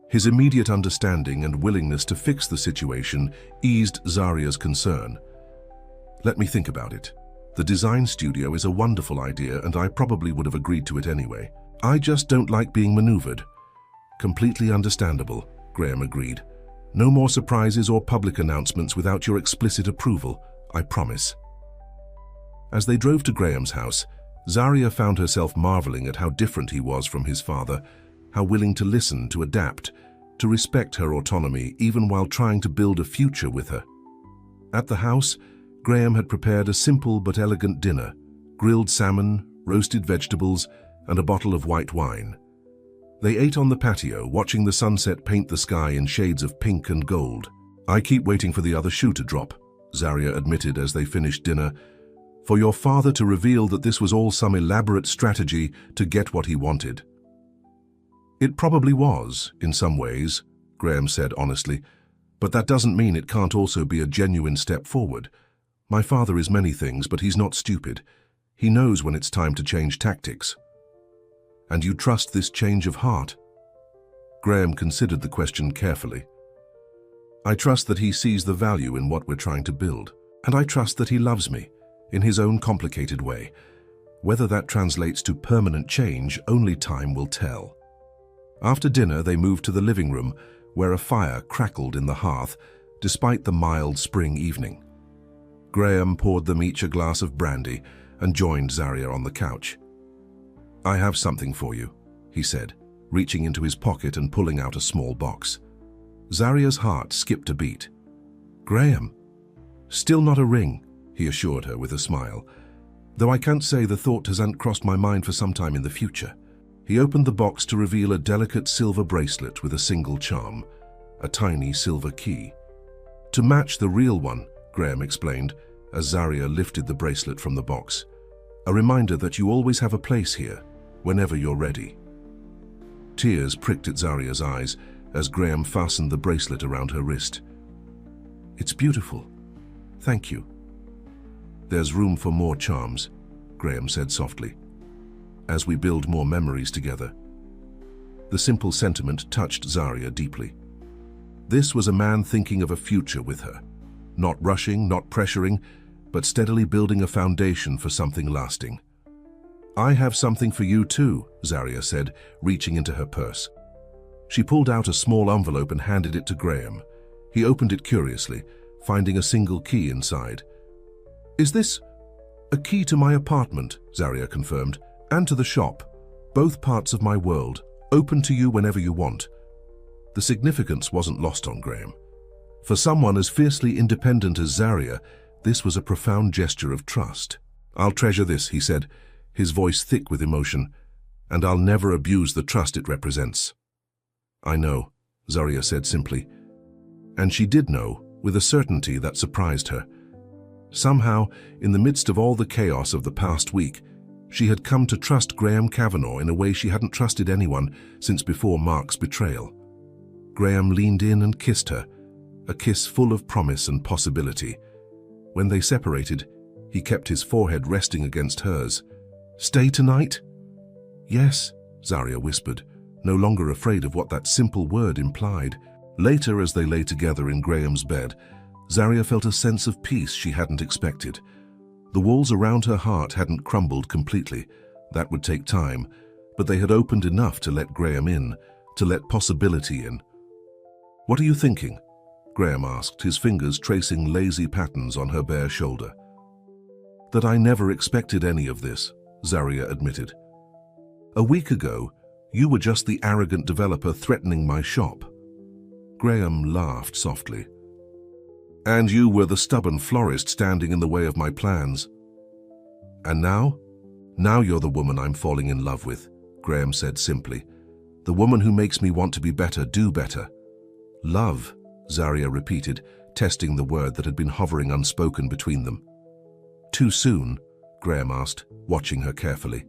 His immediate understanding and willingness to fix the situation eased Zaria's concern. "Let me think about it. The design studio is a wonderful idea, and I probably would have agreed to it anyway. I just don't like being maneuvered." "Completely understandable," Graham agreed. "No more surprises or public announcements without your explicit approval, I promise." As they drove to Graham's house, Zaria found herself marveling at how different he was from his father, how willing to listen, to adapt, to respect her autonomy, even while trying to build a future with her. At the house, Graham had prepared a simple but elegant dinner: grilled salmon, roasted vegetables, and a bottle of white wine. They ate on the patio, watching the sunset paint the sky in shades of pink and gold. "I keep waiting for the other shoe to drop," Zarya admitted as they finished dinner, "for your father to reveal that this was all some elaborate strategy to get what he wanted." "It probably was, in some ways," Graham said honestly, "but that doesn't mean it can't also be a genuine step forward. My father is many things, but he's not stupid. He knows when it's time to change tactics." "And you trust this change of heart?" Graham considered the question carefully. "I trust that he sees the value in what we're trying to build, and I trust that he loves me, in his own complicated way. Whether that translates to permanent change, only time will tell." After dinner, they moved to the living room, where a fire crackled in the hearth, despite the mild spring evening. Graham poured them each a glass of brandy and joined Zarya on the couch. "I have something for you," he said, reaching into his pocket and pulling out a small box. Zarya's heart skipped a beat. "Graham?" "Still not a ring," he assured her with a smile, "though I can't say the thought hasn't crossed my mind for some time in the future." He opened the box to reveal a delicate silver bracelet with a single charm, a tiny silver key. "To match the real one," Graham explained, as Zarya lifted the bracelet from the box. "A reminder that you always have a place here, whenever you're ready." Tears pricked at Zarya's eyes as Graham fastened the bracelet around her wrist. "It's beautiful. Thank you." "There's room for more charms," Graham said softly, "as we build more memories together." The simple sentiment touched Zarya deeply. This was a man thinking of a future with her, not rushing, not pressuring, but steadily building a foundation for something lasting. "I have something for you too," Zarya said, reaching into her purse. She pulled out a small envelope and handed it to Graham. He opened it curiously, finding a single key inside. "Is this a key to my apartment?" Zarya confirmed, "and to the shop. Both parts of my world, open to you whenever you want." The significance wasn't lost on Graham. For someone as fiercely independent as Zarya, this was a profound gesture of trust. "I'll treasure this," he said, his voice thick with emotion, "and I'll never abuse the trust it represents." "I know," Zarya said simply. And she did know, with a certainty that surprised her. Somehow, in the midst of all the chaos of the past week, she had come to trust Graham Kavanagh in a way she hadn't trusted anyone since before Mark's betrayal. Graham leaned in and kissed her, a kiss full of promise and possibility. When they separated, he kept his forehead resting against hers. "Stay tonight?" "Yes," Zarya whispered, no longer afraid of what that simple word implied. Later, as they lay together in Graham's bed, Zarya felt a sense of peace she hadn't expected. The walls around her heart hadn't crumbled completely. That would take time, but they had opened enough to let Graham in, to let possibility in. "What are you thinking?" Graham asked, his fingers tracing lazy patterns on her bare shoulder. "That I never expected any of this," Zarya admitted. "A week ago, you were just the arrogant developer threatening my shop." Graham laughed softly. "And you were the stubborn florist standing in the way of my plans." "And now? Now you're the woman I'm falling in love with," Graham said simply. "The woman who makes me want to be better, do better." "Love," Zarya repeated, testing the word that had been hovering unspoken between them. "Too soon?" Graham asked, watching her carefully.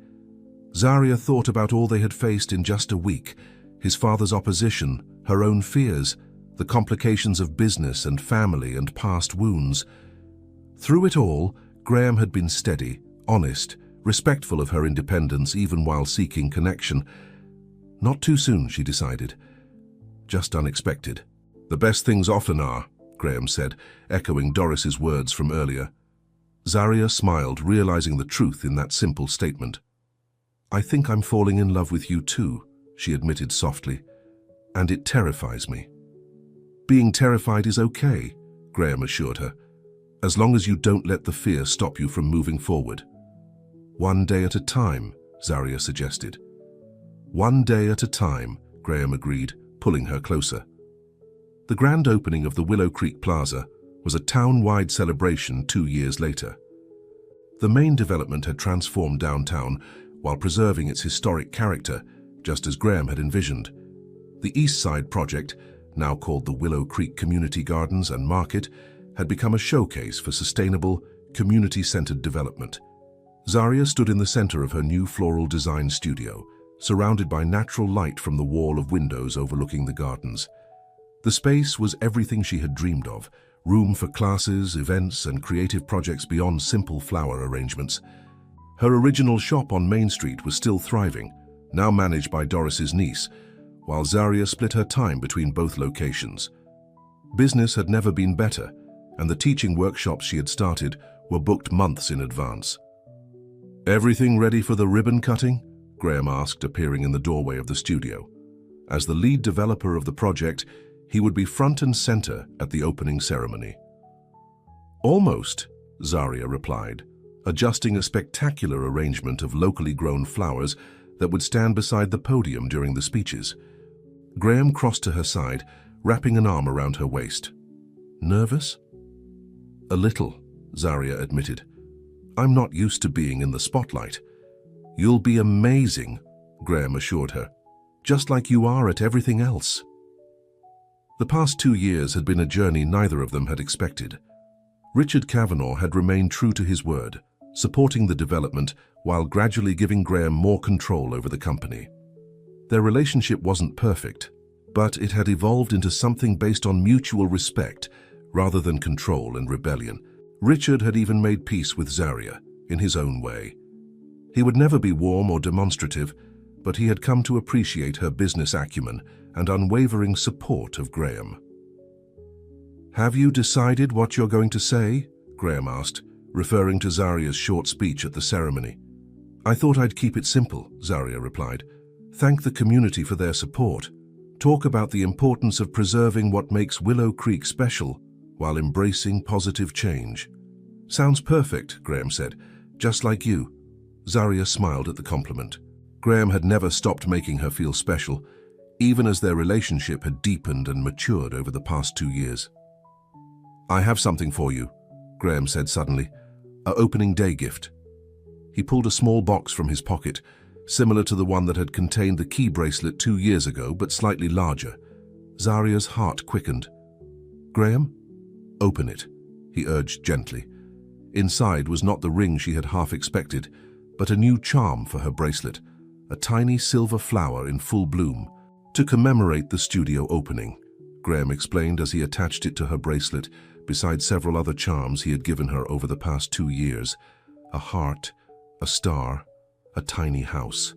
Zarya thought about all they had faced in just a week, his father's opposition, her own fears, the complications of business and family and past wounds. Through it all, Graham had been steady, honest, respectful of her independence even while seeking connection. Not too soon, she decided. Just unexpected. "The best things often are," Graham said, echoing Doris's words from earlier. Zarya smiled, realizing the truth in that simple statement. "I think I'm falling in love with you too," she admitted softly, "and it terrifies me." "Being terrified is okay," Graham assured her, "as long as you don't let the fear stop you from moving forward." "One day at a time," Zarya suggested. "One day at a time," Graham agreed, pulling her closer. The grand opening of the Willow Creek Plaza was a town-wide celebration 2 years later. The main development had transformed downtown while preserving its historic character, just as Graham had envisioned. The East Side project, now called the Willow Creek Community Gardens and Market, had become a showcase for sustainable, community-centered development. Zaria stood in the center of her new floral design studio, surrounded by natural light from the wall of windows overlooking the gardens. The space was everything she had dreamed of, room for classes, events, and creative projects beyond simple flower arrangements. Her original shop on Main Street was still thriving, now managed by Doris's niece, while Zaria split her time between both locations. Business had never been better, and the teaching workshops she had started were booked months in advance. "Everything ready for the ribbon cutting?" Graham asked, appearing in the doorway of the studio. As the lead developer of the project, he would be front and center at the opening ceremony. "Almost," Zaria replied, adjusting a spectacular arrangement of locally grown flowers that would stand beside the podium during the speeches. Graham crossed to her side, wrapping an arm around her waist. "Nervous?" "A little," Zaria admitted. "I'm not used to being in the spotlight." "You'll be amazing," Graham assured her, "just like you are at everything else." The past 2 years had been a journey neither of them had expected. Richard Kavanaugh had remained true to his word, supporting the development while gradually giving Graham more control over the company. Their relationship wasn't perfect, but it had evolved into something based on mutual respect rather than control and rebellion. Richard had even made peace with Zaria, in his own way. He would never be warm or demonstrative, but he had come to appreciate her business acumen and unwavering support of Graham. "Have you decided what you're going to say?" Graham asked, referring to Zaria's short speech at the ceremony. "I thought I'd keep it simple," Zaria replied. "Thank the community for their support. Talk about the importance of preserving what makes Willow Creek special while embracing positive change." "Sounds perfect," Graham said. "Just like you." Zaria smiled at the compliment. Graham had never stopped making her feel special, even as their relationship had deepened and matured over the past 2 years. "I have something for you," Graham said suddenly. "A opening day gift." He pulled a small box from his pocket, similar to the one that had contained the key bracelet 2 years ago, but slightly larger. Zaria's heart quickened. "Graham, open it," he urged gently. Inside was not the ring she had half expected, but a new charm for her bracelet, a tiny silver flower in full bloom. "To commemorate the studio opening," Graham explained as he attached it to her bracelet beside several other charms he had given her over the past 2 years. A heart, a star, a tiny house.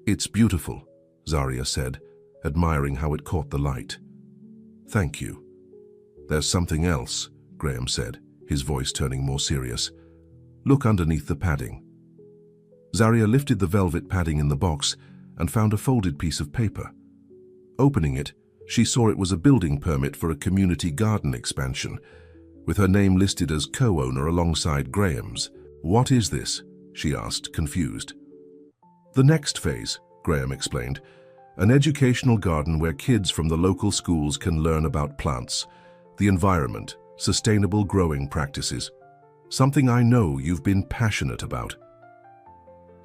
"It's beautiful," Zaria said, admiring how it caught the light. "Thank you." "There's something else," Graham said, his voice turning more serious. "Look underneath the padding." Zaria lifted the velvet padding in the box and found a folded piece of paper. Opening it, she saw it was a building permit for a community garden expansion, with her name listed as co-owner alongside Graham's. "What is this?" she asked, confused. "The next phase," Graham explained. "An educational garden where kids from the local schools can learn about plants, the environment, sustainable growing practices. Something I know you've been passionate about."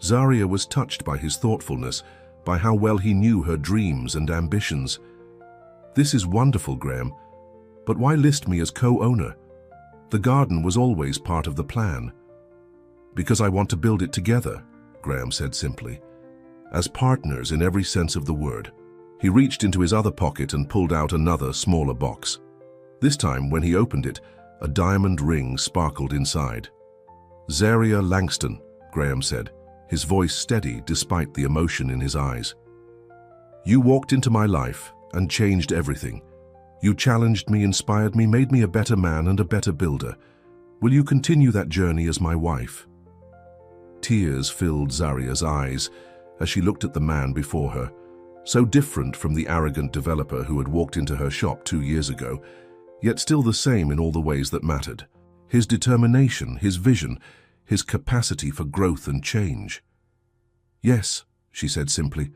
Zaria was touched by his thoughtfulness, by how well he knew her dreams and ambitions. "This is wonderful, Graham, but why list me as co-owner? The garden was always part of the plan." "Because I want to build it together," Graham said simply. "As partners in every sense of the word." He reached into his other pocket and pulled out another, smaller box. This time, when he opened it, a diamond ring sparkled inside. "Zaria Langston," Graham said, his voice steady despite the emotion in his eyes. "You walked into my life and changed everything. You challenged me, inspired me, made me a better man and a better builder. Will you continue that journey as my wife?" Tears filled Zaria's eyes as she looked at the man before her, so different from the arrogant developer who had walked into her shop 2 years ago, yet still the same in all the ways that mattered. His determination, his vision, his capacity for growth and change. "Yes," she said simply.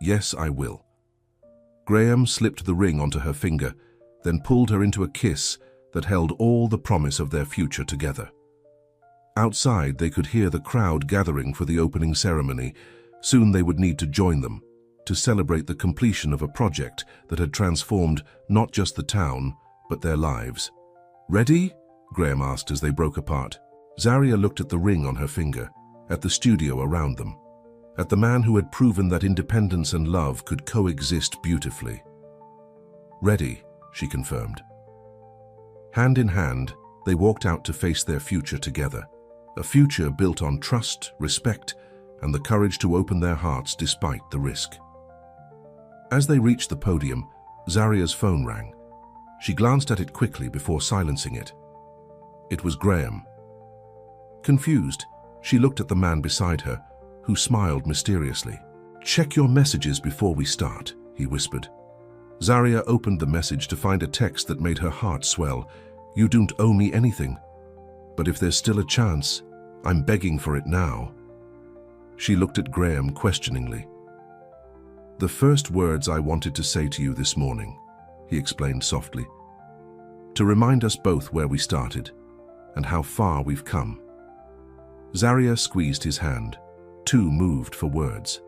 "Yes, I will." Graham slipped the ring onto her finger, then pulled her into a kiss that held all the promise of their future together. Outside, they could hear the crowd gathering for the opening ceremony, Soon they would need to join them, to celebrate the completion of a project that had transformed not just the town, but their lives. "Ready?" Graham asked as they broke apart. Zaria looked at the ring on her finger, at the studio around them, at the man who had proven that independence and love could coexist beautifully. "Ready," she confirmed. Hand in hand, they walked out to face their future together, a future built on trust, respect, and the courage to open their hearts despite the risk. As they reached the podium, Zaria's phone rang. She glanced at it quickly before silencing it. It was Graham. Confused, she looked at the man beside her, who smiled mysteriously. "Check your messages before we start," he whispered. Zaria opened the message to find a text that made her heart swell. "You don't owe me anything. But if there's still a chance, I'm begging for it now." She looked at Graham questioningly. "The first words I wanted to say to you this morning," he explained softly, "to remind us both where we started and how far we've come." Zaria squeezed his hand, too moved for words.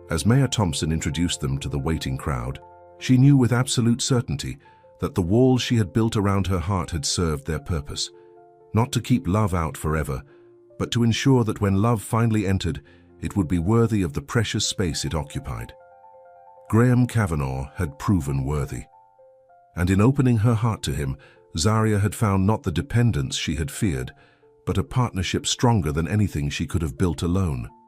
As Mayor Thompson introduced them to the waiting crowd, she knew with absolute certainty that the walls she had built around her heart had served their purpose, not to keep love out forever, but to ensure that when love finally entered, it would be worthy of the precious space it occupied. Graham Kavanagh had proven worthy. And in opening her heart to him, Zaria had found not the dependence she had feared, but a partnership stronger than anything she could have built alone.